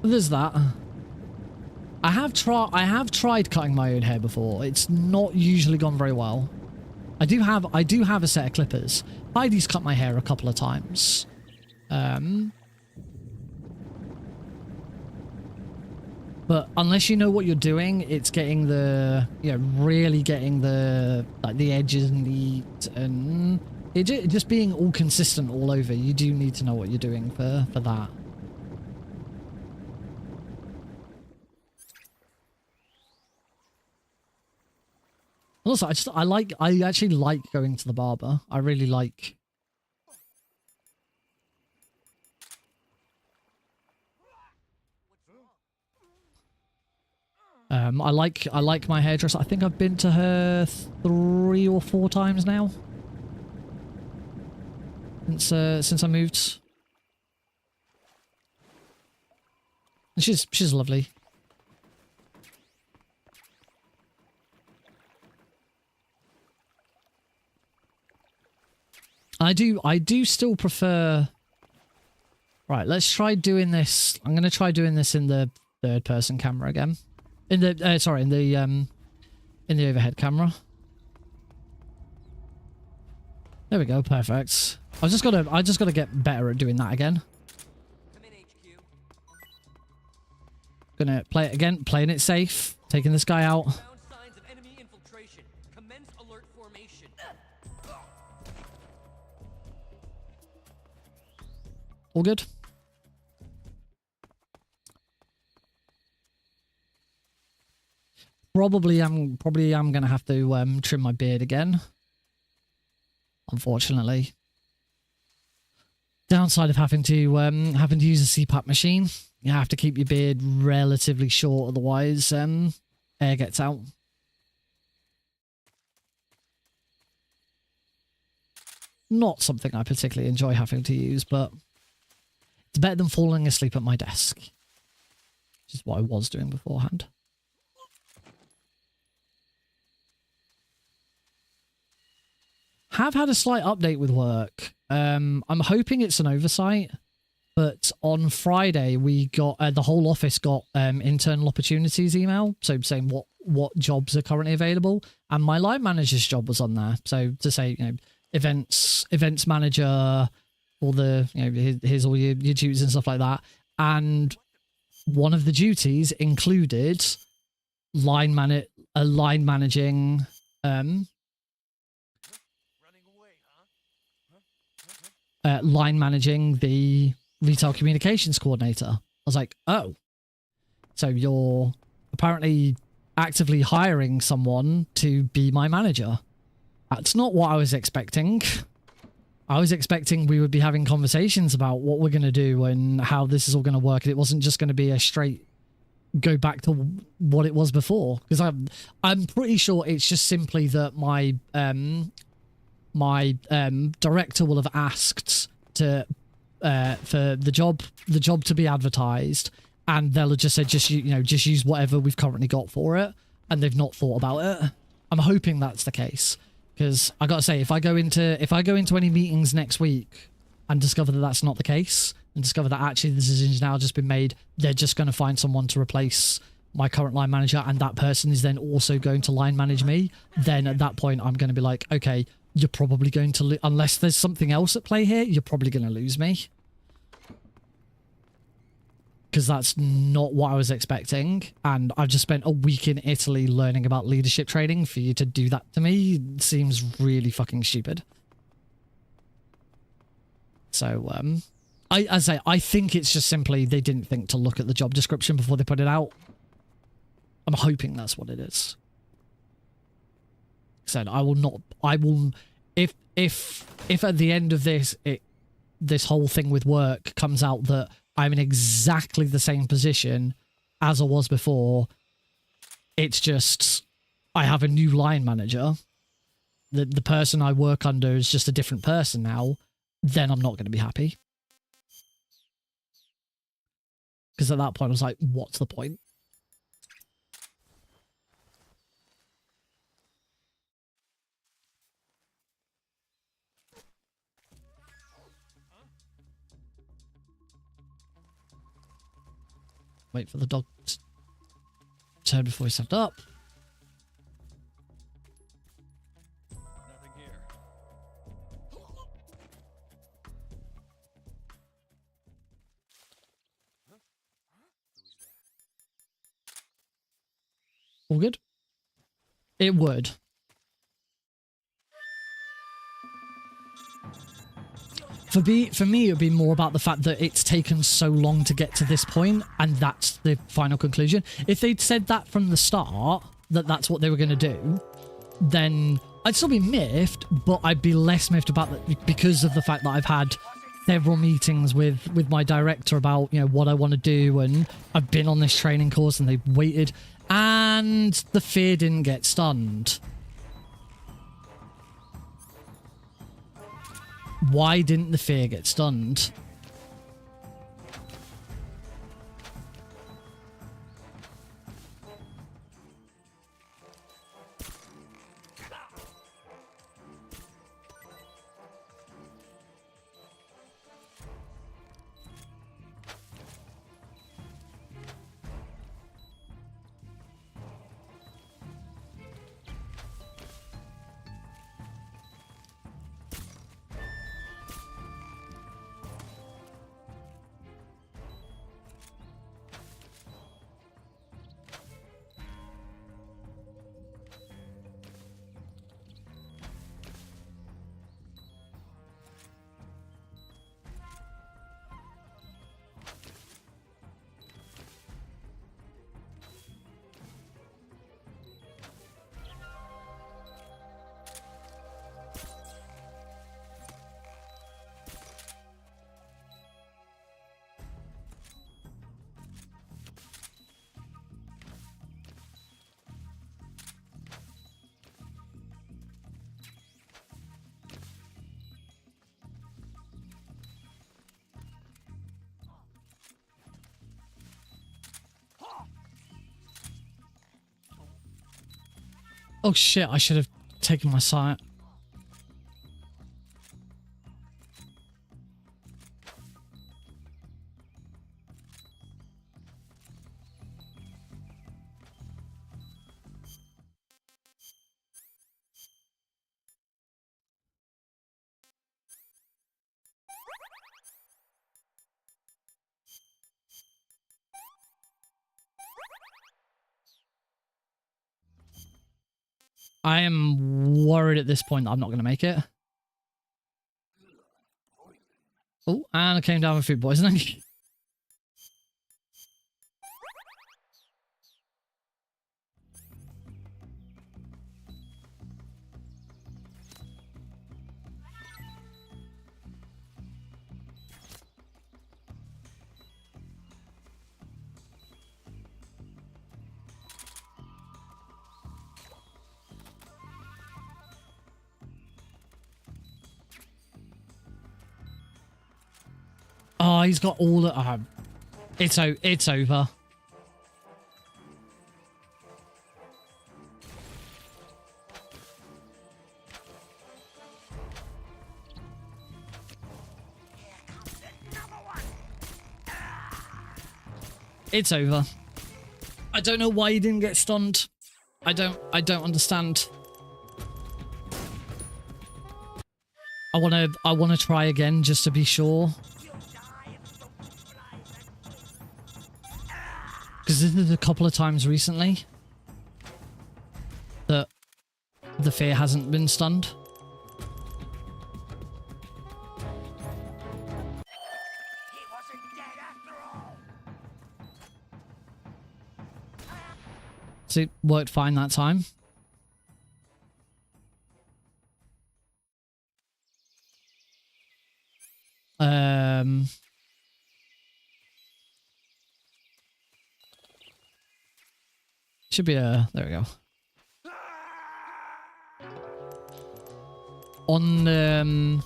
There's that. I have tried cutting my own hair before. It's not usually gone very well. I do have a set of clippers. Heidi's cut my hair a couple of times. But unless you know what you're doing, it's getting the, really getting the, like, the edges neat, and it just being all consistent all over. You do need to know what you're doing for that. Also, I actually like going to the barber. I really like. I like my hairdresser. I think I've been to her 3 or 4 times now. Since I moved. And she's lovely. I do still prefer. Right, let's try doing this. I'm gonna try doing this in the 3rd-person camera again. In the sorry, in the overhead camera. There we go, perfect. I just gotta get better at doing that again. Gonna play it again, playing it safe, taking this guy out. All good. Probably I'm gonna have to trim my beard again. Unfortunately. Downside of having to use a CPAP machine, you have to keep your beard relatively short, otherwise air gets out. Not something I particularly enjoy having to use, but it's better than falling asleep at my desk, which is what I was doing beforehand. Have had a slight update with work. I'm hoping it's an oversight, But on Friday, we got the whole office got internal opportunities email, so saying what jobs are currently available, and my line manager's job was on there. So to say, events manager, all the here's all your duties and stuff like that, and one of the duties included line managing line managing the retail communications coordinator. I was like, oh, so you're apparently actively hiring someone to be my manager. That's not what I was expecting. I was expecting we would be having conversations about what we're going to do and how this is all going to work. And it wasn't just going to be a straight go back to what it was before. Because I'm pretty sure it's just simply that my director will have asked to for the job to be advertised, and they'll have just said just use whatever we've currently got for it, and they've not thought about it. I'm hoping that's the case, because I gotta say, if I go into any meetings next week and discover that that's not the case, and discover that actually the decision's now just been made, they're just going to find someone to replace my current line manager, and that person is then also going to line manage me, then at that point I'm going to be like, okay, you're probably going to unless there's something else at play here, you're probably going to lose me. Because that's not what I was expecting, and I've just spent a week in Italy learning about leadership training. For you to do that to me seems really fucking stupid. So, I think it's just simply they didn't think to look at the job description before they put it out. I'm hoping that's what it is. Said I will if at the end of this this whole thing with work comes out that I'm in exactly the same position as I was before, it's just I have a new line manager, the person I work under is just a different person now, then I'm not going to be happy. Because at that point I was like, what's the point? Wait for the dog to turn before he stepped up. Nothing here. All good? It would. For me, it would be more about the fact that it's taken so long to get to this point, and that's the final conclusion. If they'd said that from the start, that that's what they were going to do, then I'd still be miffed, but I'd be less miffed about that because of the fact that I've had several meetings with my director about, what I want to do, and I've been on this training course, and they've waited, and the fear didn't get stunned. Why didn't the fear get stunned? Oh shit, I should have taken my sight. I am worried at this point that I'm not going to make it. Oh, and I came down with food poisoning. Oh, he's got all the... it's over. It's over. I don't know why he didn't get stunned. I don't understand. I wanna try again just to be sure. Because this is a couple of times recently that the fear hasn't been stunned. So it worked fine that time. Should be a... There we go. On the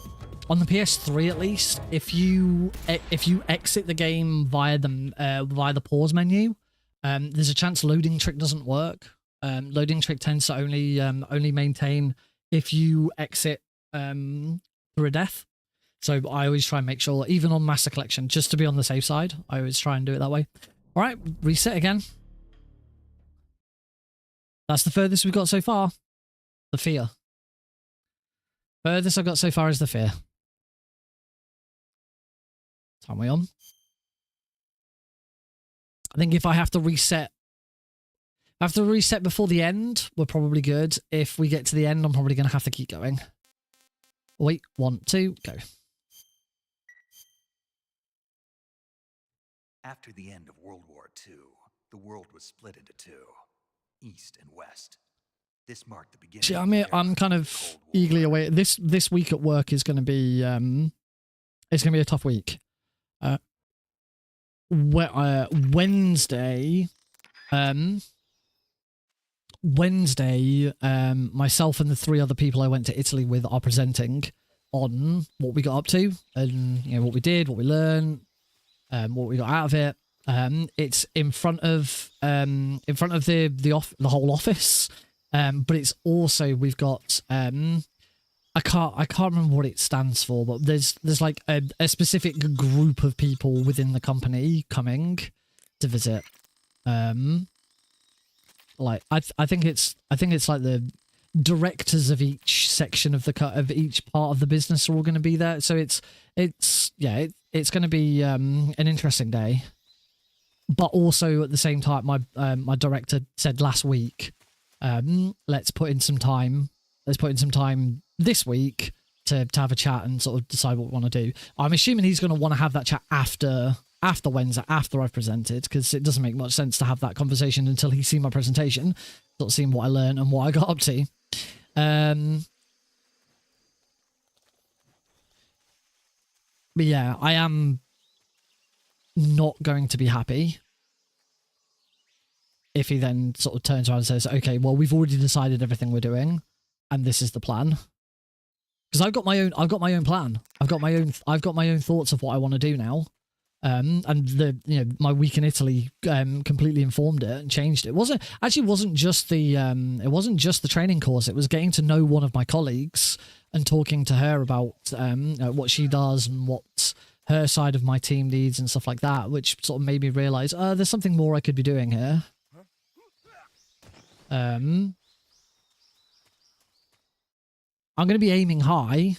PS3 at least, if you exit the game via the pause menu, there's a chance loading trick doesn't work. Loading trick tends to only maintain if you exit through a death. So I always try and make sure, even on Master Collection, just to be on the safe side, I always try and do it that way. All right, reset again. That's the furthest we've got so far. The fear. Furthest I've got so far is the fear. Time we on. I think if I have to reset... before the end, we're probably good. If we get to the end, I'm probably going to have to keep going. Wait, 1, 2, go. After the end of World War II, the world was split into two, East and West. This marked the beginning. See, I'm kind of eagerly awaiting. This week at work is going to be it's going to be a tough week. Wednesday, myself and the 3 other people I went to Italy with are presenting on what we got up to and what we did, what we learned, what we got out of it. It's in front of the whole office, but it's also we've got I can't remember what it stands for, but there's like a specific group of people within the company coming to visit. Like I think it's like the directors of each section of each part of the business are all going to be there. So it's going to be an interesting day. But also at the same time, my director said last week, let's put in some time this week to have a chat and sort of decide what we want to do. I'm assuming he's going to want to have that chat after Wednesday, after I've presented, because it doesn't make much sense to have that conversation until he's seen my presentation, sort of seeing what I learned and what I got up to. But yeah, I am not going to be happy if he then sort of turns around and says, okay, well, we've already decided everything we're doing and this is the plan. Because I've got my own plan. I've got my own thoughts of what I want to do now. And my week in Italy completely informed it and changed it. It wasn't just the training course. It was getting to know one of my colleagues and talking to her about what she does and what her side of my team needs and stuff like that, which sort of made me realize there's something more I could be doing here. I'm going to be aiming high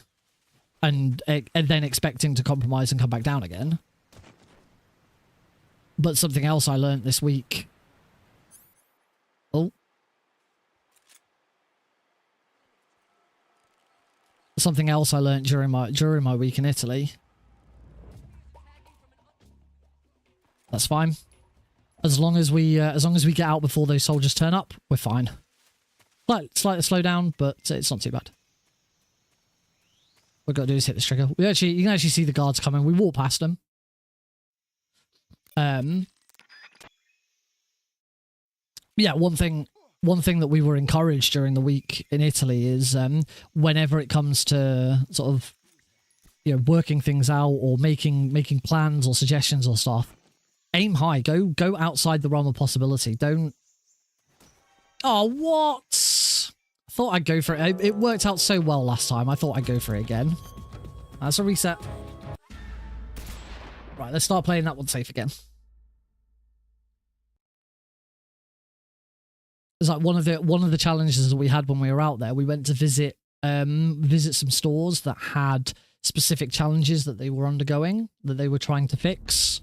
and then expecting to compromise and come back down again. But something else I learned this week. Oh. something else I learned during my week in Italy. That's fine. As long as we get out before those soldiers turn up, we're fine. Slightly slow down, but it's not too bad. What we've got to do is hit this trigger. You can actually see the guards coming. We walk past them. Yeah, one thing that we were encouraged during the week in Italy is whenever it comes to sort of working things out or making plans or suggestions or stuff, aim high. Go outside the realm of possibility. Don't. Oh, what? I thought I'd go for it. It worked out so well last time. I thought I'd go for it again. That's a reset. Right, let's start playing that one safe again. It's like one of the challenges that we had when we were out there. We went to visit some stores that had specific challenges that they were undergoing, that they were trying to fix.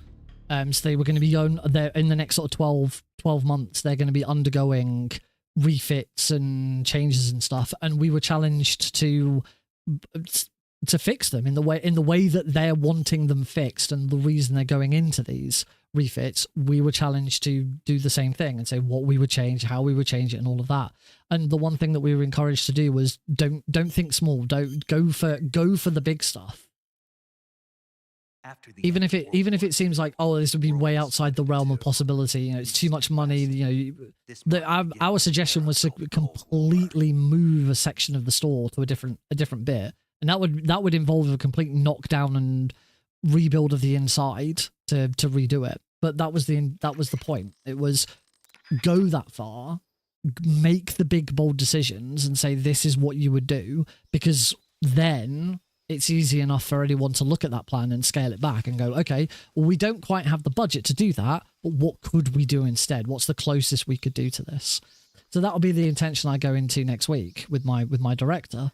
So they were going to be going there in the next sort of 12 months. They're going to be undergoing refits and changes and stuff. And we were challenged to fix them in the way that they're wanting them fixed, and the reason they're going into these refits. We were challenged to do the same thing and say what we would change, how we would change it, and all of that. And the one thing that we were encouraged to do was don't think small. Don't go for the big stuff. Even if it seems like, oh, this would be way outside the realm of possibility, it's too much money. Our suggestion was to completely move a section of the store to a different bit, and that would involve a complete knockdown and rebuild of the inside to redo it. But that was the point. It was go that far, make the big bold decisions, and say this is what you would do, because then it's easy enough for anyone to look at that plan and scale it back and go, okay, well, we don't quite have the budget to do that, but what could we do instead? What's the closest we could do to this? So that'll be the intention I go into next week with my director.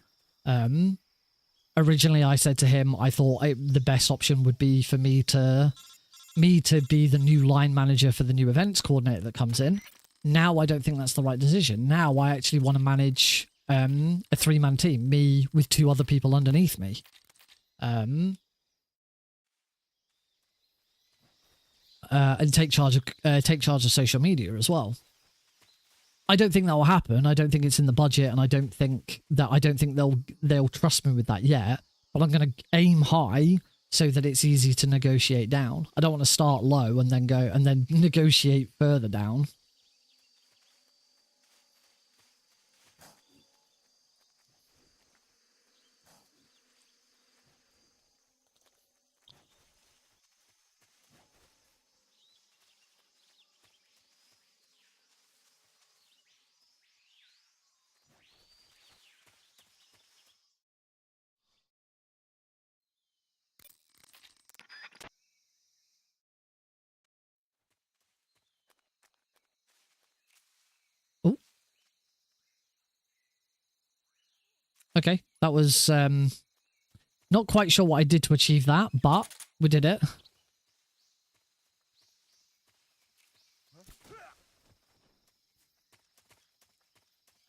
Originally, I said to him, I thought the best option would be for me to be the new line manager for the new events coordinator that comes in. Now I don't think that's the right decision. Now I actually want to manage a 3-man team, me with 2 other people underneath me. And take charge of social media as well. I don't think that will happen. I don't think it's in the budget, and I don't think they'll trust me with that yet. But I'm going to aim high so that it's easy to negotiate down. I don't want to start low and then negotiate further down. Okay, that was not quite sure what I did to achieve that, but we did it.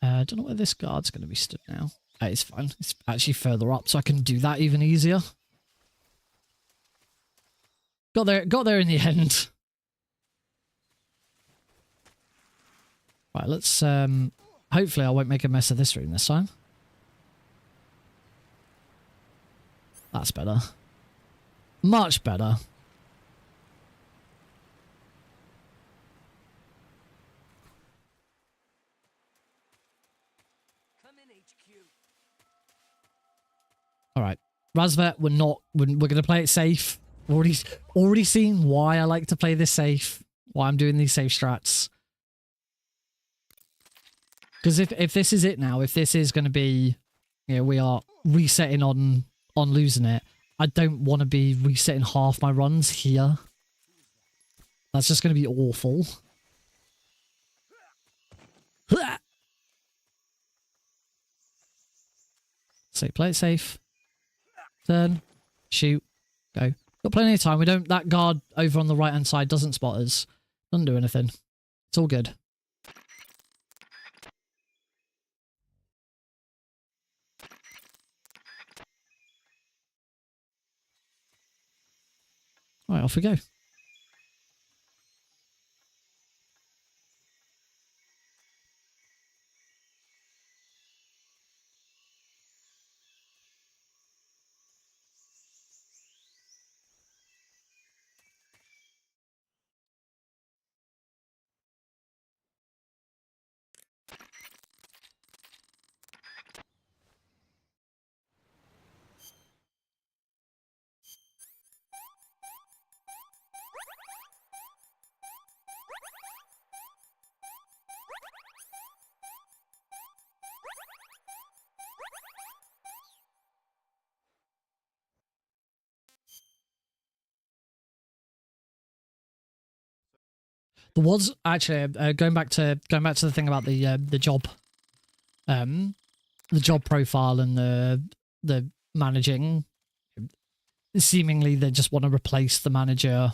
I don't know where this guard's going to be stood now. It's fine. It's actually further up, so I can do that even easier. Got there in the end. Right, let's hopefully I won't make a mess of this room this time. That's better. Much better. Come in, HQ. All right, Razvet, we're going to play it safe. Already seen why I like to play this safe. Why I'm doing these safe strats. Because if this is it now, if this is going to be, we are resetting on losing it, I don't want to be resetting half my runs here. That's just going to be awful. So play it safe. Turn. Shoot. Go. Got plenty of time. That guard over on the right hand side doesn't spot us. Doesn't do anything. It's all good. Right, off we go. There was actually going back to the thing about the job profile and the managing. Seemingly, they just want to replace the manager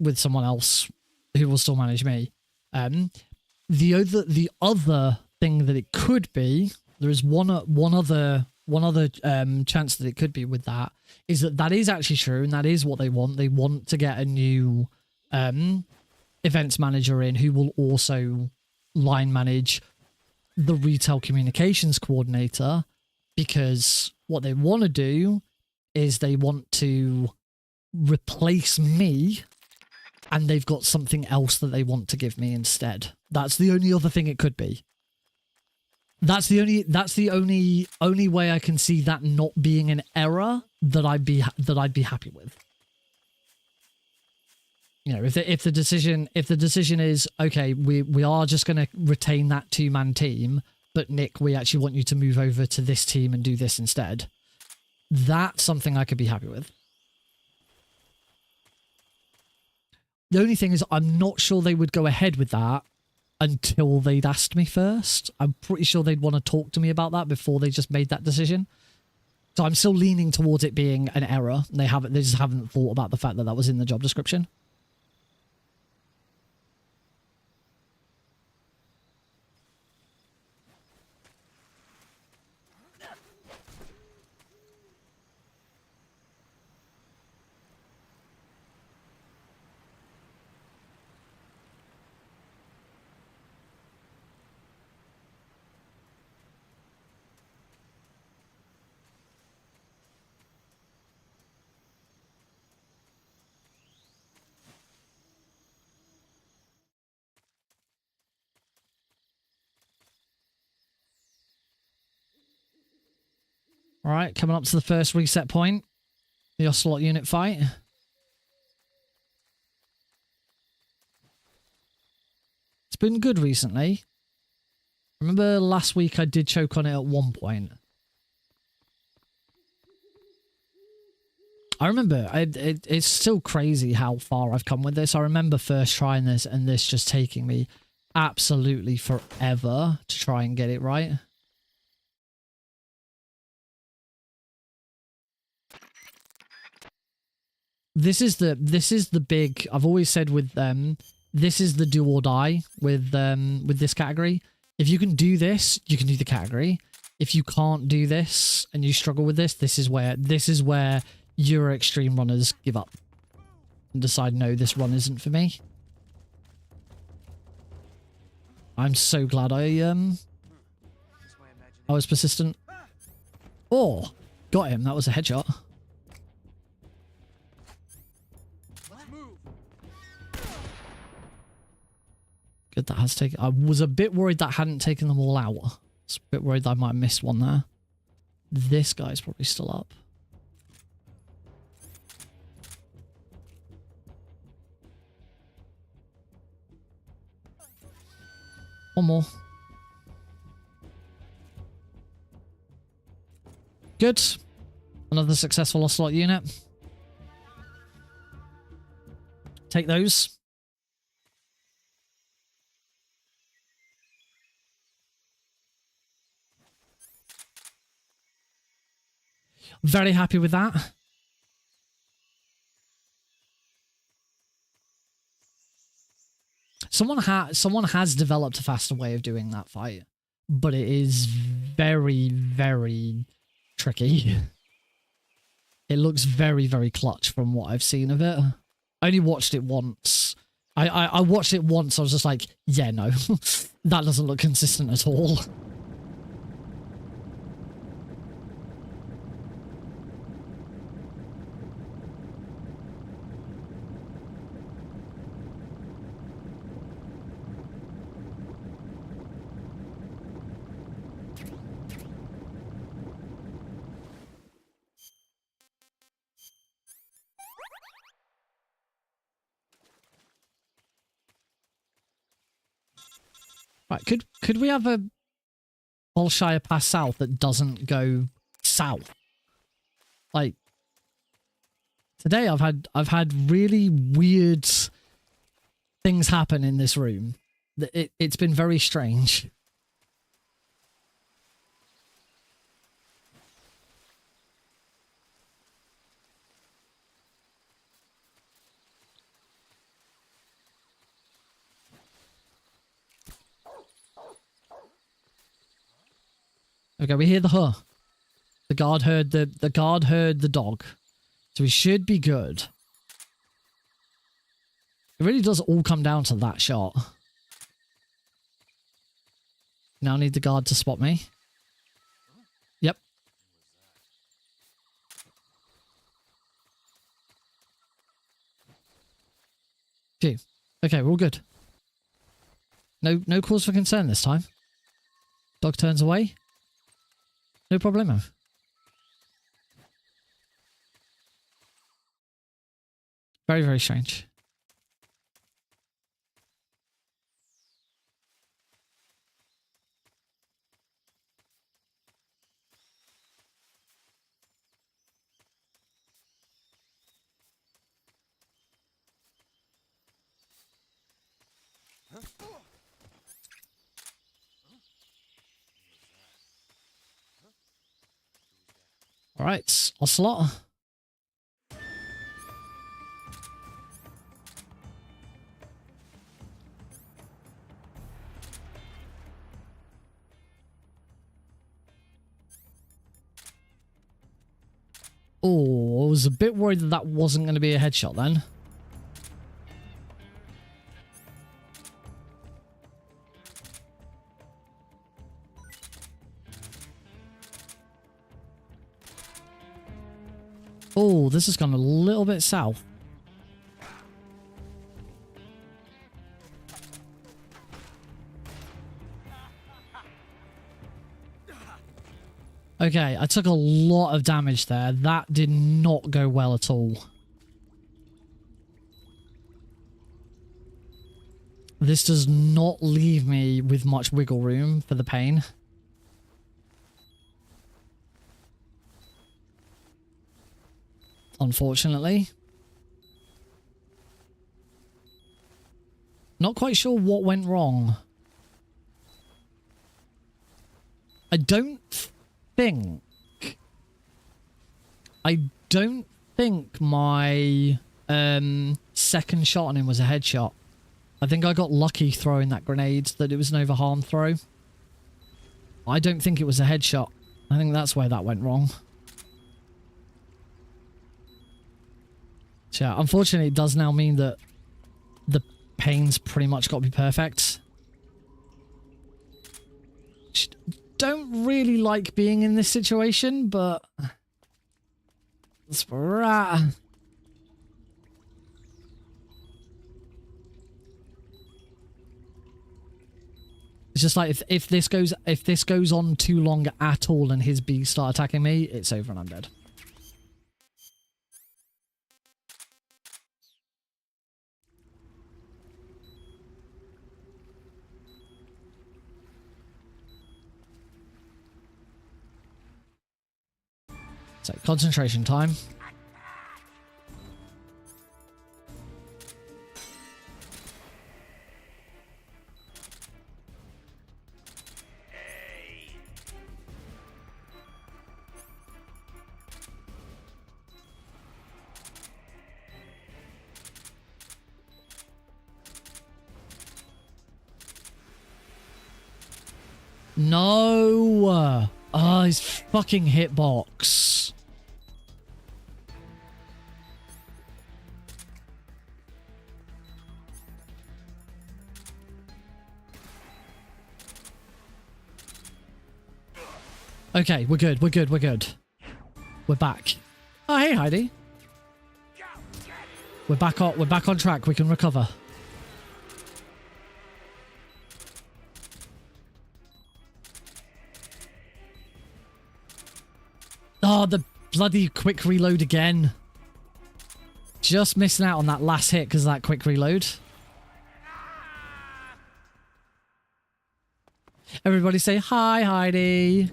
with someone else who will still manage me. The other thing that it could be, there is one other chance that it could be with that, is that is actually true, and that is what they want. They want to get a new events manager in who will also line manage the retail communications coordinator, because what they want to do is they want to replace me, and they've got something else that they want to give me instead. That's the only other thing it could be. That's the only way I can see that not being an error that I'd be happy with. You know, if the decision is okay, we are just going to retain that 2-man team, but Nick, we actually want you to move over to this team and do this instead. That's something I could be happy with. The only thing is, I'm not sure they would go ahead with that until they'd asked me first. I'm pretty sure they'd want to talk to me about that before they just made that decision. So I'm still leaning towards it being an error. They just haven't thought about the fact that that was in the job description. All right, coming up to the first reset point, the Ocelot unit fight. It's been good recently. Remember last week I did choke on it at one point. I remember, it's still crazy how far I've come with this. I remember first trying this and this just taking me absolutely forever to try and get it right. This is the big, I've always said with this is the do or die with this category. If you can do this, you can do the category. If you can't do this and you struggle with this is where Euro Extreme runners give up and decide, no, this run isn't for me. I'm so glad I was persistent. Oh, got him. That was a headshot. Good, that has taken... I was a bit worried that hadn't taken them all out. I was a bit worried that I might have missed one there. This guy's probably still up. One more. Good. Another successful Ocelot unit. Take those. Very happy with that. Someone has developed a faster way of doing that fight, but it is very, very tricky. It looks very, very clutch from what I've seen of it. I only watched it once. I watched it once. I was just like, yeah, no, that doesn't look consistent at all. Right, could we have a Bolshire pass south that doesn't go south? Like today I've had really weird things happen in this room. It's been very strange. Okay, we hear the huh. The guard heard the dog. So we should be good. It really does all come down to that shot. Now I need the guard to spot me. Yep. Phew. Okay, we're all good. No cause for concern this time. Dog turns away. No problemo. Very, very strange. All right, Ocelot. Oh, I was a bit worried that that wasn't going to be a headshot then. Oh, this has gone a little bit south. Okay, I took a lot of damage there. That did not go well at all. This does not leave me with much wiggle room for the pain. Unfortunately. Not quite sure what went wrong. I don't think my second shot on him was a headshot. I think I got lucky throwing that grenade, that it was an overharm throw. I don't think it was a headshot. I think that's where that went wrong. So yeah, unfortunately it does now mean that the pain's pretty much got to be perfect. Don't really like being in this situation, but that's where we're at. It's just like if this goes on too long at all and his bees start attacking me, it's over and I'm dead. So, concentration time. No! Oh, his fucking hitbox. Okay, we're good. We're good. We're good. We're back. Oh, hey, Heidi. We're back on track. We can recover. Oh, the bloody quick reload again. Just missing out on that last hit because of that quick reload. Everybody say hi, Heidi.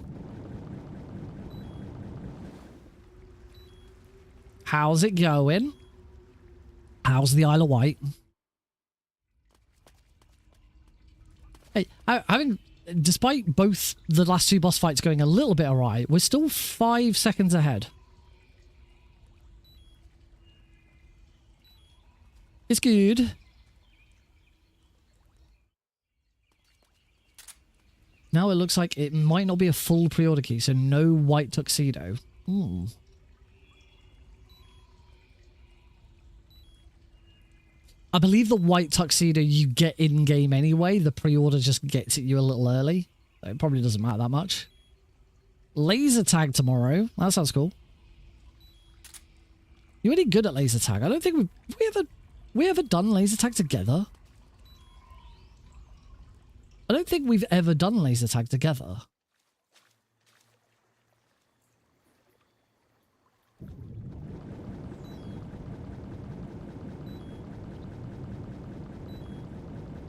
How's it going? How's the Isle of Wight? Hey, despite both the last two boss fights going a little bit awry, we're still 5 seconds ahead. It's good. Now it looks like it might not be a full pre-order key, so no white tuxedo. Ooh. I believe the white tuxedo you get in-game anyway. The pre-order just gets at you a little early. It probably doesn't matter that much. Laser tag tomorrow. That sounds cool. You're really good at laser tag. I don't think we ever done laser tag together. I don't think we've ever done laser tag together.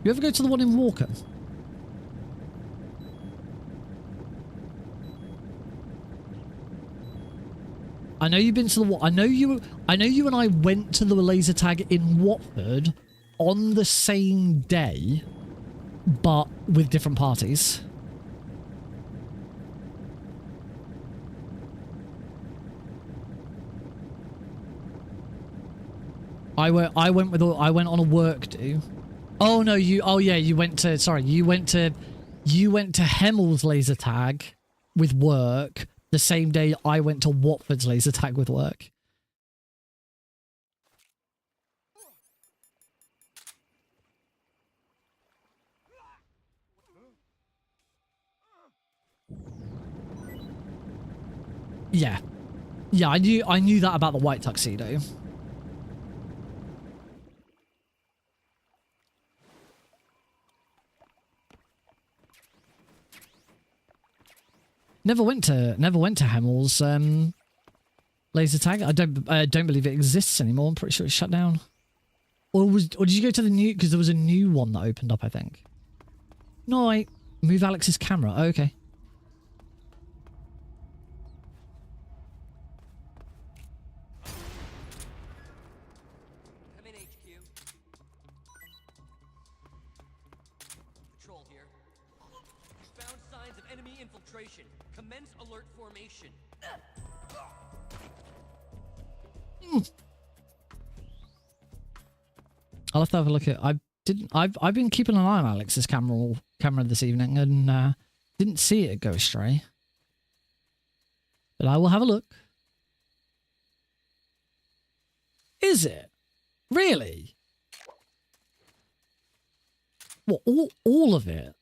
You ever go to the one in Walker? I know you've been to the. I know you and I went to the laser tag in Watford on the same day, but with different parties. I went on a work do. Oh no, you went to Hemmel's laser tag with work the same day I went to Watford's laser tag with work. Yeah. Yeah, I knew that about the white tuxedo. Never went to Hemmel's laser tag. I don't believe it exists anymore. I'm pretty sure it's shut down. Or did you go to the new? Because there was a new one that opened up, I think. No, I move Alex's camera. Oh, okay. Come in, HQ. Patrol here. Found signs of enemy infiltration. Commence alert formation. I'll have to have a look at. I've been keeping an eye on Alex's camera this evening and didn't see it go astray. But I will have a look. Is it? Really? What, all of it?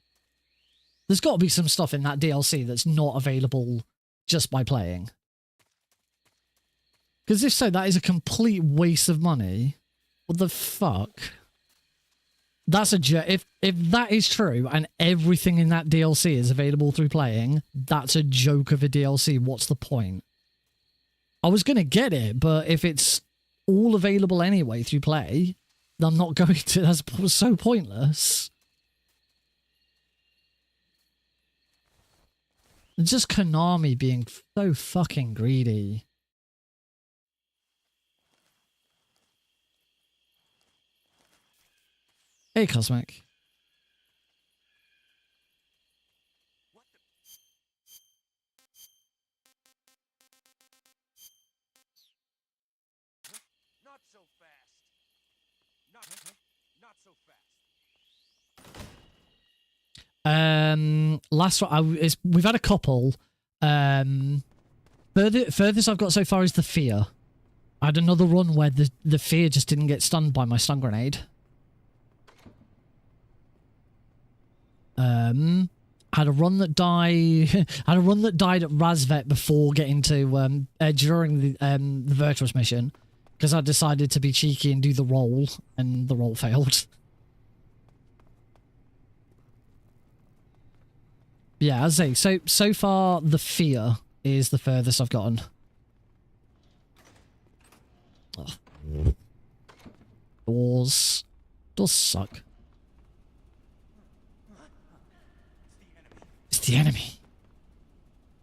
There's got to be some stuff in that DLC that's not available just by playing. Because if so, that is a complete waste of money. What the fuck? That's a joke. If that is true and everything in that DLC is available through playing, that's a joke of a DLC. What's the point? I was going to get it, but if it's all available anyway through play, then I'm not going to. That's so pointless. It's just Konami being so fucking greedy. Hey, Cosmic. Not so fast. Not so fast. Last one, we've had a couple. Furthest I've got so far is the fear. I had another run where the fear just didn't get stunned by my stun grenade. Had a run that died. Had a run that died at Razvet before getting to during the Virtuous mission, because I decided to be cheeky and do the roll, and the roll failed. Yeah, as I say, so far the fear is the furthest I've gotten. Ugh. Doors suck. It's the enemy.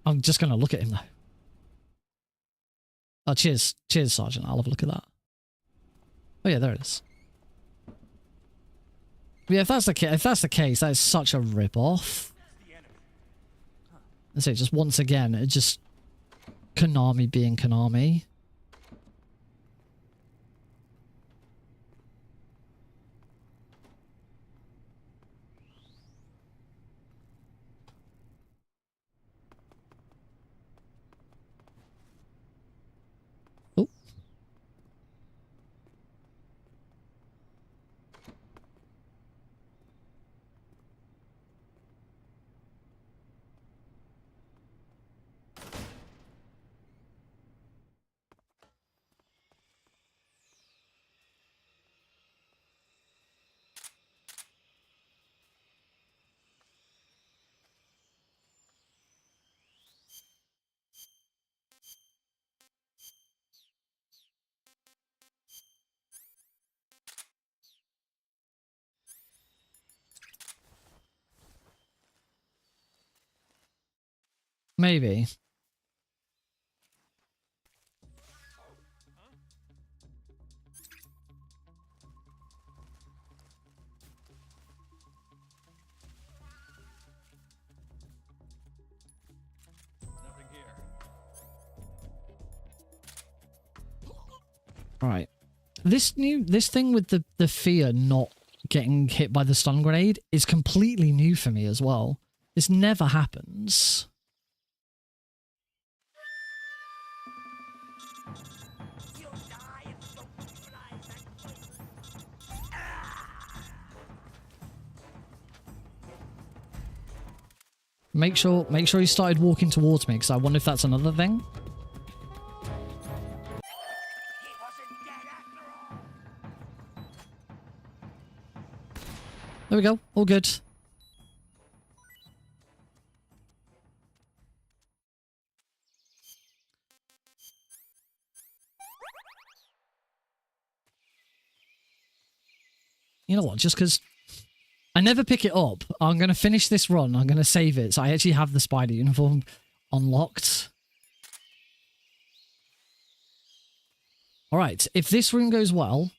I'm just gonna look at him though. Oh, cheers, Sergeant. I'll have a look at that. Oh yeah, there it is. Yeah, if that's the case, that is such a rip-off. That's it. Just once again, it just Konami being Konami. Oh. Maybe. Nothing here. Right. This thing with the fear not getting hit by the stun grenade is completely new for me as well. This never happens. Make sure he started walking towards me, because I wonder if that's another thing. There we go. All good. You know what? Just because I never pick it up, I'm going to finish this run. I'm going to save it. So I actually have the spider uniform unlocked. All right. If this room goes well,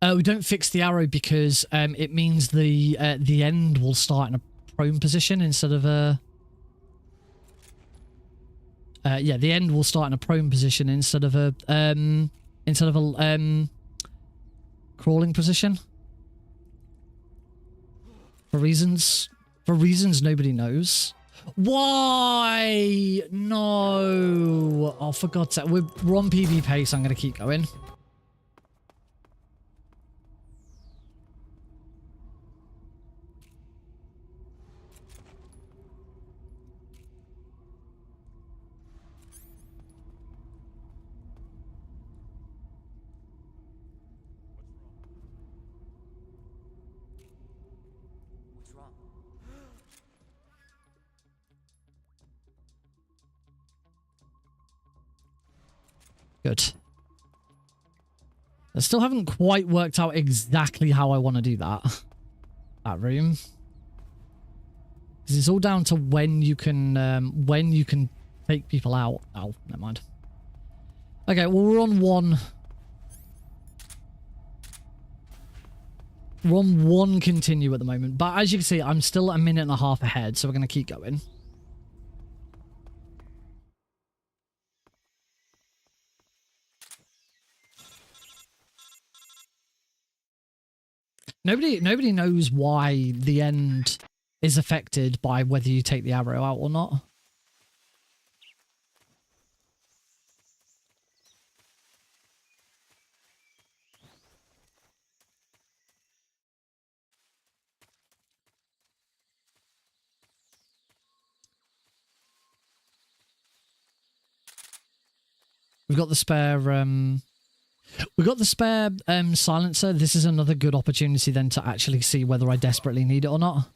we don't fix the arrow because it means the end will start in a prone position instead of a... yeah, the end will start in a prone position instead of a crawling position. For reasons nobody knows. Why? No. Oh, for God's sake. We're on PB pace. I'm going to keep going. What's wrong? Good. I still haven't quite worked out exactly how I want to do that. That room. Because it's all down to when you can take people out. Oh, never mind. Okay, well, we're on one. We're on one continue at the moment. But as you can see, I'm still a minute and a half ahead, so we're going to keep going. Nobody knows why the end is affected by whether you take the arrow out or not. We've got the spare silencer. This is another good opportunity then to actually see whether I desperately need it or not.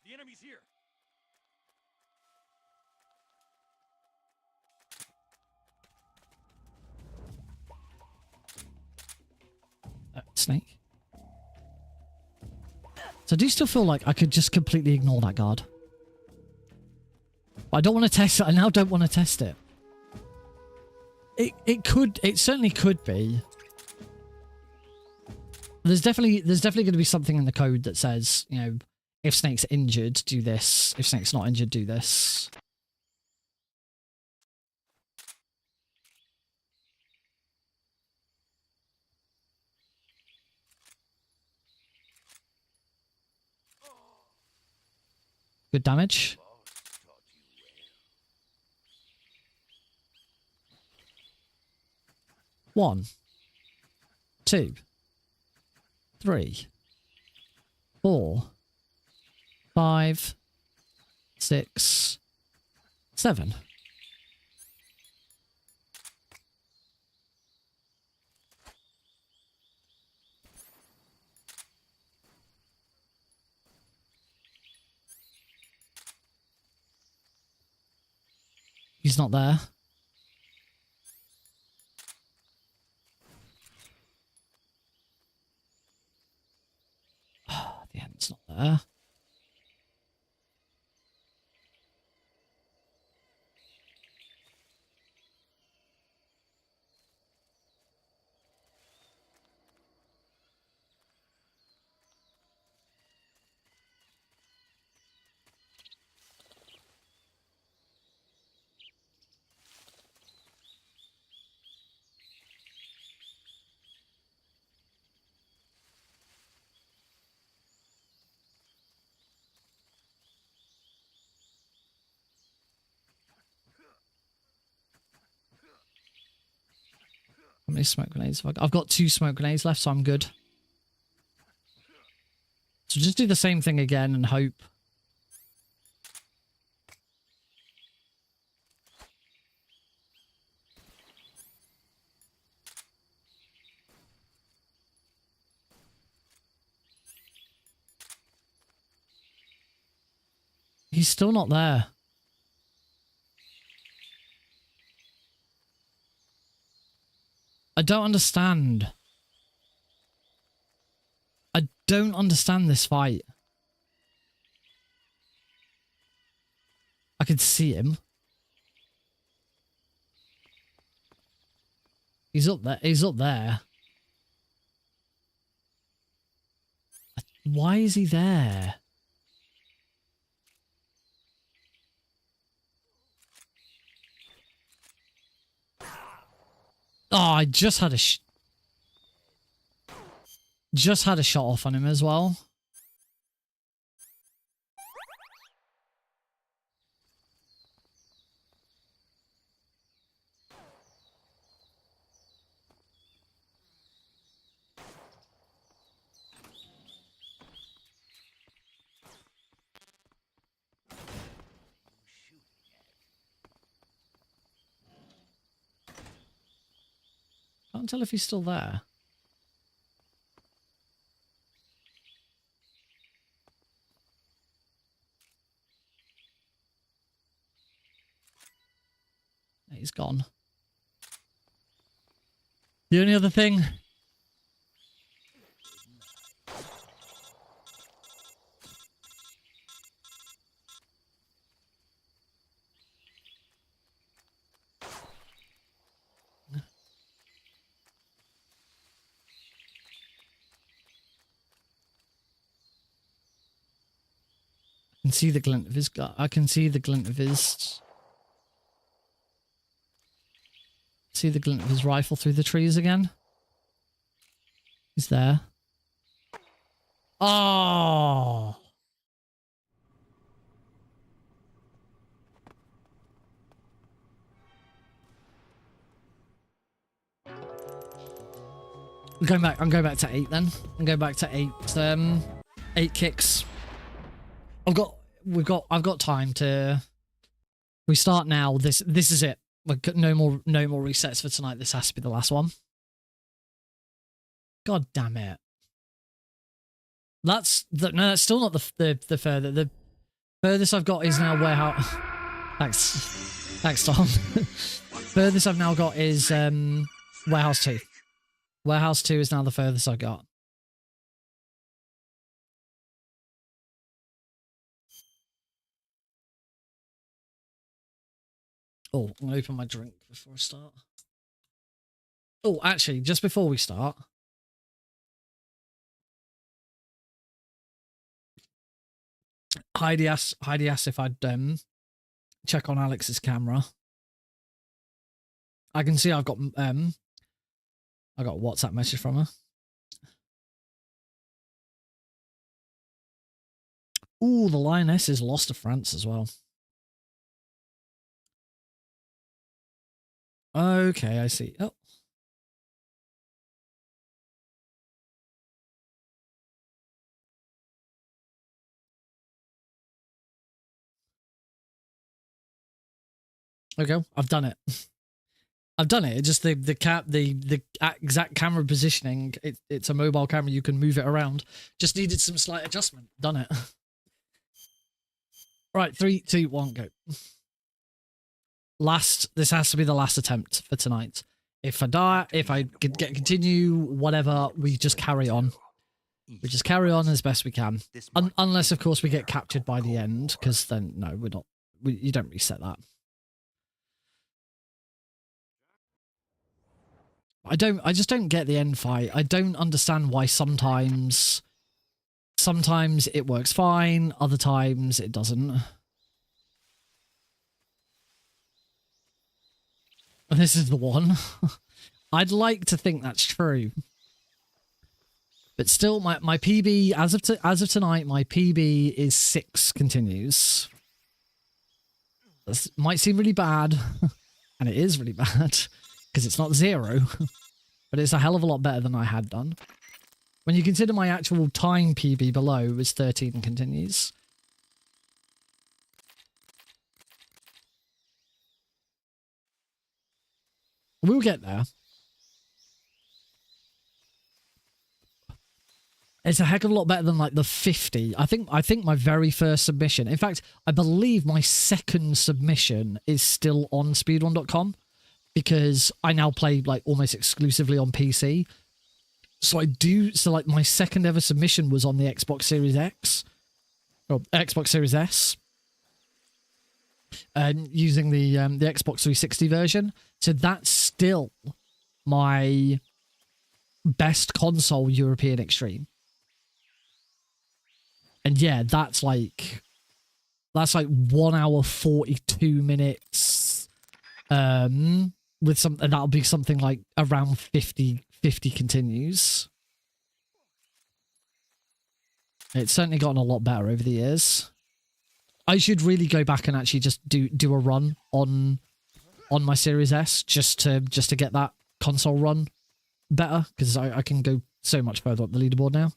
The enemy's here. Snake. So I do still feel like I could just completely ignore that guard. But I don't want to test it. I now don't want to test it. It certainly could be. There's definitely going to be something in the code that says, you know, if Snake's injured, do this. If Snake's not injured, do this. Good damage. One, 2, 3, 4, 5, 6, 7. He's not there. The end's not there. How many smoke grenades have I got? I've got 2 smoke grenades left, so I'm good. So just do the same thing again and hope. He's still not there. I don't understand. I don't understand this fight. I can see him. He's up there. He's up there. Why is he there? Oh, I just had a shot off on him as well. Can't tell if he's still there. He's gone. The only other thing... I can see the glint of his gut. I can see the glint of his... See the glint of his rifle through the trees again. He's there. Oh! I'm going back. I'm going back to 8 then. I'm going back to 8 kicks. I've got time to We start now. This is it. Like, no more resets for tonight. This has to be the last one. God damn it. That's still not the further. The furthest I've got is now warehouse. Thanks, Tom. Furthest I've now got is warehouse 2. Warehouse 2 is now the furthest I've got. Oh, I'm gonna open my drink before I start. Oh, actually, just before we start. Heidi asked if I'd check on Alex's camera. I can see I got a WhatsApp message from her. Ooh, the Lioness is lost to France as well. Okay, I see. Oh. Okay, I've done it. I've done it. It's just the exact camera positioning. It's a mobile camera. You can move it around. Just needed some slight adjustment. Done it. Right, 3, 2, 1, go. This has to be the last attempt for tonight. If I die, if I continue, whatever, we just carry on. We just carry on as best we can. Unless, of course, we get captured by the end, because then, no, we're not. You don't reset that. I just don't get the end fight. I don't understand why sometimes it works fine, other times it doesn't. This is the one. I'd like to think that's true. But still, my PB, as of tonight, my PB is 6 continues. This might seem really bad, and it is really bad, because it's not 0, but it's a hell of a lot better than I had done. When you consider my actual time PB below was 13 continues. We'll get there. It's a heck of a lot better than like the 50. I think my very first submission. In fact, I believe my second submission is still on speedrun.com because I now play like almost exclusively on PC. So like my second ever submission was on the Xbox Series X or Xbox Series S. And using the Xbox 360 version. So that's still my best console European Extreme. And yeah, that's like 1 hour 42 minutes. With some, and that'll be something like around 50 continues. It's certainly gotten a lot better over the years. I should really go back and actually just do a run on my Series S just to get that console run better, because I can go so much further up the leaderboard now.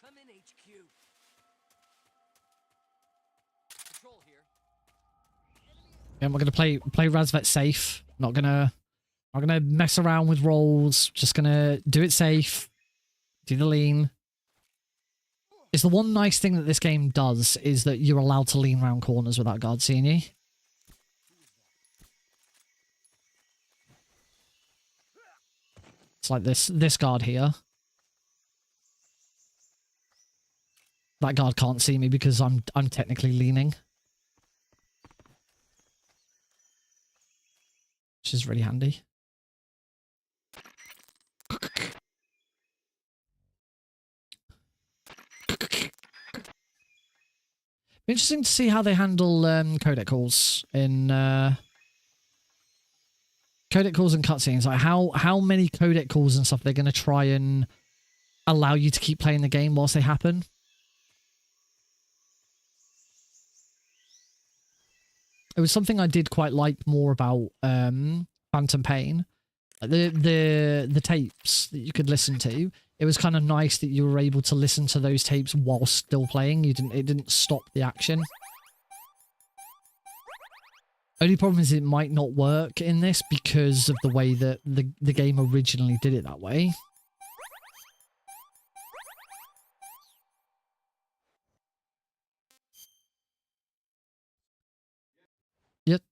Come in, HQ. Patrol here. And we're gonna play Razvet safe. Not gonna mess around with rolls. Just gonna do it safe. Do the lean. It's the one nice thing that this game does is that you're allowed to lean around corners without guards seeing you. It's like this guard here. That guard can't see me because I'm technically leaning. Which is really handy. Interesting to see how they handle codec calls in codec calls and cutscenes. Like how many codec calls and stuff they're going to try and allow you to keep playing the game whilst they happen. It was something I did quite like more about Phantom Pain. The tapes that you could listen to. It was kind of nice that you were able to listen to those tapes while still playing. It didn't stop the action. Only problem is it might not work in this because of the way that the game originally did it that way. Yep.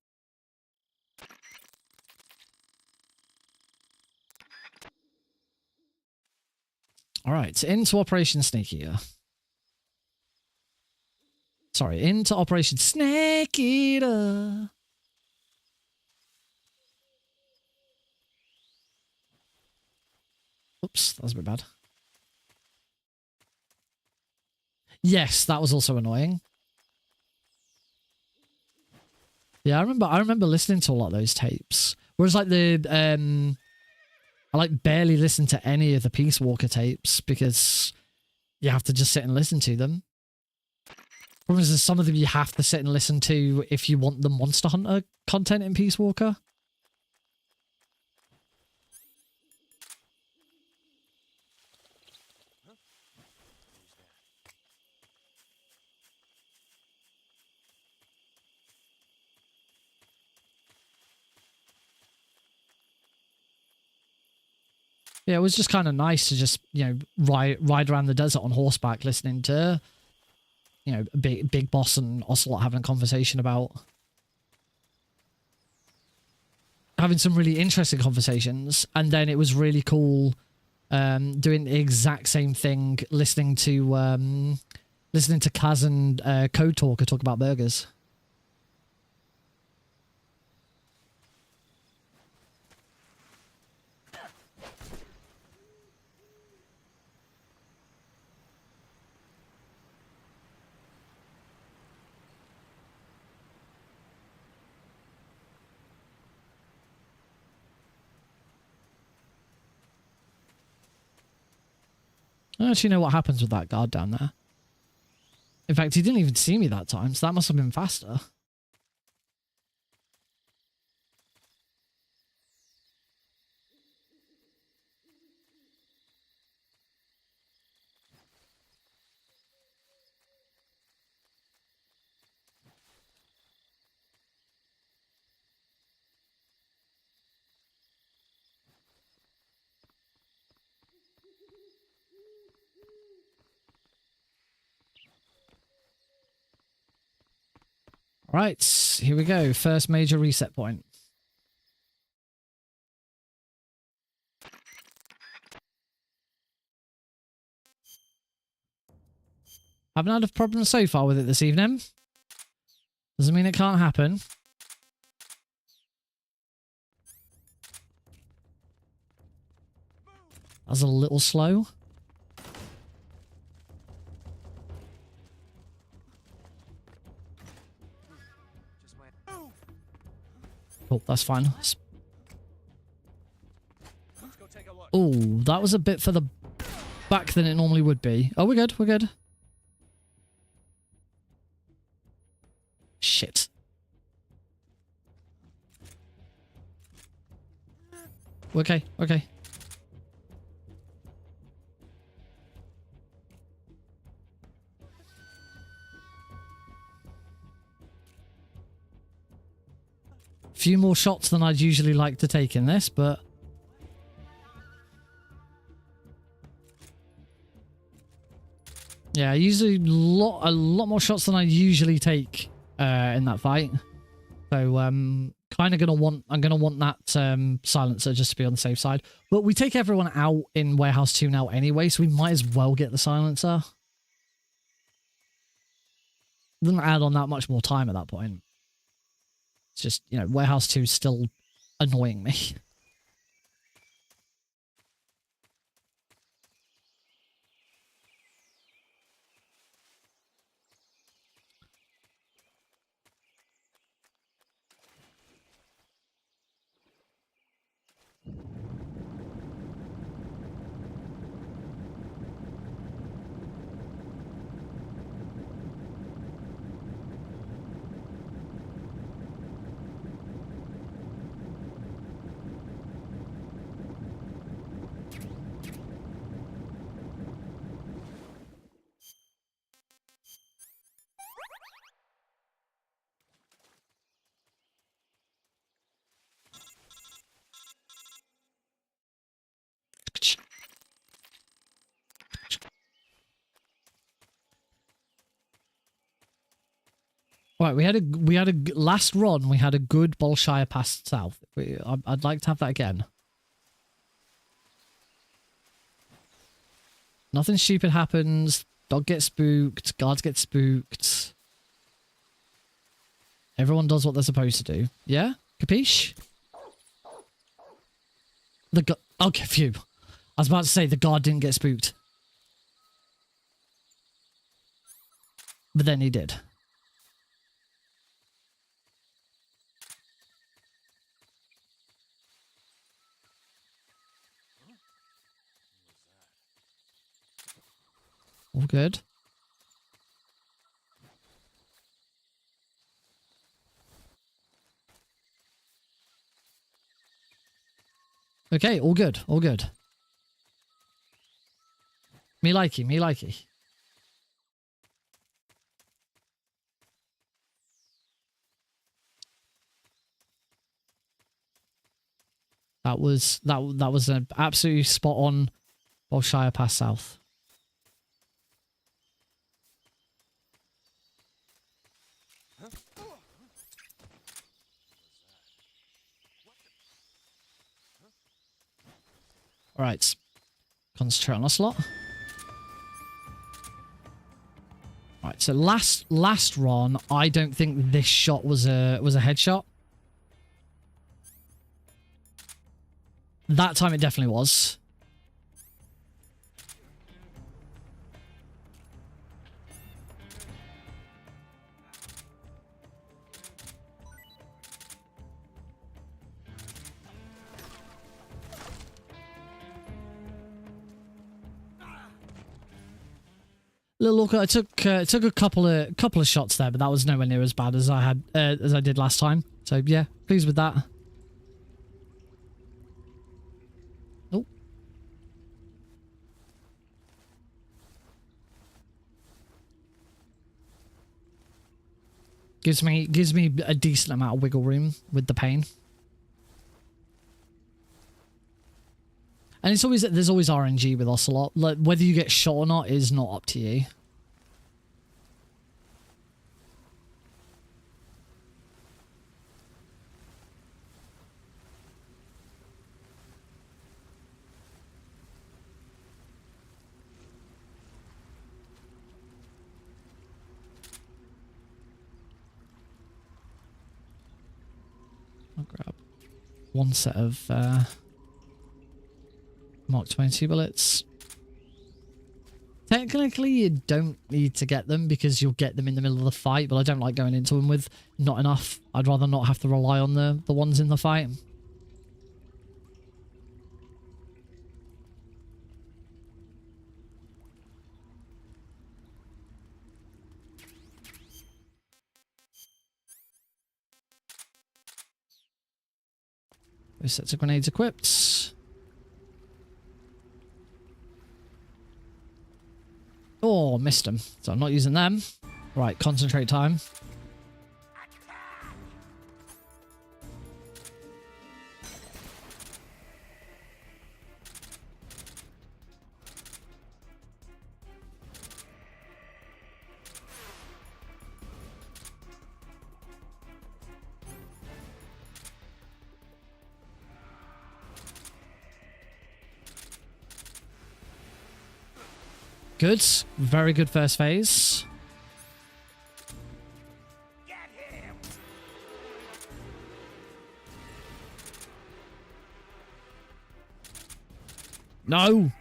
All right, into Operation Snake Eater. Sorry, into Operation Snake Eater. Oops, that was a bit bad. Yes, that was also annoying. Yeah, I remember listening to a lot of those tapes. Whereas like I like barely listen to any of the Peace Walker tapes because you have to just sit and listen to them. Problem is, some of them you have to sit and listen to if you want the Monster Hunter content in Peace Walker. Yeah, it was just kind of nice to just, you know, ride around the desert on horseback listening to, you know, Big Boss and Ocelot having a conversation about having some really interesting conversations. And then it was really cool doing the exact same thing, listening to Kaz and Code Talker talk about burgers. I don't actually know what happens with that guard down there. In fact, he didn't even see me that time, so that must have been faster. Right, here we go. First major reset point. Haven't had a problem so far with it this evening. Doesn't mean it can't happen. That's a little slow. Oh, that's fine. Oh, that was a bit further back than it normally would be. Oh, we're good. We're good. Shit. Okay, okay. Few more shots than I'd usually like to take in this, but yeah, usually a lot more shots than I usually take in that fight. So I'm gonna want that silencer just to be on the safe side. But we take everyone out in Warehouse 2 now anyway, so we might as well get the silencer. Doesn't add on that much more time at that point. It's just, you know, Warehouse 2 is still annoying me. Right, last run. We had a good Bolshaya pass south. I'd like to have that again. Nothing stupid happens. Dog gets spooked. Guards get spooked. Everyone does what they're supposed to do. Yeah? Capiche? Okay, phew. I was about to say the guard didn't get spooked. But then he did. All good. Okay, all good, all good. Me likey, me likey. That was an absolutely spot on Bolshaya Pass South. All right, concentrate on us lot. All right, so last run, I don't think this shot was a headshot. That time it definitely was. Little look, I took a couple of shots there, but that was nowhere near as bad as I did last time. So yeah, pleased with that. Oh, gives me a decent amount of wiggle room with the pain. And there's always RNG with Ocelot. Like, whether you get shot or not is not up to you. I'll grab one set of Mark 22 bullets. Technically, you don't need to get them because you'll get them in the middle of the fight, but I don't like going into them with not enough. I'd rather not have to rely on the ones in the fight. Those sets of grenades equipped. Oh, missed them. So I'm not using them. Right, concentrate time. Good. Very good first phase. No.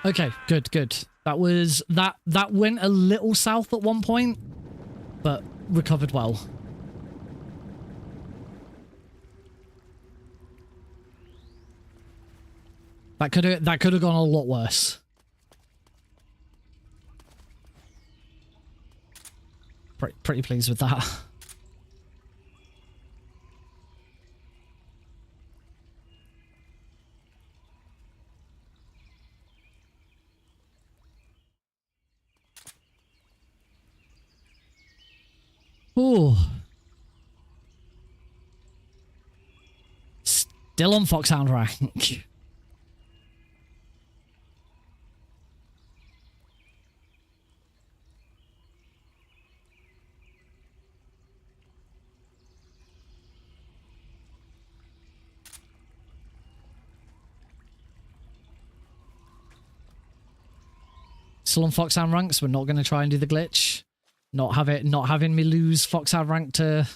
Okay, good, good. That went a little south at one point, but recovered well. That could have gone a lot worse. Pretty pleased with that. Ooh. Still on Foxhound Rank. Still on Foxhound ranks. We're not going to try and do the glitch. Not having me lose Foxhound rank to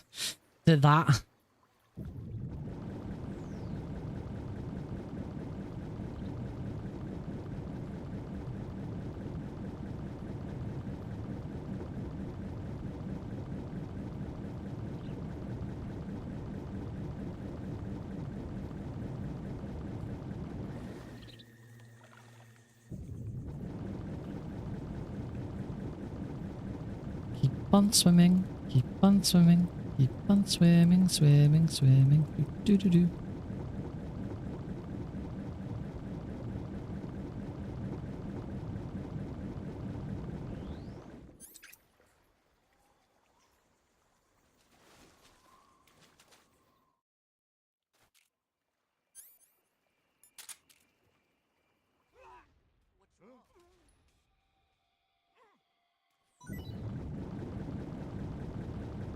that. Keep on swimming, keep on swimming, keep on swimming, swimming, swimming. Do do do.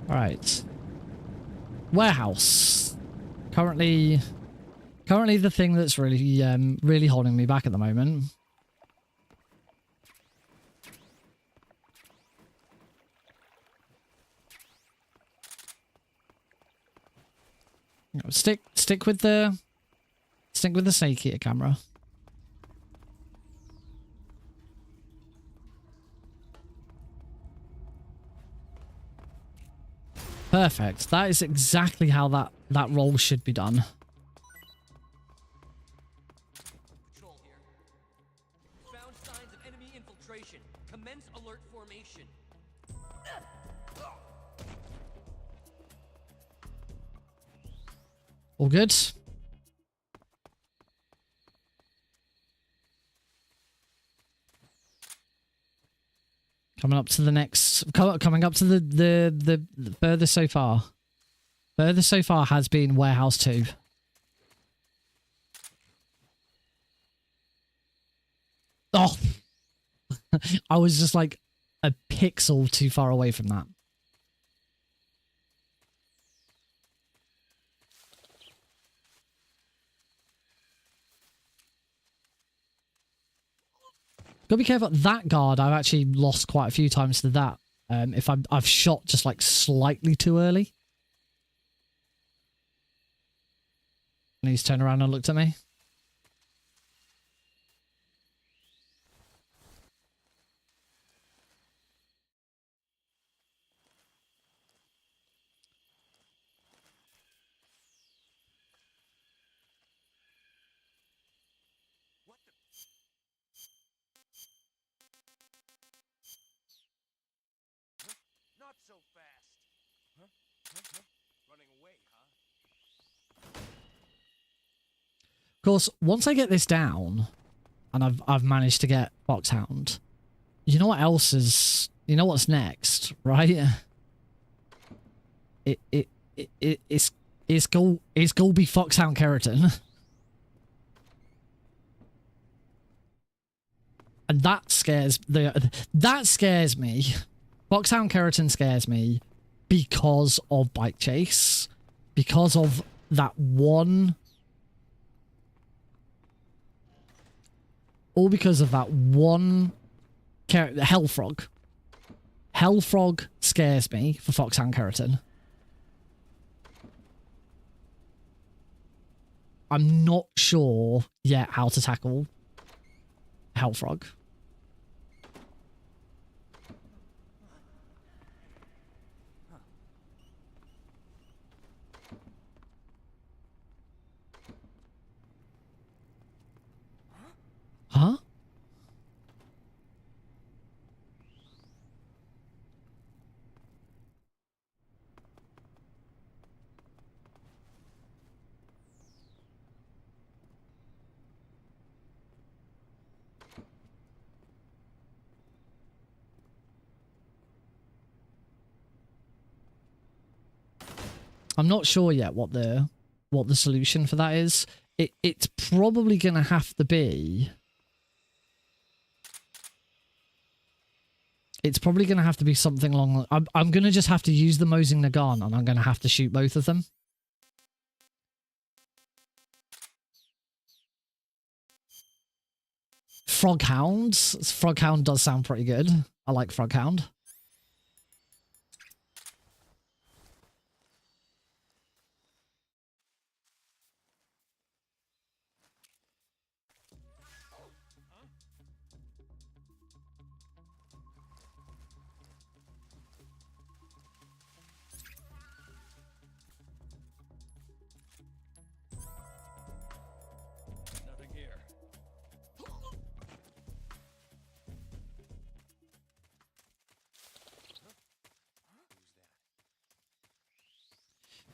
All right. Warehouse. Currently the thing that's really holding me back at the moment. Stick with the snake eater camera. Perfect. That is exactly how that roll should be done. Patrol here. Found signs of enemy infiltration. Commence alert formation. All good. Coming up to the next. Coming up to the furthest so far. Furthest so far has been Warehouse 2. Oh, I was just like a pixel too far away from that. Gotta be careful. That guard, I've actually lost quite a few times to that. If I've shot just like slightly too early. And he's turned around and looked at me. Not so fast. Huh? Running away, huh? Of course, once I get this down, and I've managed to get Foxhound, you know what else is? You know what's next, right? It's gonna be Foxhound Keratin. And that scares me. Foxhound Keratin scares me because of Bike Chase, because of that one, all because of that one Hellfrog. Hellfrog scares me for Foxhound Keratin. I'm not sure yet how to tackle Hellfrog. Huh? I'm not sure yet what the solution for that is. It's probably gonna have to be. It's probably gonna have to be something along. I'm gonna just have to use the Mosing Nagant, and I'm gonna have to shoot both of them. Froghounds. Froghound does sound pretty good. I like Froghound. Nothing here.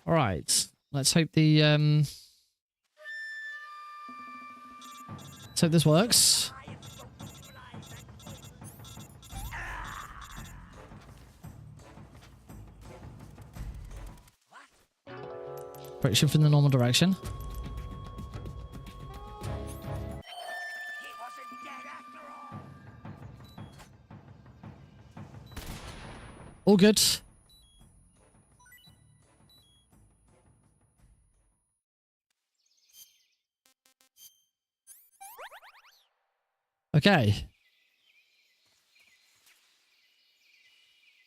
All right. Let's hope the let's hope this works. Prediction from the normal direction. He wasn't dead after all. All good. Okay.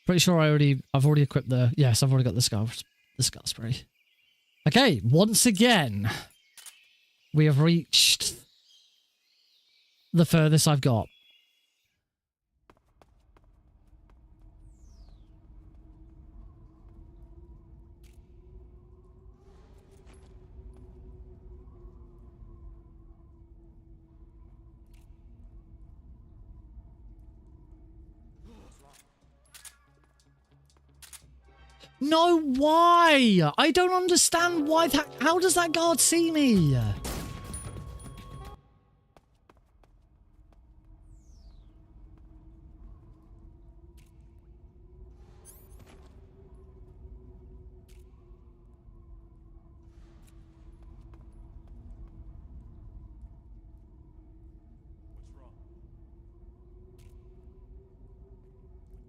Pretty sure I've already equipped the, yes, I've already got the scar spray. Okay, once again, we have reached the furthest I've got. No, why? I don't understand why that... How does that guard see me?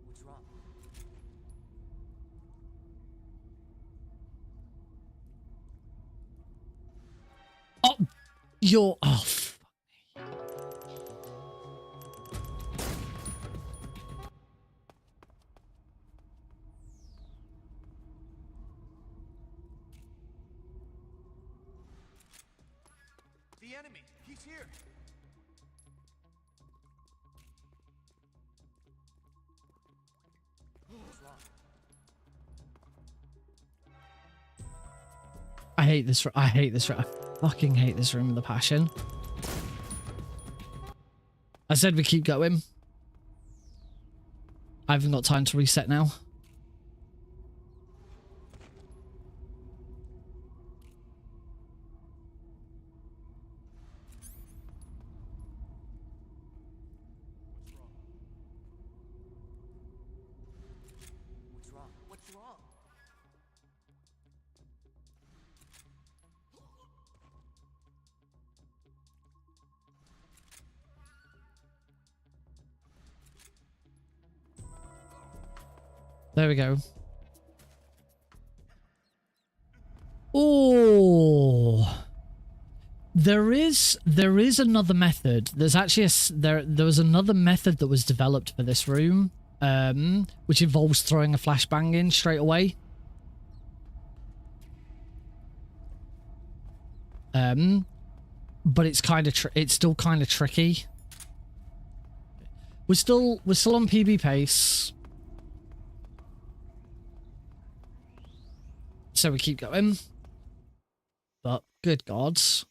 What's wrong? Oh, you're... Oh, fuck me. The enemy. He's here. What's wrong? I hate this. I hate this. I fucking hate this room with a passion. I said we keep going. I haven't got time to reset now. What's wrong? What's wrong? There we go. Oh, there is another method. There's actually there was another method that was developed for this room, which involves throwing a flashbang in straight away. But it's still kind of tricky. We're still on PB pace. So we keep going. But good gods.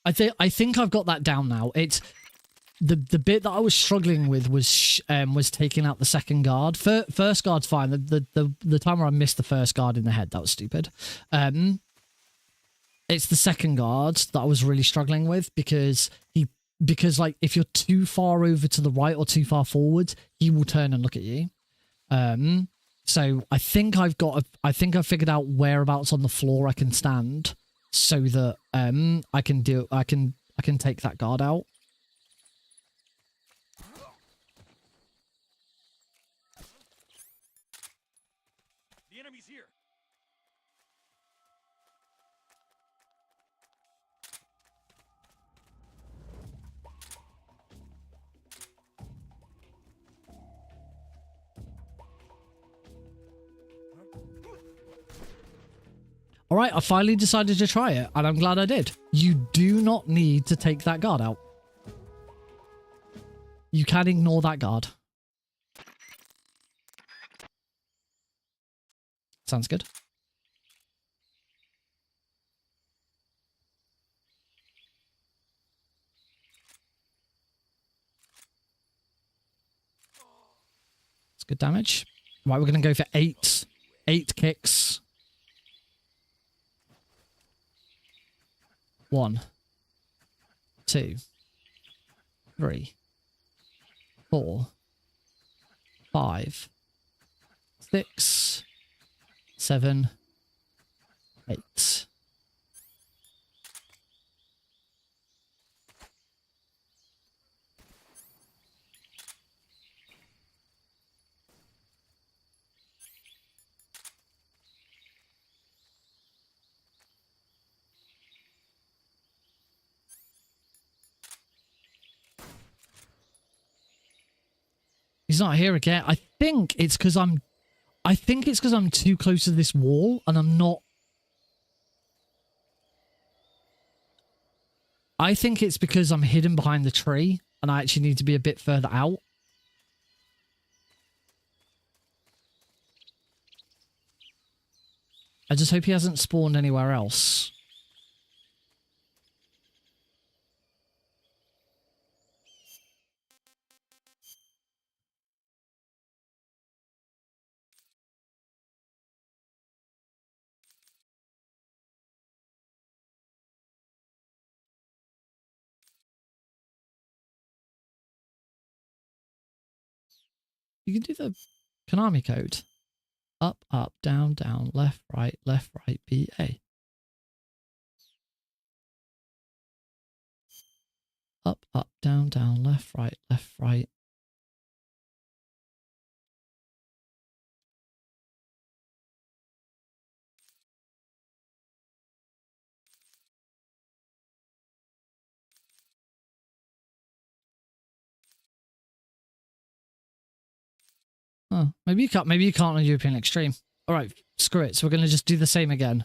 I think I've got that down now. It's the bit that I was struggling with was taking out the second guard. First guard's fine. The time where I missed the first guard in the head, that was stupid. It's the second guard that I was really struggling with because like if you're too far over to the right or too far forward, he will turn and look at you. So I think I've figured out whereabouts on the floor I can stand so that I can take that guard out. The enemy's here. All right, I finally decided to try it, and I'm glad I did. You do not need to take that guard out. You can ignore that guard. Sounds good. It's good damage. Right, we're going to go for 8 kicks. 1, 2, 3, 4, 5, 6, 7, 8. He's not here again. I think it's because I'm too close to this wall and I'm not. I think it's because I'm hidden behind the tree and I actually need to be a bit further out. I just hope he hasn't spawned anywhere else. You can do the Konami code. Up, up, down, down, left, right, B, A. Up, up, down, down, left, right, left, right. Oh, maybe you can't on European Extreme. All right, screw it. So we're going to just do the same again.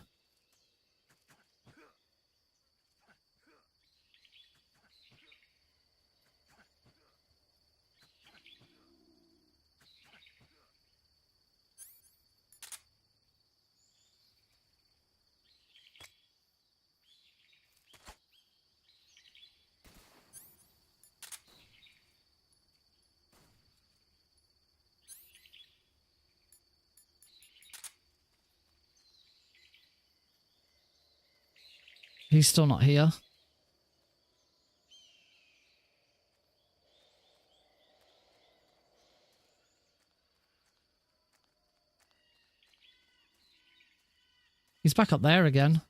He's still not here. He's back up there again.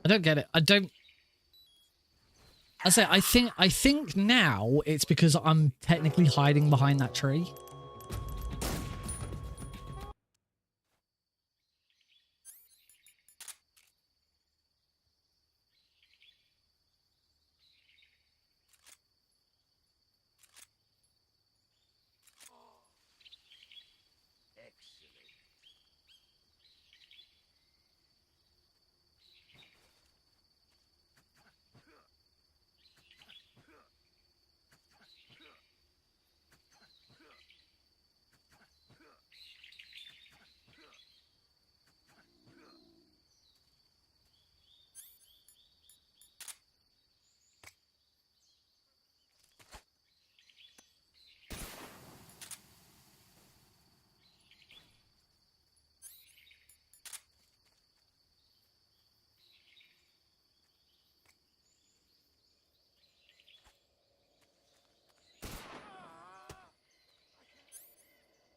I don't get it. I think now it's because I'm technically hiding behind that tree.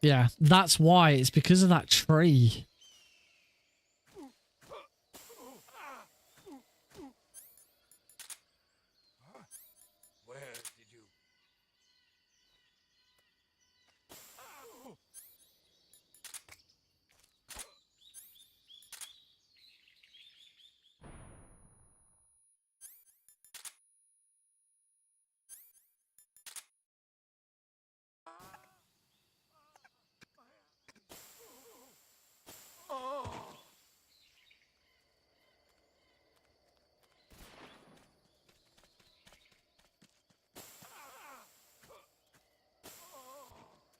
Yeah, that's why. It's because of that tree. Where did you?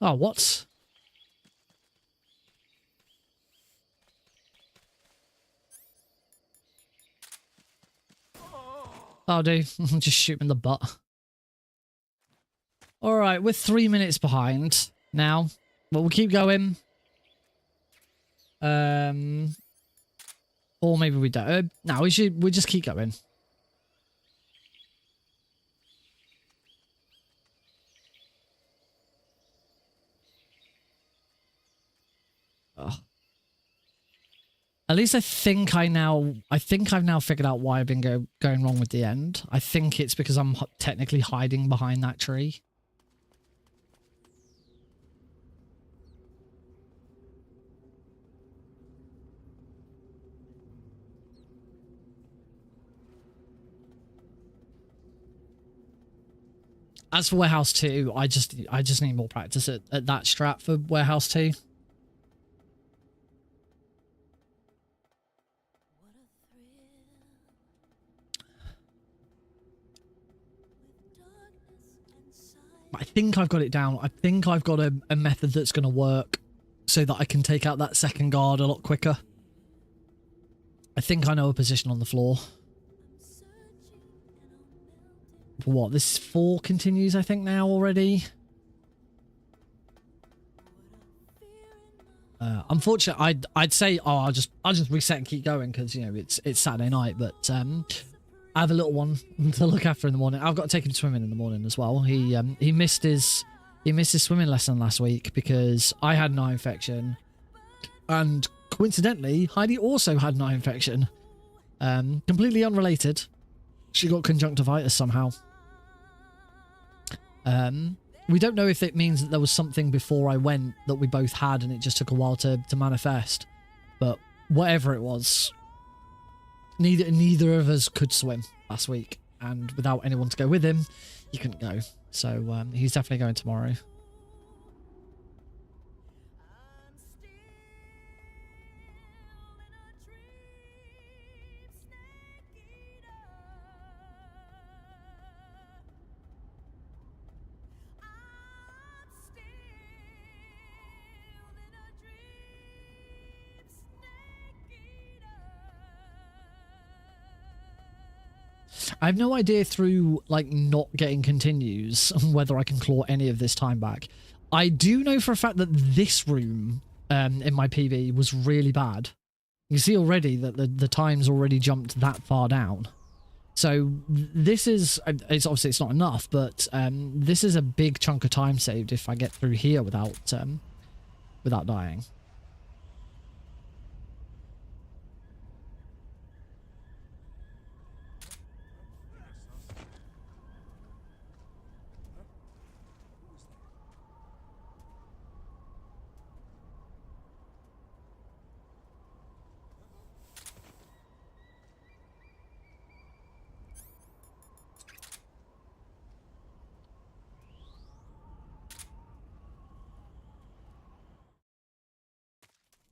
Oh, what? Oh, dude. Just shoot him in the butt. Alright, we're 3 minutes behind now. But we'll keep going. Or maybe we don't. No, we just keep going. Oh. At least I think I've now figured out why I've been going wrong with the end. I think it's because I'm technically hiding behind that tree. As for Warehouse 2, I just need more practice at that strat for Warehouse 2. I think I've got it down. I think I've got a method that's going to work so that I can take out that second guard a lot quicker. I think I know a position on the floor. What, this 4 continues, I think, now already? Unfortunately, I'd say, oh, I'll just reset and keep going because, you know, it's Saturday night, but I have a little one to look after in the morning. I've got to take him swimming in the morning as well. He missed his swimming lesson last week because I had an eye infection, and coincidentally, Heidi also had an eye infection. Completely unrelated. She got conjunctivitis somehow. We don't know if it means that there was something before I went that we both had and it just took a while to manifest. But whatever it was, neither of us could swim last week. And without anyone to go with him, he couldn't go. So he's definitely going tomorrow. I have no idea through, like, not getting continues whether I can claw any of this time back. I do know for a fact that this room in my PB was really bad. You see already that the time's already jumped that far down. So this is, it's obviously it's not enough, but this is a big chunk of time saved if I get through here without dying.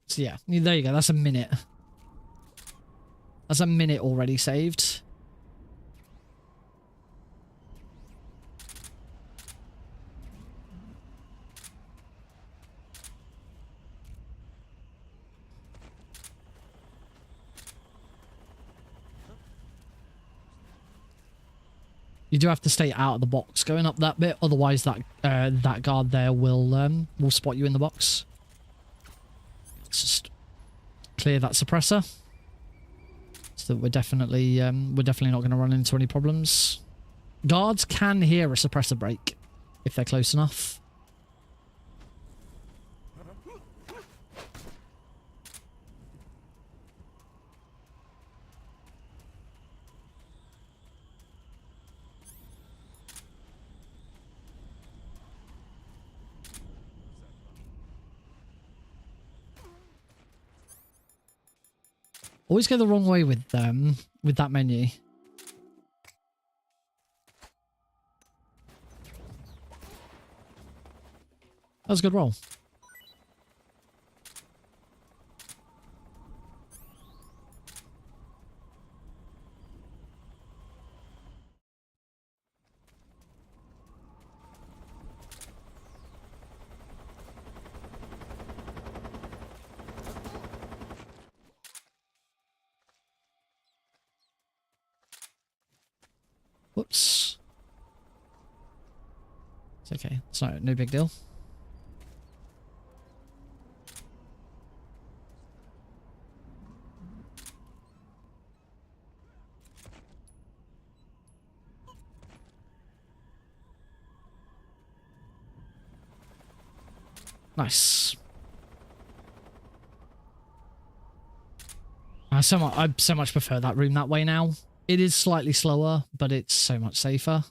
So yeah, there you go. That's a minute. That's a minute already saved. You do have to stay out of the box going up that bit, otherwise that guard there will spot you in the box. Let's just clear that suppressor, so that we're definitely not going to run into any problems. Guards can hear a suppressor break if they're close enough. Always go the wrong way with that menu. That was a good roll. Whoops. It's okay. It's no big deal. Nice. I so much prefer that room that way now. It is slightly slower, but it's so much safer.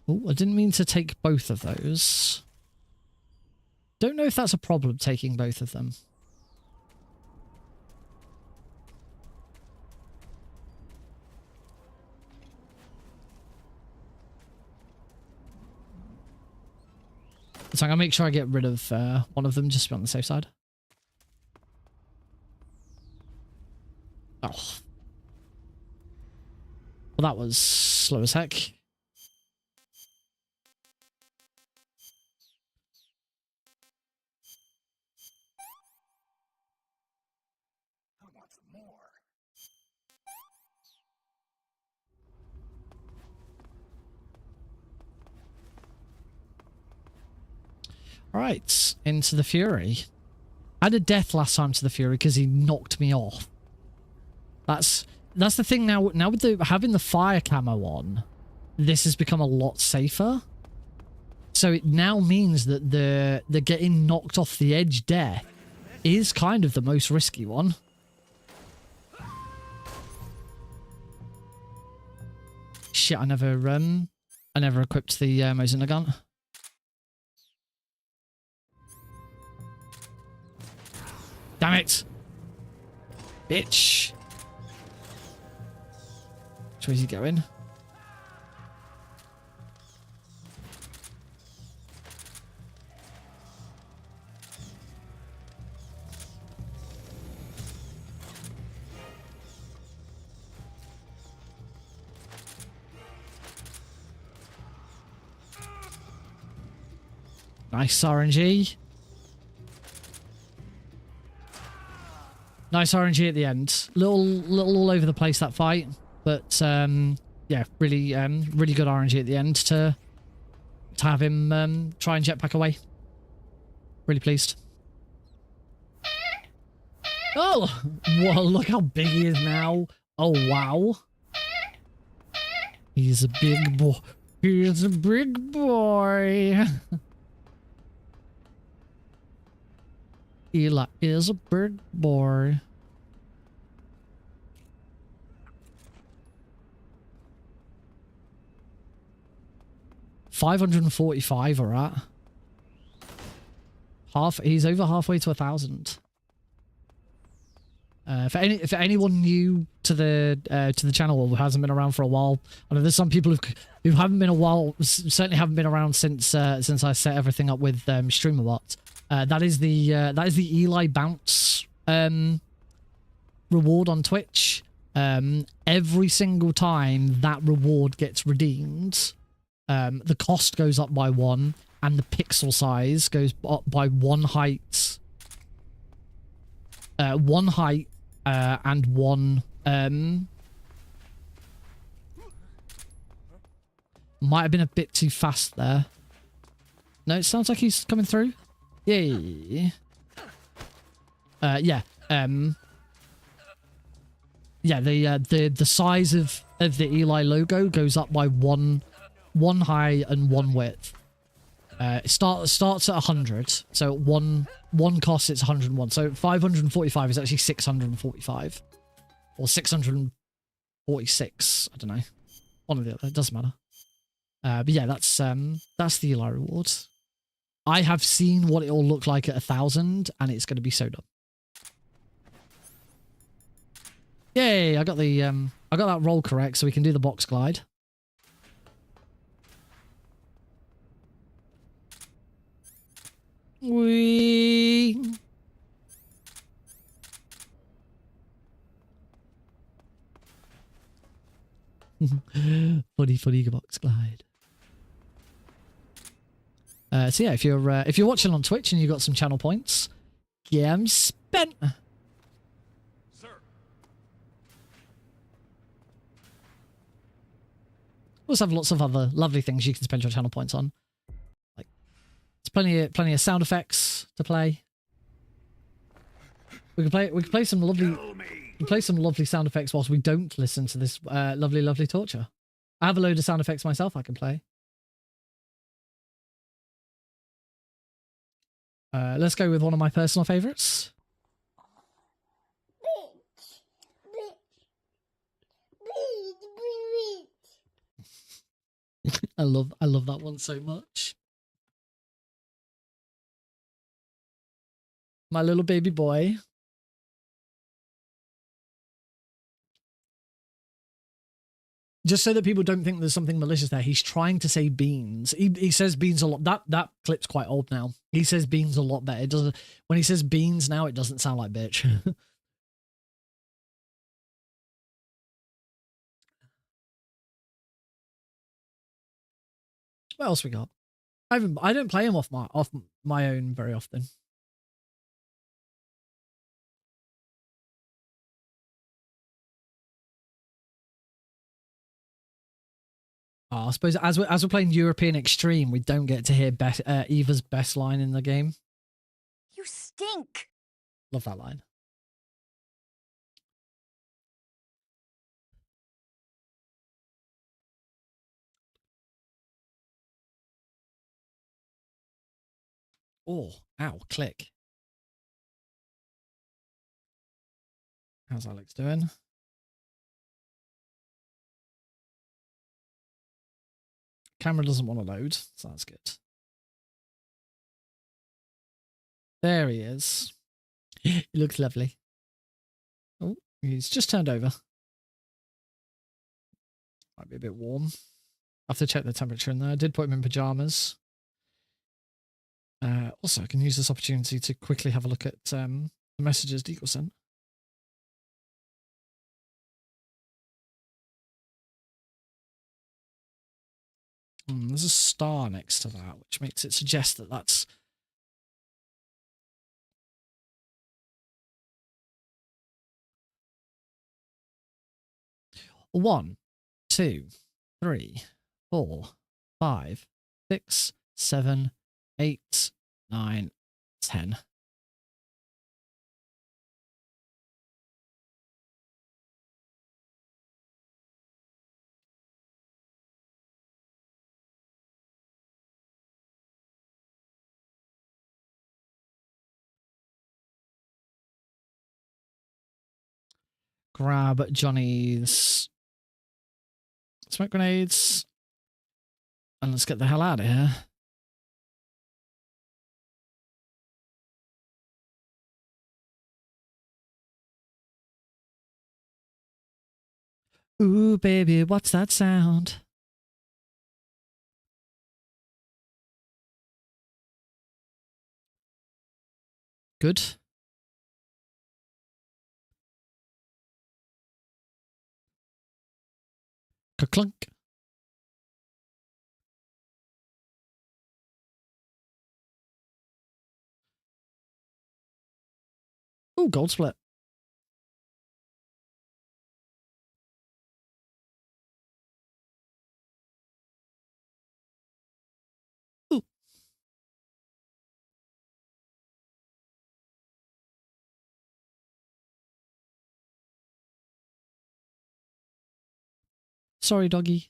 Oh, I didn't mean to take both of those. Don't know if that's a problem, taking both of them. So I'm going to make sure I get rid of one of them just to be on the safe side. Oh. Well, that was slow as heck. Right, into the Fury. I had a death last time to the Fury because he knocked me off. That's the thing now. Now with having the fire camo on, this has become a lot safer. So it now means that the getting knocked off the edge death is kind of the most risky one. Shit, I never equipped the Mosinda gun. Damn it! Bitch! Which way is he going? Nice RNG. Nice RNG at the end. Little all over the place, that fight, but yeah, really good RNG at the end to have him try and jetpack away. Really pleased. Oh, whoa! Look how big he is now. Oh wow, he's a big boy. He's a big boy. Eli is a big boy. $545 are at. He's over halfway to 1,000. For anyone new to the channel or who hasn't been around for a while, I know there's some people who haven't been a while, certainly haven't been around since I set everything up with StreamerBot. That is the Eli bounce reward on Twitch. Every single time that reward gets redeemed, the cost goes up by 1 and the pixel size goes up by 1 height. 1 height and 1 might have been a bit too fast there. No, it sounds like he's coming through. Yay. Yeah. Yeah, the size of the Eli logo goes up by one high and 1 width. It starts at 100, so one cost it's 101. So 545 is actually 645. Or 646. I don't know. One of the other. It doesn't matter. But yeah, that's the Eli reward. I have seen what it'll look like at 1,000, and it's going to be so dumb. Yay! I got that roll correct, so we can do the box glide. Whee! funny box glide. So yeah, if you're watching on Twitch and you got some channel points, get 'em spent. Sir. We also have lots of other lovely things you can spend your channel points on. Like, there's plenty of sound effects to play. We can play some lovely sound effects whilst we don't listen to this lovely torture. I have a load of sound effects myself I can play. Let's go with one of my personal favorites. I love that one so much. My little baby boy. Just so that people don't think there's something malicious there, he's trying to say beans. He says beans a lot. That clip's quite old now. He says beans a lot better. It doesn't. When he says beans now, it doesn't sound like bitch. What else we got? I don't play him off my own very often. Oh, I suppose as we're playing European Extreme, we don't get to hear Eva's best line in the game. You stink. Love that line. Oh, ow, click. How's Alex doing? Camera doesn't want to load, so that's good. There he is. He looks lovely. Oh, he's just turned over. Might be a bit warm. I have to check the temperature in there. I did put him in pajamas. Also, I can use this opportunity to quickly have a look at the messages Deagle sent. There's a star next to that, which makes it suggest that that's... One, 2, 3, 4, 5, 6, 7, 8, 9, 10. Grab Johnny's smoke grenades and let's get the hell out of here. Ooh, baby, what's that sound? Good. Ka-clunk. Ooh, gold split. Ooh. Sorry, doggy.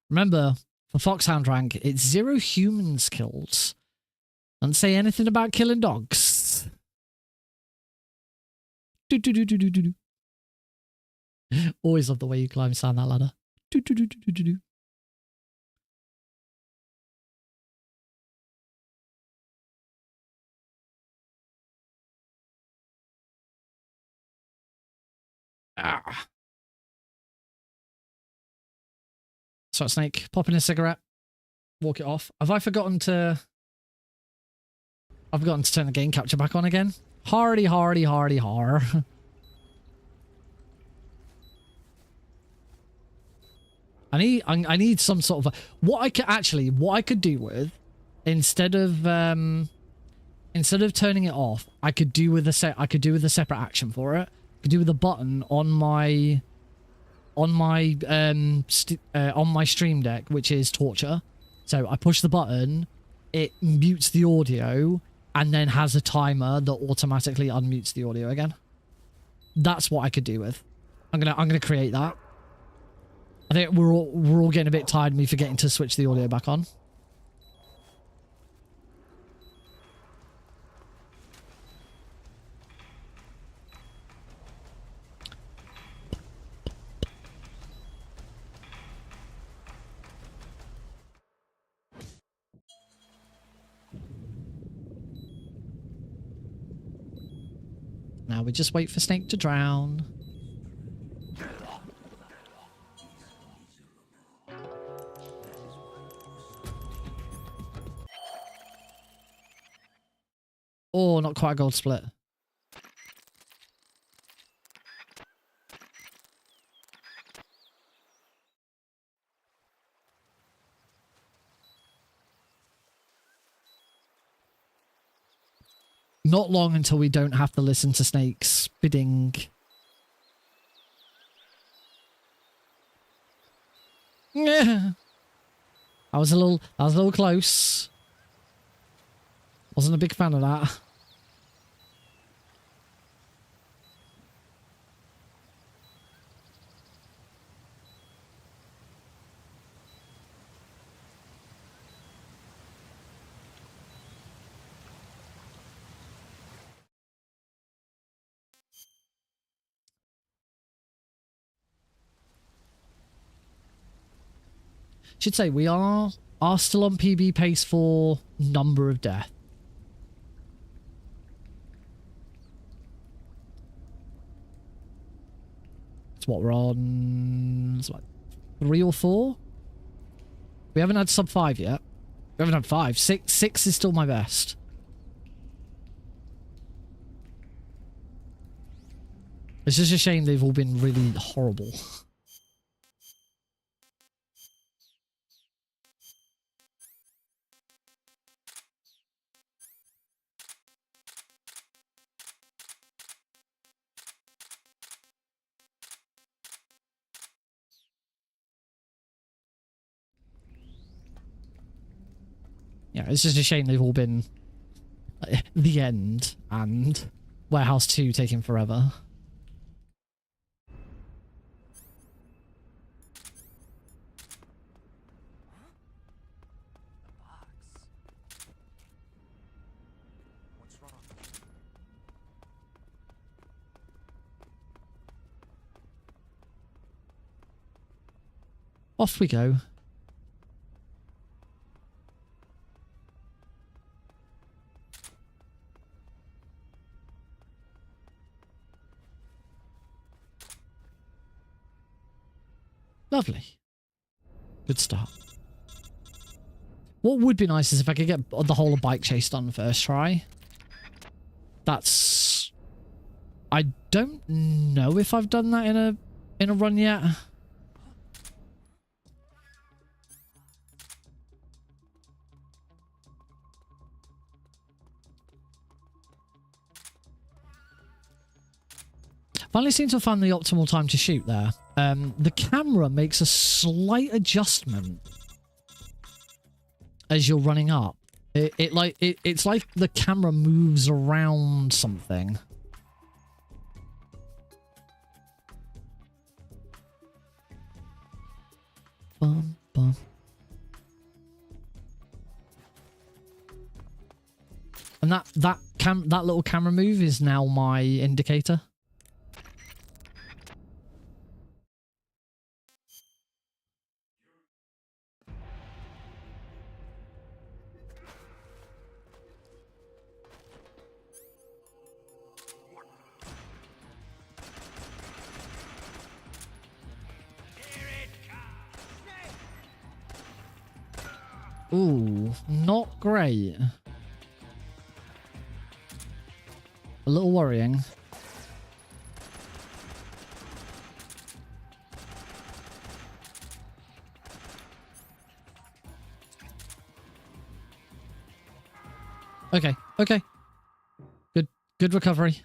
Remember, for Foxhound Rank, it's 0 humans killed. Don't say anything about killing dogs. Do, do, do, do, do, do, do. Always love the way you climb down that ladder. Do, do, do, do, do, do, do. Ah. So, Snake, pop in a cigarette, walk it off. Have I forgotten to... I've forgotten to turn the game capture back on again. Hardy, hardy, hardy, har. I need some sort of what I could do with instead of turning it off. I could do with a separate action for it. I could do with a button on my Stream Deck, which is torture. So I push the button, it mutes the audio, and then has a timer that automatically unmutes the audio again. That's what I could do with. I'm gonna create that. I think we're all getting a bit tired of me forgetting to switch the audio back on. Now we just wait for Snake to drown. Oh, not quite a gold split. Not long until we don't have to listen to Snake's bidding. Yeah. I was a little close. Wasn't a big fan of that. Should say we are still on PB pace for number of death. It's what we're on. It's like 3 or 4. We haven't had sub 5 yet. We haven't had 5. 6 is still my best. It's just a shame they've all been really horrible. Yeah, it's just a shame they've all been The End and Warehouse 2 taking forever. What's wrong? Off we go. Lovely. Good start. What would be nice is if I could get the whole bike chase done first try. That's... I don't know if I've done that in a run yet. Finally seem to have found the optimal time to shoot there. The camera makes a slight adjustment as you're running up. It's like the camera moves around something. Bum, bum. And that little camera move is now my indicator. Ooh, not great. A little worrying. Okay, okay. Good recovery.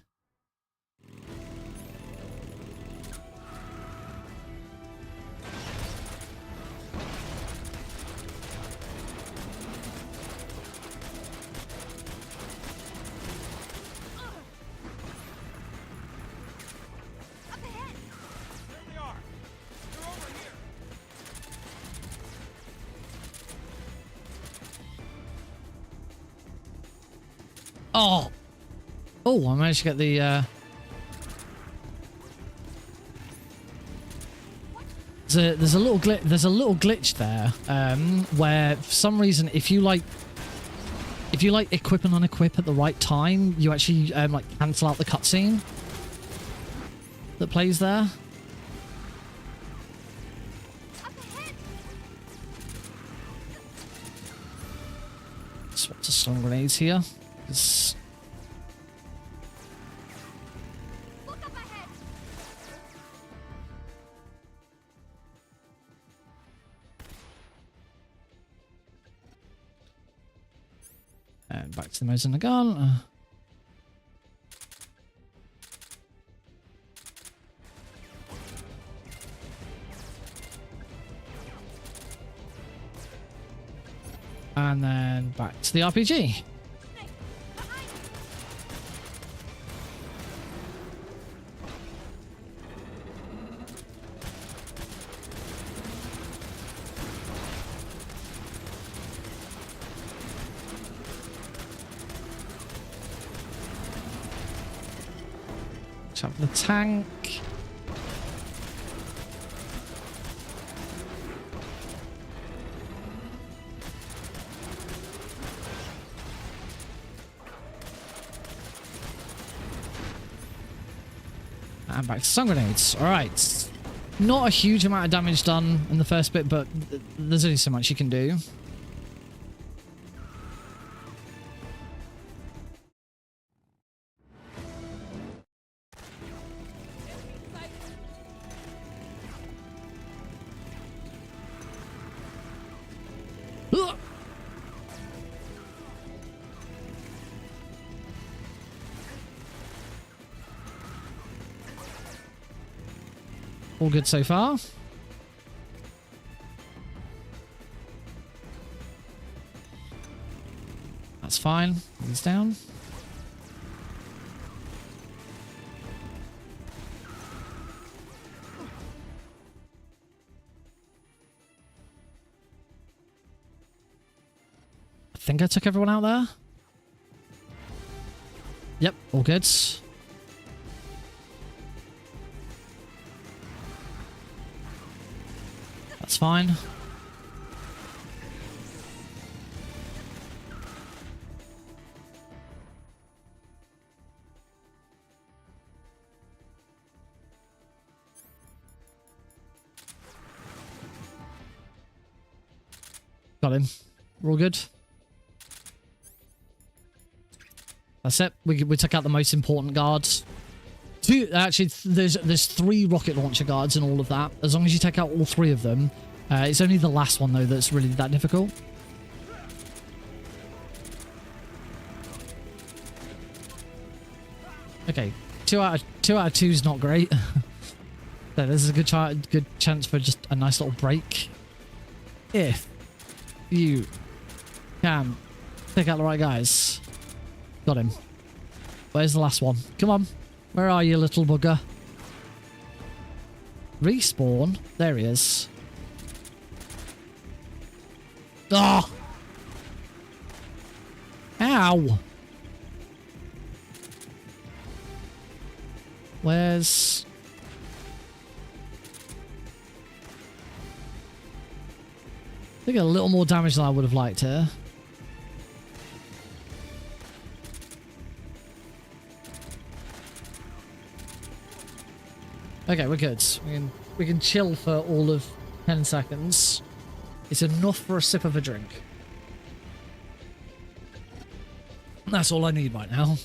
There they are. They're over here. Oh! Oh, I managed to get the, There's a little glitch there, where for some reason if you equip and unequip at the right time, you actually like cancel out the cutscene that plays there. Swap to stun grenades here. It's... And back to the modes in the gun. And then back to the RPG. Up the tank. And back to stun grenades. Alright. Not a huge amount of damage done in the first bit, but there's only so much you can do. Ugh. All good so far. That's fine. He's down. I think I took everyone out there. Yep, all good. That's fine. Got him. We're all good. That's it. We took out the most important guards. Actually, there's 3 rocket launcher guards and all of that. As long as you take out all 3 of them. It's only the last one, though, that's really that difficult. Okay, 2 out of 2 is not great. So this is a good chance for just a nice little break. If you can take out the right guys. Got him. Where's the last one? Come on. Where are you, little bugger? Respawn? There he is. Oh! Ow! Where's... I think a little more damage than I would have liked here. Okay, we're good. We can chill for all of 10 seconds. It's enough for a sip of a drink. That's all I need right now.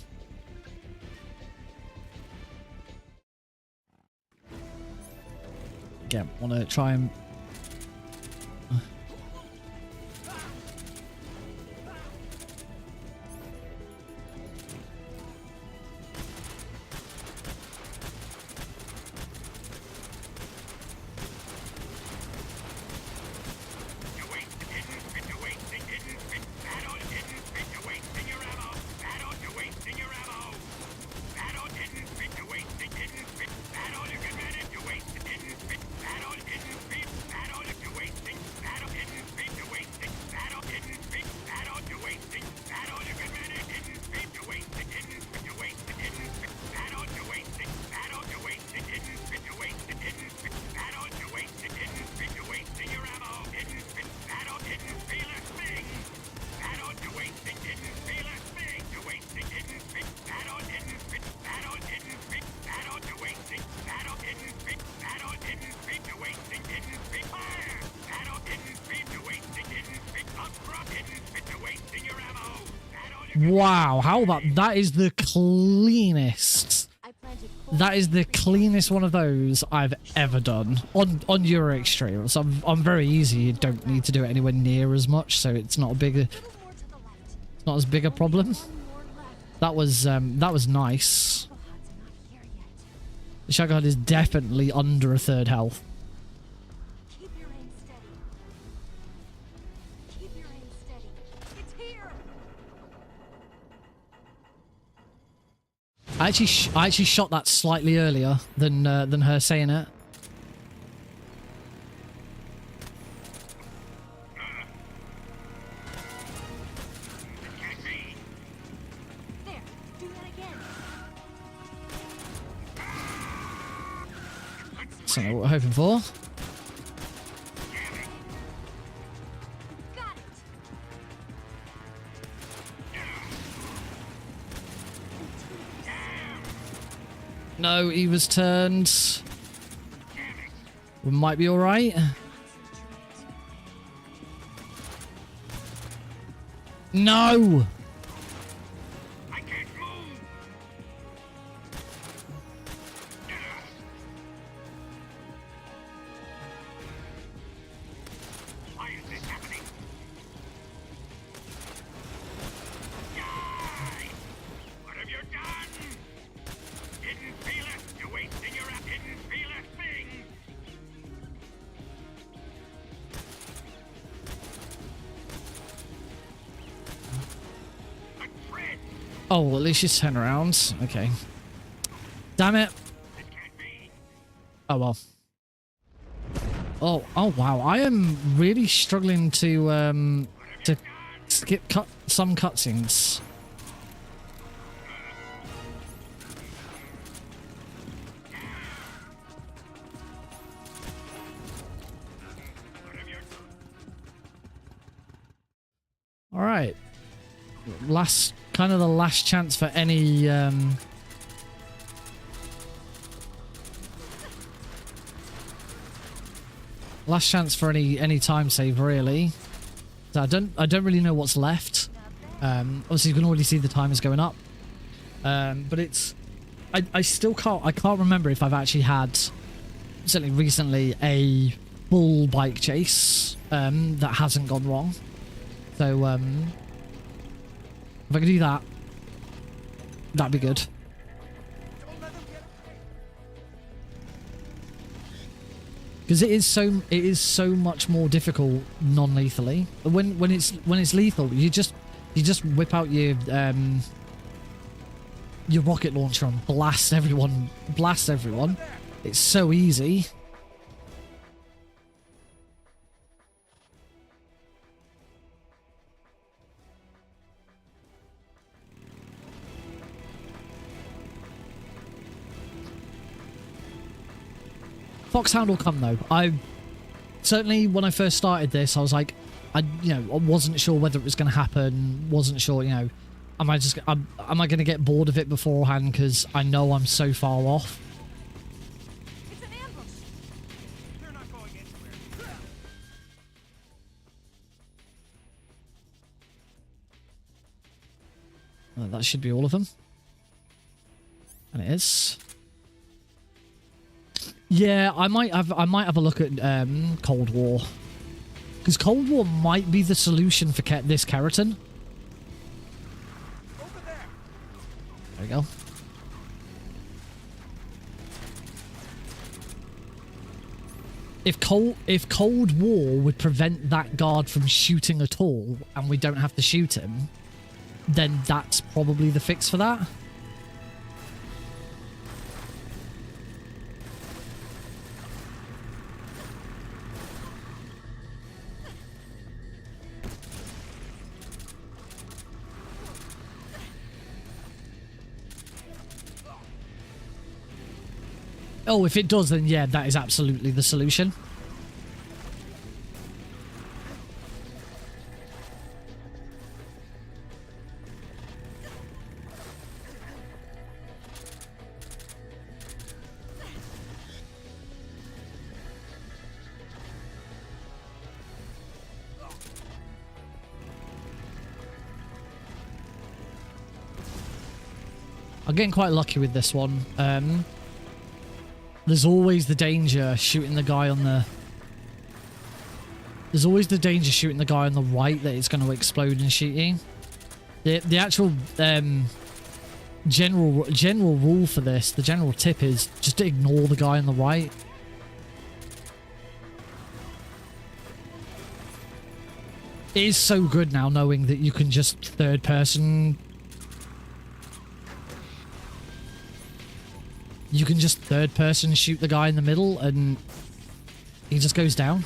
Again, want to try and... Wow, how about that? Is the cleanest. That is the cleanest one of those I've ever done on Euro Extreme. So I'm very easy. You don't need to do it anywhere near as much, so it's not a big, it's not as big a problem. That was nice. The Shagahad is definitely under a third health. Keep your aim steady. Keep your aim steady. It's here. I actually shot that slightly earlier than her saying it. There. Do that again. That's not what we're hoping for. Got it. No, he was turned. We might be all right. No. I can't move. Why is this happening? Die! What have you done? Didn't feel it. You're wasting your didn't feel a thing. A tread. Oh, well, at least she's turned around. Okay. Damn it. It can't be. Oh well. Oh wow. I am really struggling to skip some cutscenes. All right. Kind of the last chance for any last chance for any time save, really. So I don't really know what's left. Obviously you can already see the time is going up. But it's I still can't remember if I've actually had, certainly recently, a full bike chase that hasn't gone wrong. So if I could do that, that'd be good. Because it is so much more difficult non-lethally. When it's lethal, you just whip out your rocket launcher and blast everyone. It's so easy. Foxhound will come though. I certainly, when I first started this, I was like, I wasn't sure whether it was going to happen. Wasn't sure, am I going to get bored of it beforehand because I know I'm so far off. It's an ambush. They're not going anywhere. That should be all of them. And it is. Yeah, I might have a look at Cold War. Because Cold War might be the solution for this keratin. There we go. If Cold War would prevent that guard from shooting at all, and we don't have to shoot him, then that's probably the fix for that. Oh, if it does, then yeah, that is absolutely the solution. I'm getting quite lucky with this one. There's always the danger shooting the guy on the... There's always the danger shooting the guy on the right that it's going to explode and shoot you. The actual general rule for this, the general tip is just to ignore the guy on the right. It is so good now knowing that you can just third person... You can just third person shoot the guy in the middle and he just goes down.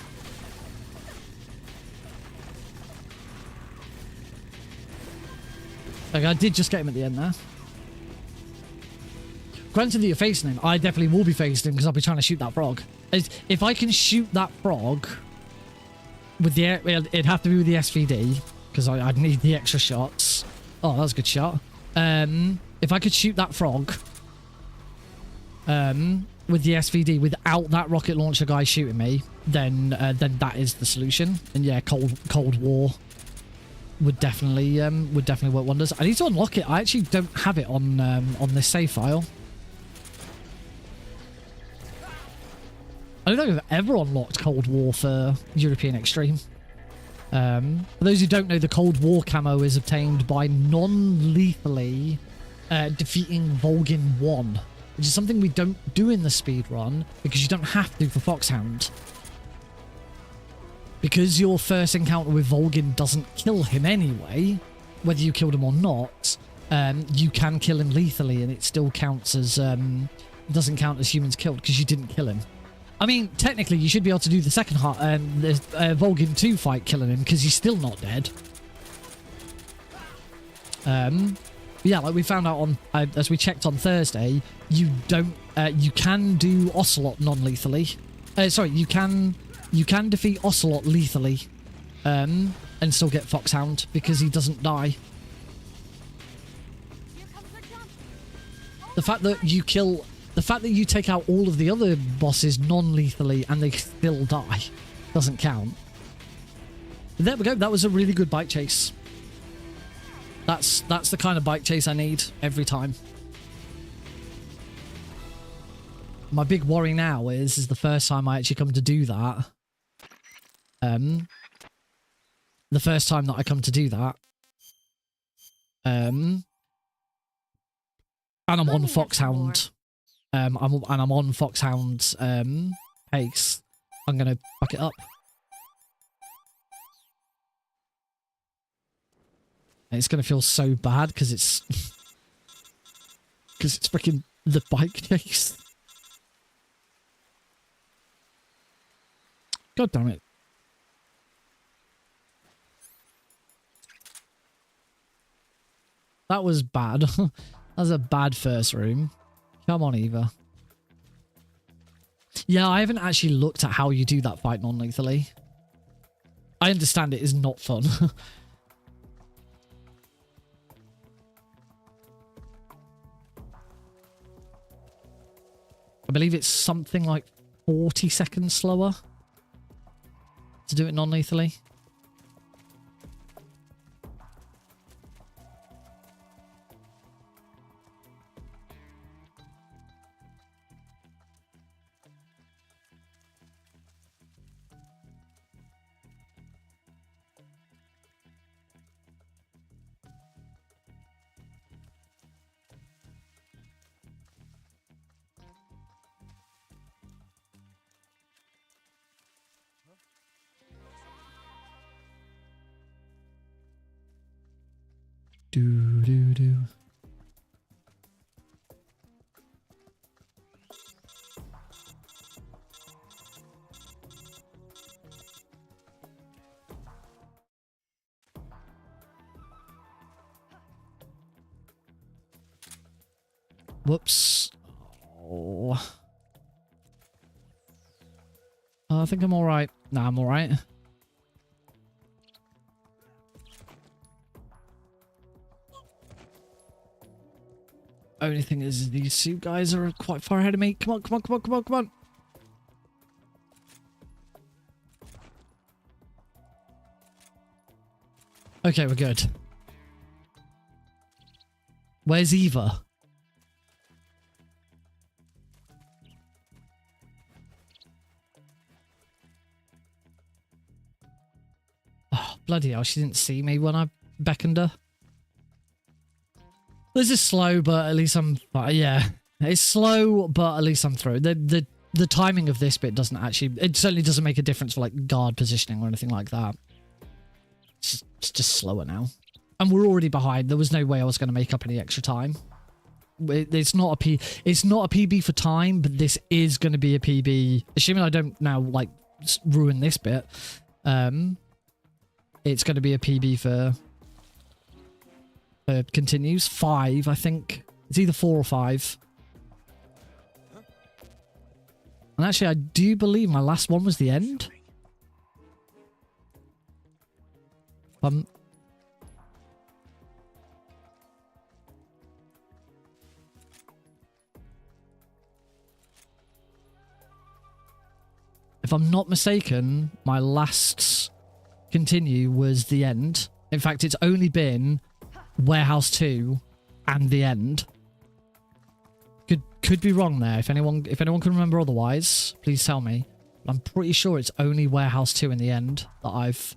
Like, I did just get him at the end there. Granted that you're facing him, I definitely will be facing him because I'll be trying to shoot that frog. If I can shoot that frog with the... It'd have to be with the SVD because I'd need the extra shots. Oh, that was a good shot. If I could shoot that frog... with the SVD without that rocket launcher guy shooting me, then that is the solution. And yeah, Cold War would definitely work wonders. I need to unlock it. I actually don't have it on this save file. I don't know if I've ever unlocked Cold War for European Extreme. For those who don't know, the Cold War camo is obtained by non-lethally defeating Volgin 1. Which is something we don't do in the speedrun, because you don't have to for Foxhound. Because your first encounter with Volgin doesn't kill him anyway, whether you killed him or not, you can kill him lethally and it still counts as, it doesn't count as humans killed because you didn't kill him. I mean, technically you should be able to do the second the Volgin 2 fight killing him because he's still not dead. Yeah, like we found out on as we checked on Thursday, you don't you can do Ocelot non-lethally. Sorry, you can defeat Ocelot lethally, and still get Foxhound because he doesn't die. The fact that you take out all of the other bosses non-lethally and they still die doesn't count. But there we go. That was a really good bike chase. That's the kind of bike chase I need every time. My big worry now is the first time I actually come to do that. The first time that I come to do that. And I'm on Foxhound. I'm on Foxhound's pace. I'm gonna fuck it up. It's gonna feel so bad because it's freaking the bike chase. God damn it. That was bad. That was a bad first room. Come on, Eva. Yeah, I haven't actually looked at how you do that fight non-lethally. I understand it is not fun. I believe it's something like 40 seconds slower to do it non-lethally. Do do do. Whoops. Oh. I think I'm alright. Nah, I'm alright. Only thing is these two guys are quite far ahead of me. Come on, come on, come on, come on, come on. Okay, we're good. Where's Eva? Oh, bloody hell, she didn't see me when I beckoned her. This is slow, but at least I'm... yeah, it's slow, but at least I'm through. The timing of this bit doesn't actually... It certainly doesn't make a difference for, like, guard positioning or anything like that. It's just slower now. And we're already behind. There was no way I was going to make up any extra time. It's not a PB for time, but this is going to be a PB. Assuming I don't now, like, ruin this bit. It's going to be a PB for... continues 5, I think. It's either 4 or 5. And actually, I do believe my last one was the end. If I'm not mistaken, my last continue was the end. In fact, it's only been Warehouse 2 and the end. Could be wrong there. If anyone can remember otherwise, please tell me. But I'm pretty sure it's only Warehouse 2 in the end that I've...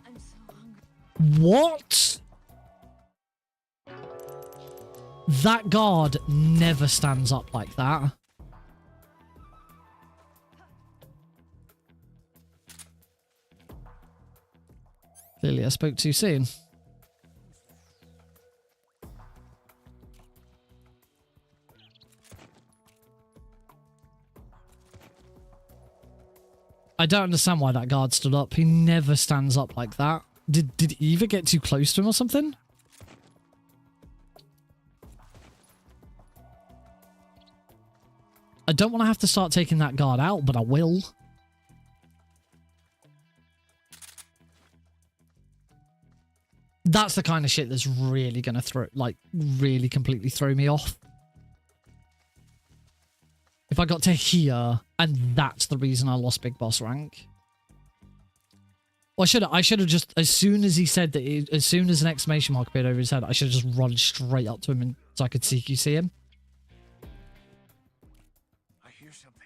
I'm so hungry. What? That guard never stands up like that. Clearly I spoke too soon. I don't understand why that guard stood up. He never stands up like that. Did Eva get too close to him or something? I don't want to have to start taking that guard out, but I will. That's the kind of shit that's really going to throw, like, really completely throw me off. If I got to here, and that's the reason I lost Big Boss rank. Well, I should have just, as soon as he said that, as soon as an exclamation mark appeared over his head, I should have just run straight up to him and, so I could CQC him. I hear something.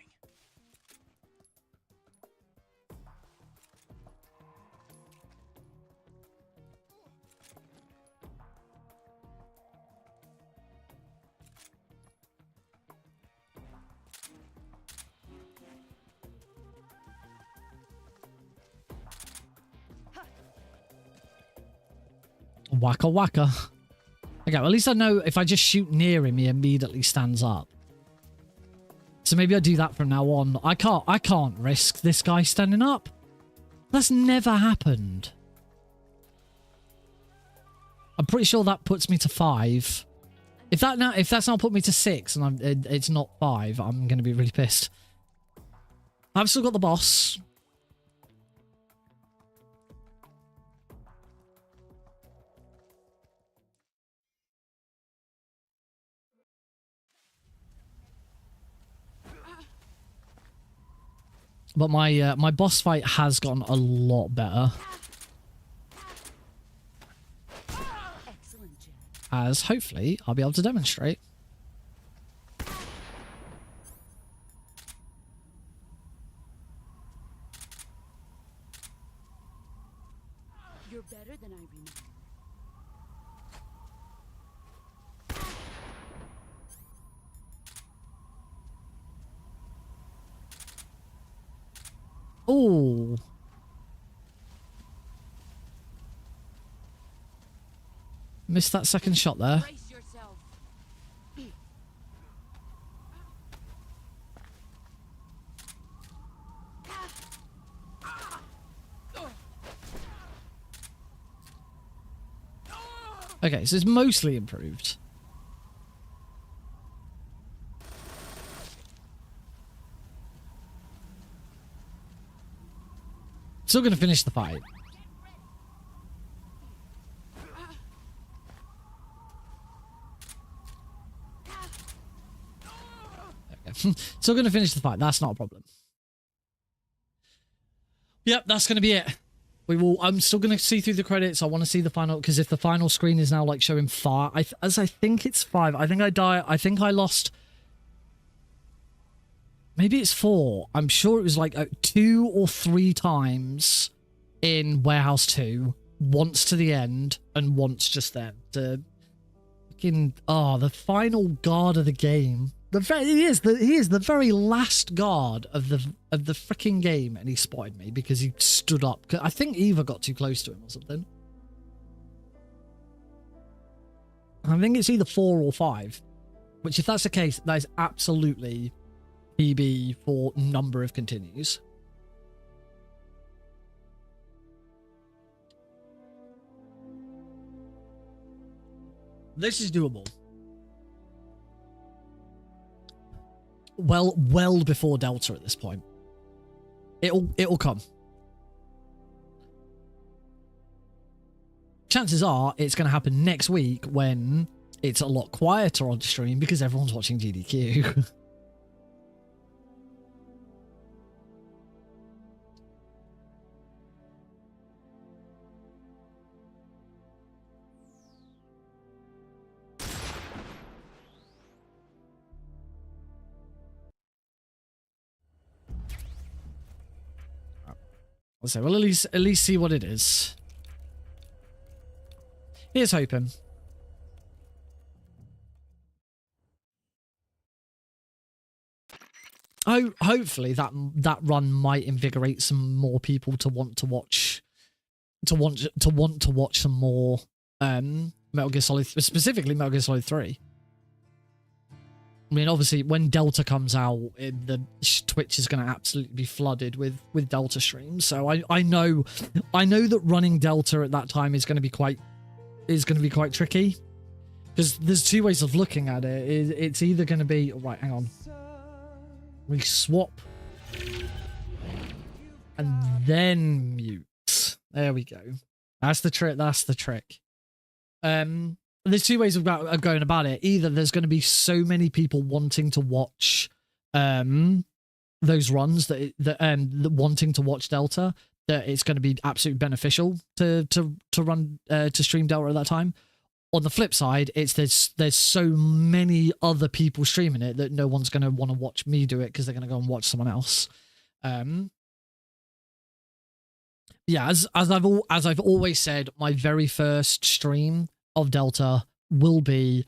Waka waka. Okay, well, at least I know if I just shoot near him, he immediately stands up. So maybe I do that from now on. I can't risk this guy standing up. That's never happened. I'm pretty sure that puts me to 5. If that's now put me to 6 and it's not 5, I'm going to be really pissed. I've still got the boss. But my boss fight has gotten a lot better. Excellent, Jen. As hopefully I'll be able to demonstrate. You're better than I remember. Oh. Missed that second shot there. Brace yourself. Okay, so it's mostly improved. Still going to finish the fight. Okay. Still going to finish the fight. That's not a problem. Yep, that's going to be it. We will. I'm still going to see through the credits. I want to see the final, because if the final screen is now like showing 5, as I think it's 5. I think I die. I think I lost. Maybe it's 4. I'm sure it was like 2 or 3 times in Warehouse 2. Once to the end and once just then. The fucking the final guard of the game. He is the very last guard of the freaking game, and he spotted me because he stood up. I think Eva got too close to him or something. I think it's either 4 or 5. Which, if that's the case, that is absolutely PB for number of continues. This is doable. Well before Delta at this point. It'll come. Chances are it's going to happen next week when it's a lot quieter on stream because everyone's watching GDQ. Let's say, well, at least see what it is. Here's hoping. Oh, hopefully that run might invigorate some more people to want to watch, some more Metal Gear Solid, specifically Metal Gear Solid 3. I mean, obviously, when Delta comes out, the Twitch is going to absolutely be flooded with Delta streams. So I know that running Delta at that time is going to be quite tricky, because there's 2 ways of looking at it. It's either going to be right. Hang on, we swap and then mute. There we go. That's the trick. That's the trick. There's 2 ways of going about it. Either there's going to be so many people wanting to watch those runs that wanting to watch Delta that it's going to be absolutely beneficial to run to stream Delta at that time. On the flip side, there's so many other people streaming it that no one's going to want to watch me do it because they're going to go and watch someone else. Yeah, as I've always said, my very first stream of Delta will be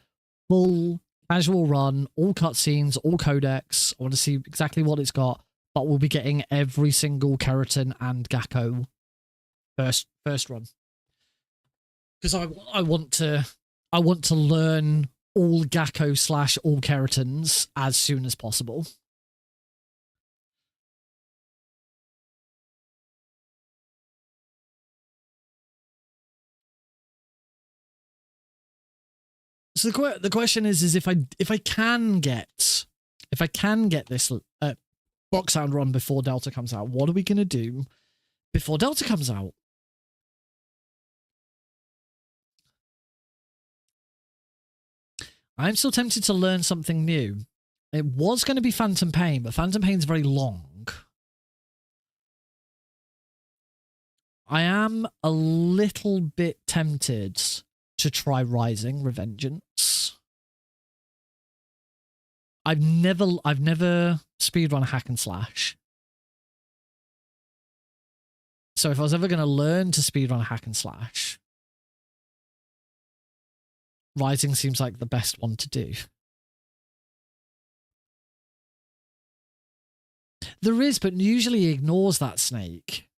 full casual run, all cutscenes, all codecs. I want to see exactly what it's got, but we'll be getting every single Keratin and Gakko first run, because I want to learn all Gakko / all Keratins as soon as possible. So the question is if I can get this Foxhound run before Delta comes out, what are we gonna do before Delta comes out? I'm still tempted to learn something new. It was going to be Phantom Pain, but Phantom Pain's very long. I am a little bit tempted to try Rising Revengeance. I've never speedrun hack and slash. So if I was ever going to learn to speedrun hack and slash, Rising seems like the best one to do. There is, but usually ignores that snake.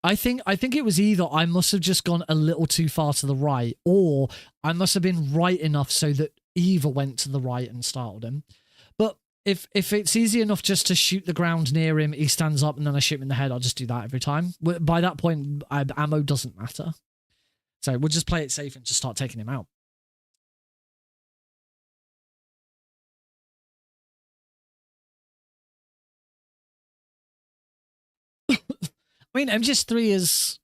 I think it was either I must have just gone a little too far to the right, or I must have been right enough so that Eva went to the right and startled him. But if it's easy enough just to shoot the ground near him, he stands up, and then I shoot him in the head, I'll just do that every time. By that point, ammo doesn't matter. So we'll just play it safe and just start taking him out. I mean, MGS3 is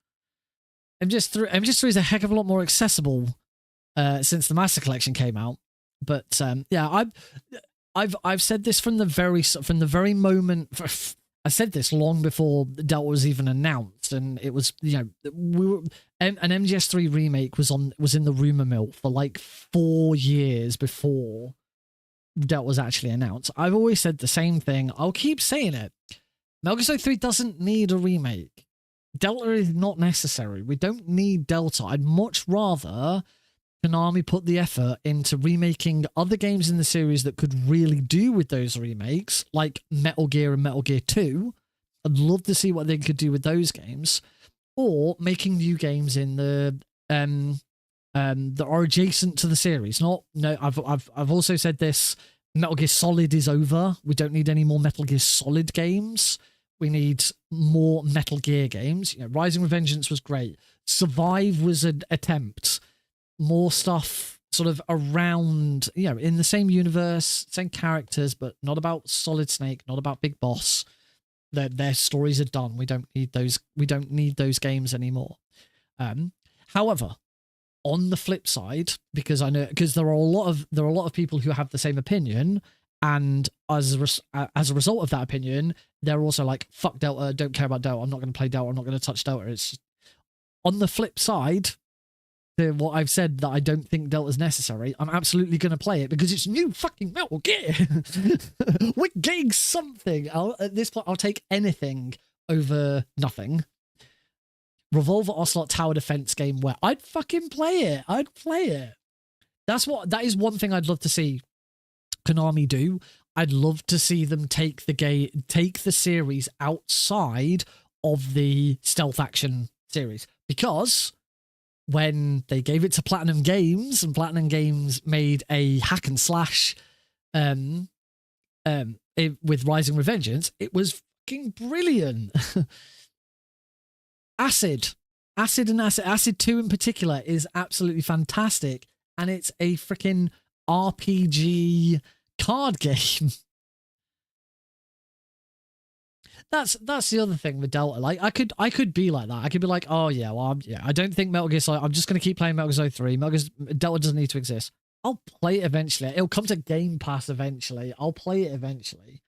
a heck of a lot more accessible since the Master Collection came out. But yeah, I've said this from the very moment. I said this long before Delta was even announced, and it was, you know, an MGS3 remake was in the rumor mill for like 4 years before Delta was actually announced. I've always said the same thing. I'll keep saying it. Metal Gear Solid 3 doesn't need a remake. Delta is not necessary. We don't need Delta. I'd much rather Konami put the effort into remaking other games in the series that could really do with those remakes, like Metal Gear and Metal Gear 2. I'd love to see what they could do with those games, or making new games in the that are adjacent to the series. I've also said this. Metal Gear Solid is over. We don't need any more Metal Gear Solid games. We need more Metal Gear games. You know, Rising Revengeance was great. Survive was an attempt. More stuff sort of around, you know, in the same universe, same characters, but not about Solid Snake, not about Big Boss. Their stories are done. We don't need those. We don't need those games anymore. However, on the flip side, because there are a lot of people who have the same opinion, and as a result of that opinion, they're also like, fuck Delta, don't care about Delta, I'm not going to play Delta, I'm not going to touch Delta. It's just, on the flip side to what I've said, that I don't think Delta's necessary, I'm absolutely going to play it because it's new fucking Metal Gear. We're getting something. At this point, I'll take anything over nothing. Revolver Ocelot tower defense game where I'd fucking play it. I'd play it. That is one thing I'd love to see Konami do. I'd love to see them take the series outside of the stealth action series, because when they gave it to Platinum Games and Platinum Games made a hack and slash with Rising Revengeance, it was fucking brilliant. Acid 2 in particular is absolutely fantastic, and it's a freaking RPG card game. That's the other thing with Delta. Like, I could be like that. I could be like, oh yeah, well, I don't think Metal Gear Solid, I'm just going to keep playing Metal Gear Solid 3. Delta doesn't need to exist. I'll play it eventually. It'll come to Game Pass eventually. I'll play it eventually.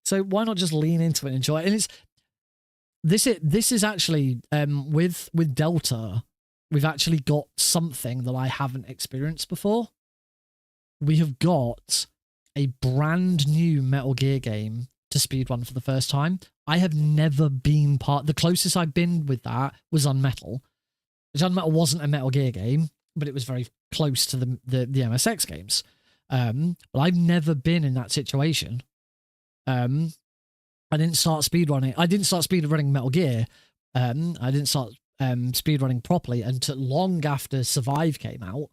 So why not just lean into it and enjoy it? And this is actually, with Delta, we've actually got something that I haven't experienced before. We have got a brand new Metal Gear game to speedrun for the first time. I have never been the closest I've been with that was Unmetal, which Unmetal wasn't a Metal Gear game, but it was very close to the MSX games. But I've never been in that situation. I didn't start speedrunning Metal Gear. I didn't start speedrunning properly until long after Survive came out.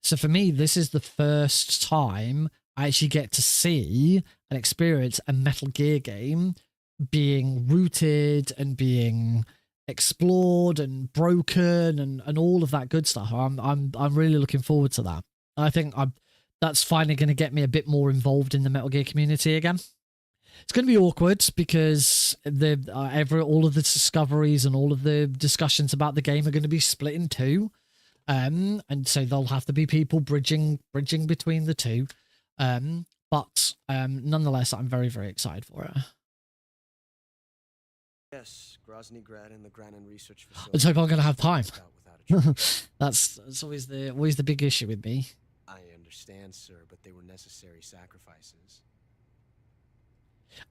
So for me, this is the first time I actually get to see and experience a Metal Gear game being rooted and being explored and broken and all of that good stuff. I'm really looking forward to that. I think that's finally going to get me a bit more involved in the Metal Gear community again. It's going to be awkward because all of the discoveries and all of the discussions about the game are going to be split in two. And so there'll have to be people bridging between the two. But nonetheless, I'm very, very excited for it. Yes, Grozny Grad and the Granin Research Facility. Let's hope I'm going to have time. That's always the big issue with me. I understand, sir, but they were necessary sacrifices.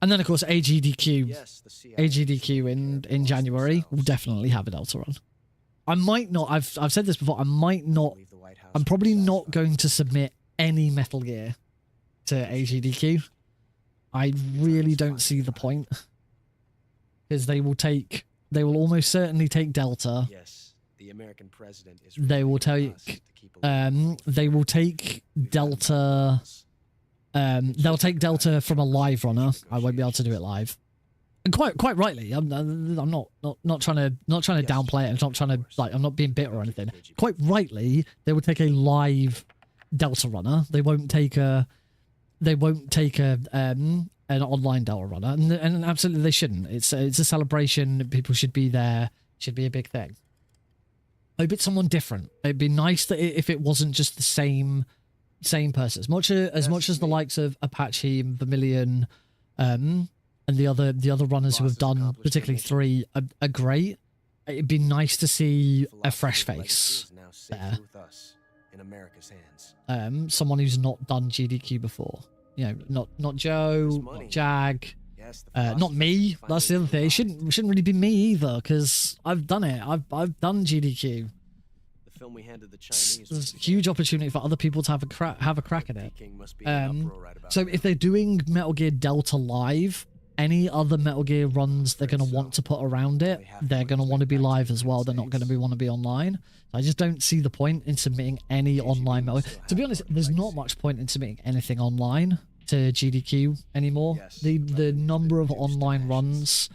And then, of course, AGDQ. Yes, the CIA AGDQ in January will definitely have a Delta run. I might not. I've said this before. I might not. I'm probably not going to submit any Metal Gear to AGDQ. I really don't see the point, because they will take They will almost certainly take Delta. Yes, the American president is. They will take. They will take Delta. They'll take Delta from a live runner. I won't be able to do it live. And quite rightly, I'm not trying to downplay it. I'm not trying to I'm not being bitter or anything. Quite rightly, they will take a live Delta runner. They won't take an online Delta runner, and absolutely they shouldn't. It's a celebration. People should be there. Should be a big thing. I hope it's someone different. It'd be nice that if it wasn't just the same person. As much as the likes of Apache and Vermilion, and the other runners who have done, particularly 3, are great. It'd be nice to see a fresh face there. In America's hands. Someone who's not done GDQ before. You know, not Joe, not Jag, not me. That's the other thing. It shouldn't really be me either, because I've done it. I've done GDQ. The film we handed the Chinese. There's a huge opportunity for other people to have a crack at it. So if they're doing Metal Gear Delta live, any other Metal Gear runs they're going to want to put around it, they're going to want to be live as well. They're not going to want to be online. I just don't see the point in submitting any online Metal Gear. To be honest, there's not much point in submitting anything online to GDQ anymore. The number of online runs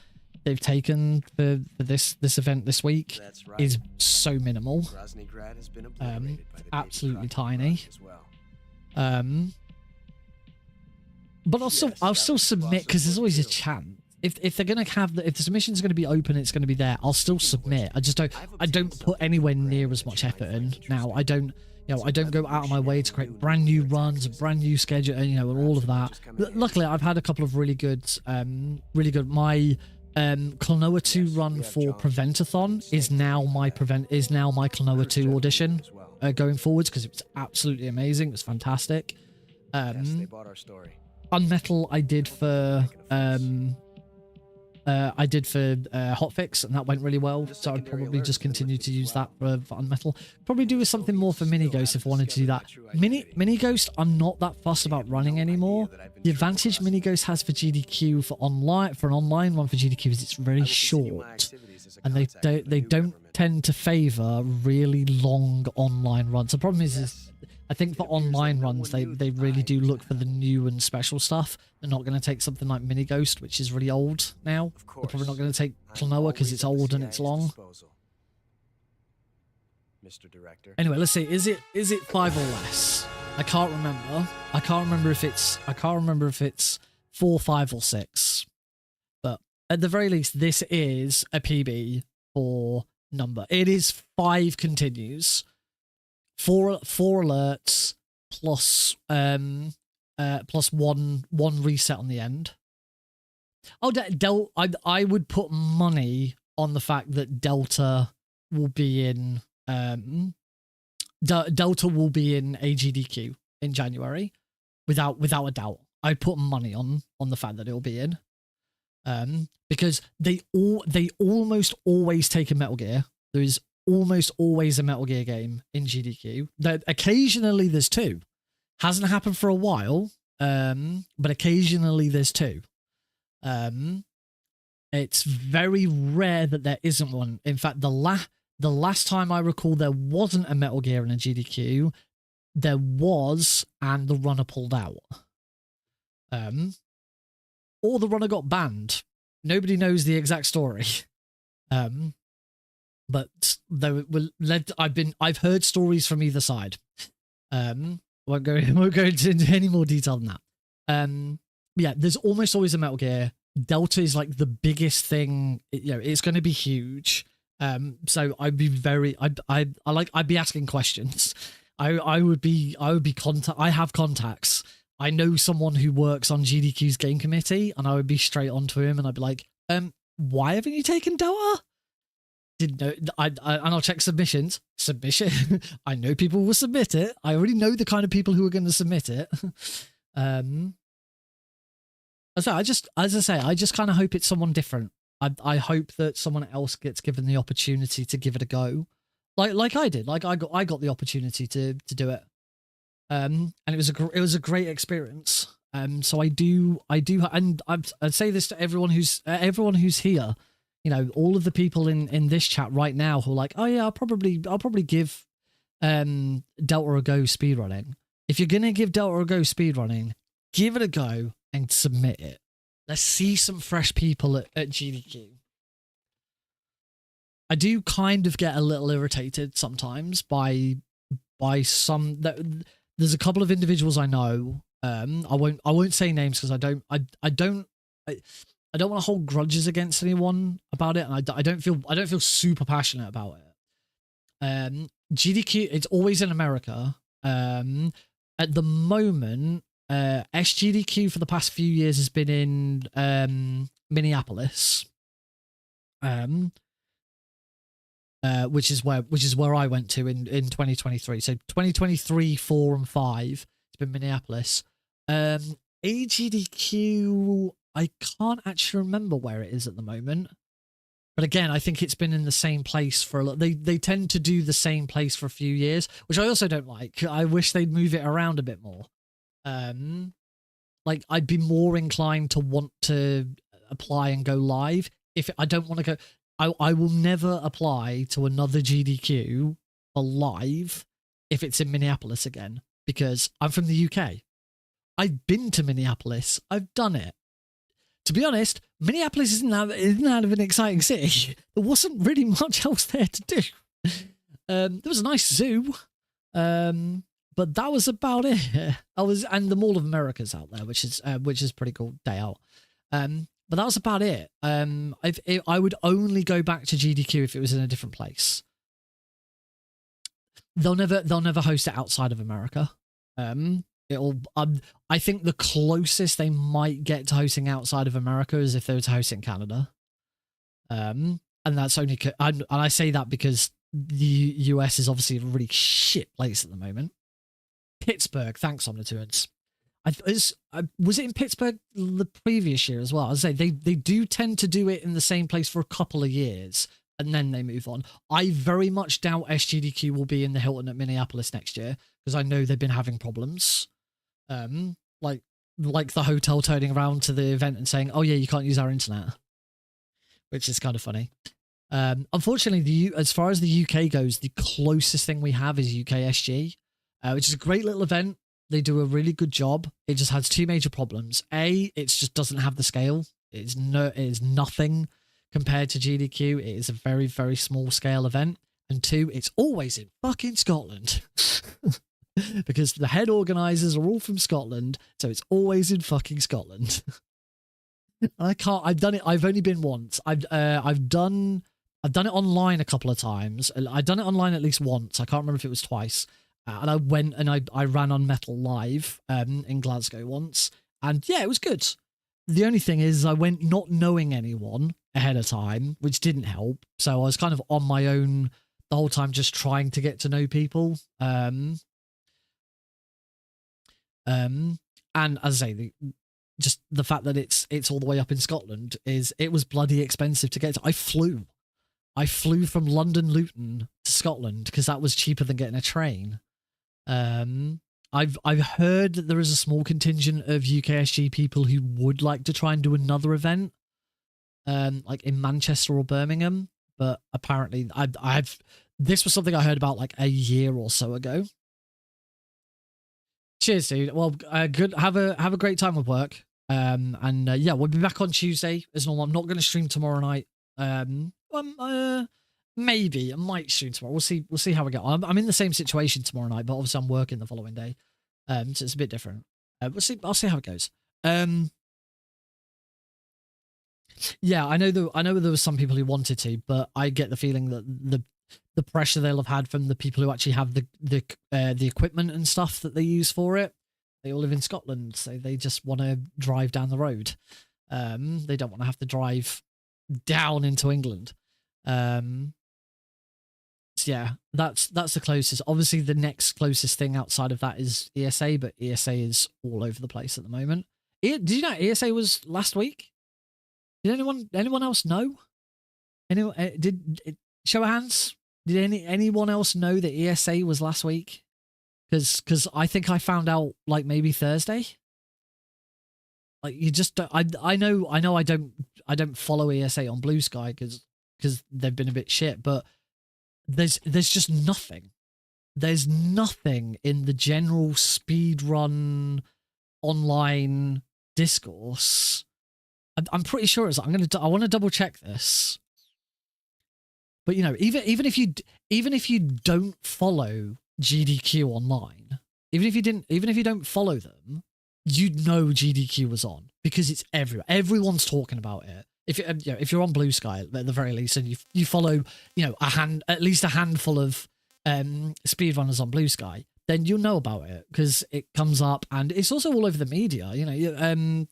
they've taken for this event this week is so minimal. Absolutely tiny. But I'll still submit, because there's always a chance. If they're gonna have if the submission's gonna be open, it's gonna be there. I'll still submit. I don't put anywhere near as much effort in now. I don't go out of my way to create brand new runs, a brand new schedule, and all of that. Luckily, I've had a couple of really good. My Klonoa 2 run for Preventathon is now my Klonoa 2 audition going forwards, because it's absolutely amazing. It's fantastic. They bought our story. Unmetal I did for Hotfix, and that went really well, so I'd probably just continue to use that for Unmetal. Probably do something more for Mini Ghost if I wanted to do that. Mini Ghost I'm not that fussed about running anymore. The advantage Mini Ghost has for GDQ for an online run for GDQ is it's very short, and they don't tend to favor really long online runs. The problem is I think for online runs, they really do look for the new and special stuff. They're not going to take something like Mini Ghost, which is really old now. They're probably not going to take Klonoa because it's old and it's long. Mr. Director. Anyway, let's see. Is it 5 or less? I can't remember. I can't remember if it's 4, 5, or 6. But at the very least, this is a PB for number. It is 5 continues. 4 alerts plus one reset on the end. I would put money on the fact that Delta will be in Delta will be in AGDQ in January, without a doubt. I'd put money on the fact that it'll be in, because they almost always take a Metal Gear. There is almost always a Metal Gear game in GDQ. Occasionally there's 2. Hasn't happened for a while, but occasionally there's 2. It's very rare that there isn't one. In fact, the last time I recall there wasn't a Metal Gear in a GDQ, there was, and the runner pulled out. Or the runner got banned. Nobody knows the exact story. But I've heard stories from either side. Won't go into any more detail than that. Yeah, there's almost always a Metal Gear. Delta is like the biggest thing. It's going to be huge. So I'd be asking questions. I have contacts. I know someone who works on GDQ's game committee, and I would be straight onto him, and I'd be like, why haven't you taken Delta? Didn't know. And I'll check submissions. I know people will submit it. I already know the kind of people who are going to submit it. As I just kind of hope it's someone different. I hope that someone else gets given the opportunity to give it a go, like I did. Like I got the opportunity to do it, and it was a great experience. So I do, and I'd say this to everyone who's here. You know, all of the people in this chat right now who are like, oh yeah, I'll probably give Delta a go speedrunning. If you're gonna give Delta a go speedrunning, give it a go and submit it. Let's see some fresh people at GDQ. I do kind of get a little irritated sometimes by some that there's a couple of individuals I know. I won't say names because I don't want to hold grudges against anyone about it, and I don't feel super passionate about it. GDQ, it's always in America. At the moment, SGDQ for the past few years has been in Minneapolis, which is where I went to in 2023. So 2023, 4 and 5, it's been Minneapolis. AGDQ, I can't actually remember where it is at the moment. But again, I think it's been in the same place for a lot. They tend to do the same place for a few years, which I also don't like. I wish they'd move it around a bit more. Like I'd be more inclined to want to apply and go live. If I don't want to go, I will never apply to another GDQ for live if it's in Minneapolis again, because I'm from the UK. I've been to Minneapolis. I've done it. To be honest, Minneapolis isn't that of an exciting city. There wasn't really much else there to do. There was a nice zoo, but that was about it. And the Mall of America's out there, which is pretty cool day out. But that was about it. I would only go back to GDQ if it was in a different place. They'll never host it outside of America. I think the closest they might get to hosting outside of America is if they were to host in Canada. And that's only, and I say that because the US is obviously a really shit place at the moment. Pittsburgh, thanks Omnituance. Was it in Pittsburgh the previous year as well? I say they do tend to do it in the same place for a couple of years and then they move on. I very much doubt SGDQ will be in the Hilton at Minneapolis next year because I know they've been having problems. Like the hotel turning around to the event and saying, "Oh yeah, you can't use our internet," which is kind of funny. Unfortunately, as far as the UK goes, the closest thing we have is UKSG, which is a great little event. They do a really good job. It just has two major problems. A, it just doesn't have the scale. It is nothing compared to GDQ. It is a very, very small scale event. And two, it's always in fucking Scotland. Because the head organisers are all from Scotland, so it's always in fucking Scotland. I've done it. I've only been once. I've done it online a couple of times. I've done it online at least once. I can't remember if it was twice. And I went and I ran on Metal Live in Glasgow once. And yeah, it was good. The only thing is I went not knowing anyone ahead of time, which didn't help. So I was kind of on my own the whole time, just trying to get to know people. And as I say, just the fact that it's all the way up in Scotland it was bloody expensive to get to. I flew from London Luton to Scotland because that was cheaper than getting a train. I've heard that there is a small contingent of UKSG people who would like to try and do another event, like in Manchester or Birmingham, but apparently this was something I heard about like a year or so ago. Cheers, dude. Well, good. Have a great time with work. Yeah, we'll be back on Tuesday as normal. I'm not going to stream tomorrow night. Maybe I might stream tomorrow. We'll see how we get on. I'm in the same situation tomorrow night, but obviously I'm working the following day. So it's a bit different. We'll see. I'll see how it goes. Yeah, I know there was some people who wanted to, but I get the feeling that the pressure they'll have had from the people who actually have the equipment and stuff that they use for it. They all live in Scotland, so they just want to drive down the road. They don't want to have to drive down into England. So yeah, that's the closest. Obviously, the next closest thing outside of that is ESA, but ESA is all over the place at the moment. Did you know ESA was last week? Did anyone else know? Show of hands? Did anyone else know that ESA was last week? Because I think I found out like maybe Thursday. Like you just don't, I know I don't follow ESA on Blue Sky because they've been a bit shit, but there's just nothing. There's nothing in the general speedrun online discourse. I'm pretty sure it's. I want to double check this. But you know, even if you don't follow GDQ online, even if you don't follow them, you'd know GDQ was on because it's everywhere. Everyone's talking about it. If you're on Blue Sky at the very least, and you follow at least a handful of speedrunners on Blue Sky, then you'll know about it because it comes up and it's also all over the media. You know,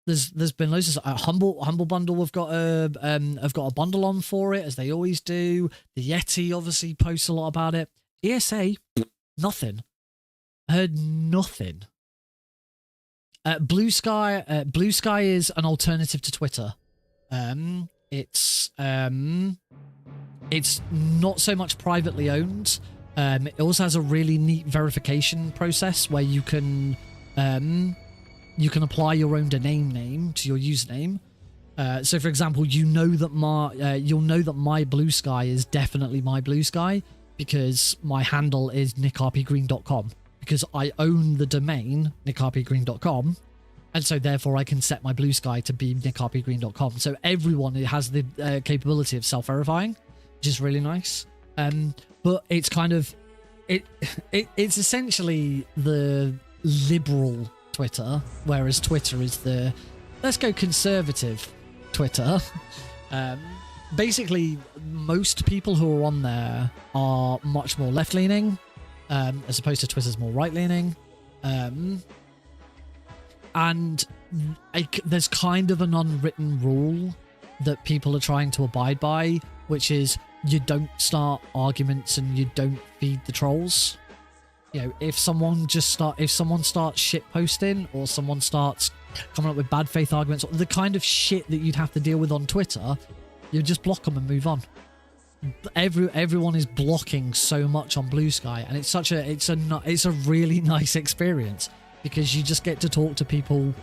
there's been loads of Humble Bundle have got a bundle on for it as they always do. The Yeti obviously posts a lot about it. ESA, nothing. Heard nothing. Blue Sky is an alternative to Twitter. It's not so much privately owned. It also has a really neat verification process where you can apply your own domain name to your username. So, for example, you'll know that my Blue Sky is definitely my Blue Sky because my handle is nickrpgreen.com because I own the domain nickrpgreen.com. And so, therefore, I can set my Blue Sky to be nickrpgreen.com. So everyone has the capability of self-verifying, which is really nice. But it's kind of it's essentially the liberal Twitter, whereas Twitter is the let's go conservative Twitter. Basically, most people who are on there are much more left-leaning, as opposed to Twitter's more right-leaning. And there's kind of an unwritten rule that people are trying to abide by, which is you don't start arguments and you don't feed the trolls. You know, if someone starts shit posting or someone starts coming up with bad faith arguments, the kind of shit that you'd have to deal with on Twitter, you just block them and move on. Everyone is blocking so much on Blue Sky, and it's a really nice experience because you just get to talk to people.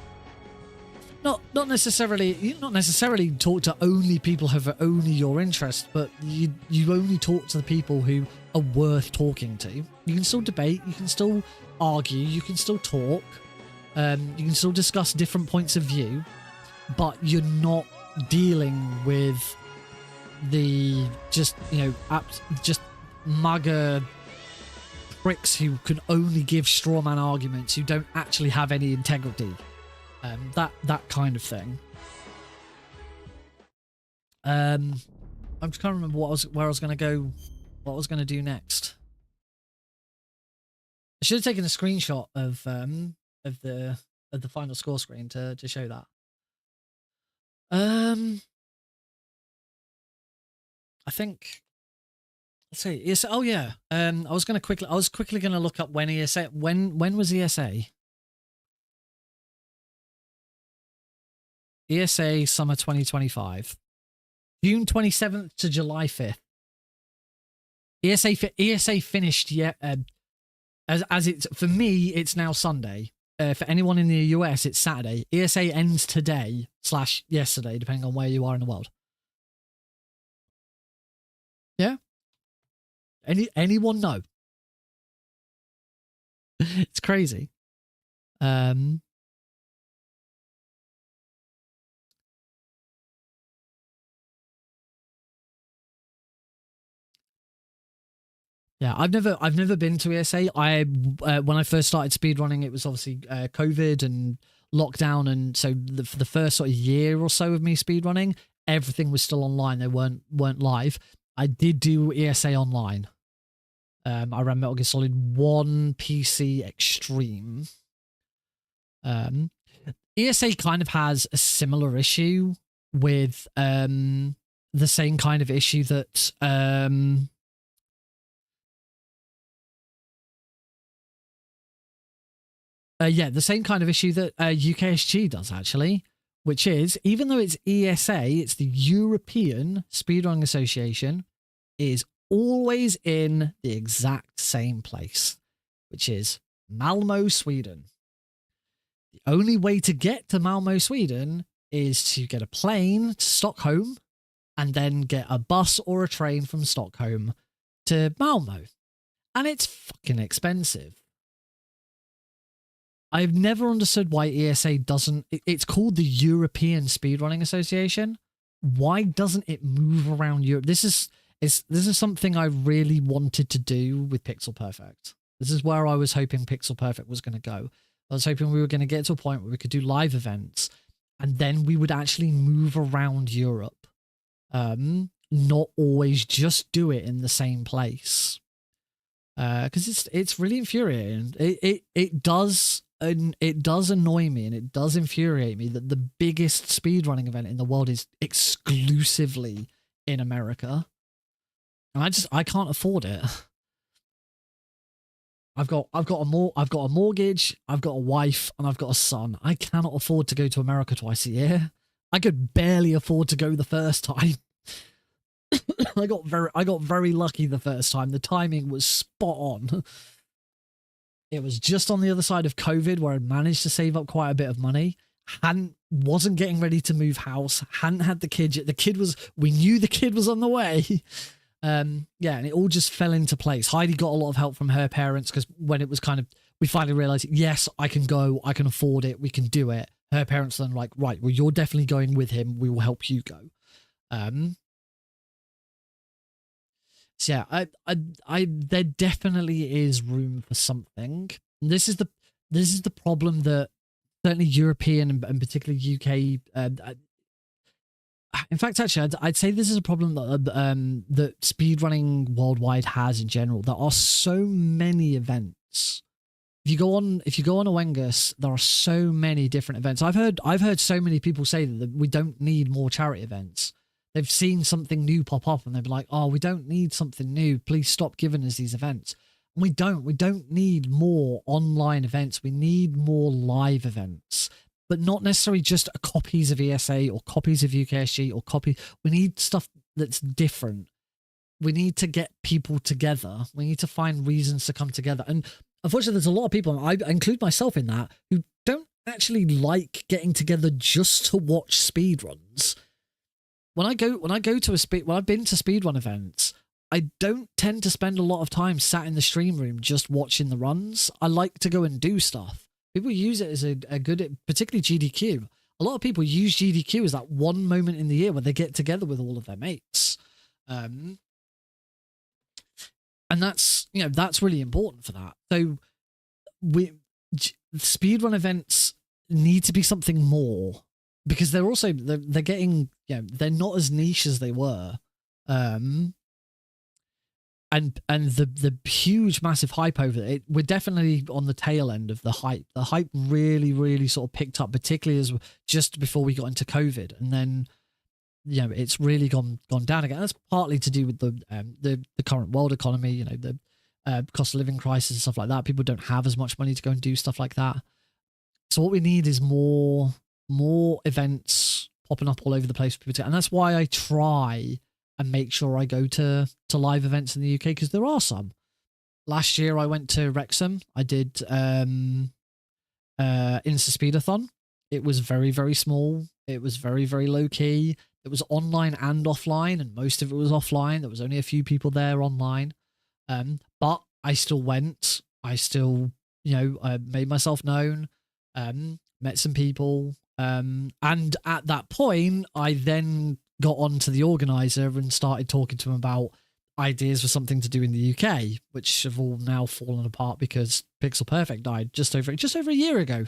Not necessarily talk to only people who have only your interest, but you only talk to the people who are worth talking to. You can still debate, you can still argue, you can still talk, you can still discuss different points of view, but you're not dealing with the just MAGA pricks who can only give straw man arguments, who don't actually have any integrity. That kind of thing. I'm just trying to remember where I was going to go, what I was going to do next. I should have taken a screenshot of the final score screen to show that. I think. Let's see. ESA, oh yeah. I was quickly going to look up when ESA. When was ESA? ESA Summer 2025. June 27th to July 5th. ESA finished as it's for me it's now Sunday. For anyone in the US it's Saturday. ESA ends today / yesterday depending on where you are in the world. Yeah? Anyone know? It's crazy. Yeah, I've never been to ESA. When I first started speedrunning, it was obviously COVID and lockdown, and so for the first sort of year or so of me speedrunning, everything was still online. They weren't live. I did do ESA online. I ran Metal Gear Solid 1 PC Extreme. ESA kind of has a similar issue with the same kind of issue that the same kind of issue that UKSG does, actually, which is, even though it's ESA, it's the European Speedrunning Association, is always in the exact same place, which is Malmo, Sweden. The only way to get to Malmo, Sweden is to get a plane to Stockholm and then get a bus or a train from Stockholm to Malmo. And it's fucking expensive. I've never understood why ESA doesn't... It's called the European Speedrunning Association. Why doesn't it move around Europe? This is something I really wanted to do with Pixel Perfect. This is where I was hoping Pixel Perfect was going to go. I was hoping we were going to get to a point where we could do live events and then we would actually move around Europe. Not always just do it in the same place. Because it's really infuriating. It does annoy me and it does infuriate me that the biggest speedrunning event in the world is exclusively in America. And I can't afford it. I've got a mortgage, I've got a wife, and I've got a son. I cannot afford to go to America twice a year. I could barely afford to go the first time. I got very lucky the first time. The timing was spot on. It was just on the other side of COVID where I managed to save up quite a bit of money. Wasn't getting ready to move house. Hadn't had the kid yet. We knew the kid was on the way. Yeah, and it all just fell into place. Heidi got a lot of help from her parents because when it was we finally realized, yes, I can go, I can afford it, we can do it. Her parents then like, right, well, you're definitely going with him. We will help you go. So yeah, there definitely is room for something. And this is the problem that certainly European and particularly UK. In fact, actually, I'd say this is a problem that speedrunning worldwide has in general. There are so many events. If you go on Awengus, there are so many different events. I've heard so many people say that we don't need more charity events. They've seen something new pop up and they'll be like, oh, we don't need something new. Please stop giving us these events. And we don't need more online events. We need more live events. But not necessarily just copies of ESA or copies of UKSG or we need stuff that's different. We need to get people together. We need to find reasons to come together. And unfortunately, there's a lot of people, and I include myself in that, who don't actually like getting together just to watch speedruns. When I've been to speedrun events, I don't tend to spend a lot of time sat in the stream room just watching the runs. I like to go and do stuff. People use it as a good, particularly GDQ. A lot of people use GDQ as that one moment in the year where they get together with all of their mates. And that's really important for that. So speedrun events need to be something more because they're getting, they're not as niche as they were. And the huge, massive hype over it, we're definitely on the tail end of the hype. The hype really, really sort of picked up, particularly as just before we got into COVID, and then it's really gone down again. That's partly to do with the current world economy, the cost of living crisis and stuff like that. People don't have as much money to go and do stuff like that. So what we need is more events popping up all over the place for people to, and that's why I try and make sure I go to live events in the UK, because there are some. Last year I went to Wrexham. I did Insta Speedathon. It was very, very small. It was very, very low key. It was online and offline, and most of it was offline. There was only a few people there online. But I still went. I still, made myself known, met some people. And at that point, I then got on to the organizer and started talking to him about ideas for something to do in the UK, which have all now fallen apart because Pixel Perfect died just over a year ago.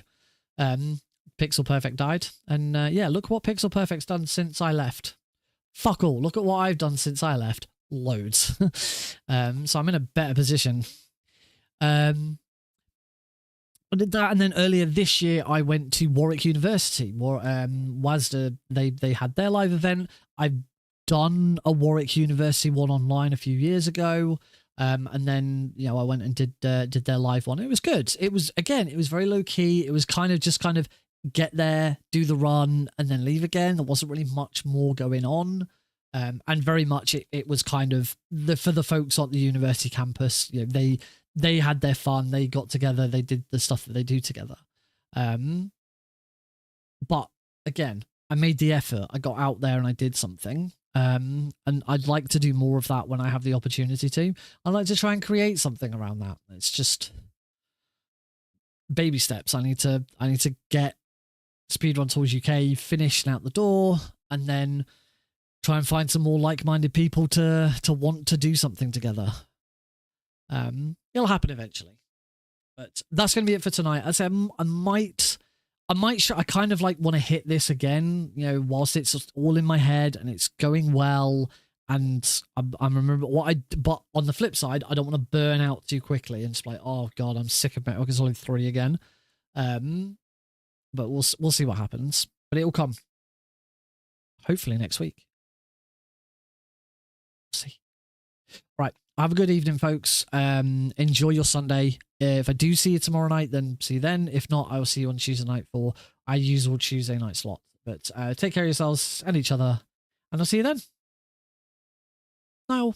Pixel Perfect died, and look what Pixel Perfect's done since I left. Fuck all. Look at what I've done since I left. Loads. So I'm in a better position. I did that, and then earlier this year I went to Warwick University. WASDA, they had their live event. I've done a Warwick University one online a few years ago, and then I went and did their live one. It was good. It was very low key. It was kind of get there, do the run, and then leave again. There wasn't really much more going on, and very much it was kind of for the folks on the university campus. They had their fun, they got together, they did the stuff that they do together. But again, I made the effort. I got out there and I did something. And I'd like to do more of that when I have the opportunity to. I'd like to try and create something around that. It's just baby steps. I need to get Speedrun Tours UK finished and out the door, and then try and find some more like-minded people to want to do something together. It'll happen eventually. But that's going to be it for tonight. I said I kind of like want to hit this again, you know, whilst it's just all in my head and it's going well. And I'm remember but on the flip side, I don't want to burn out too quickly and just like, oh God, I'm sick of Metal Gear Solid 3 again. But we'll see what happens. But it'll come. Hopefully next week. See. Right. Have a good evening, folks. Enjoy your Sunday. If I do see you tomorrow night, then see you then. If not, I will see you on Tuesday night for our usual Tuesday night slot. But take care of yourselves and each other, and I'll see you then. Now.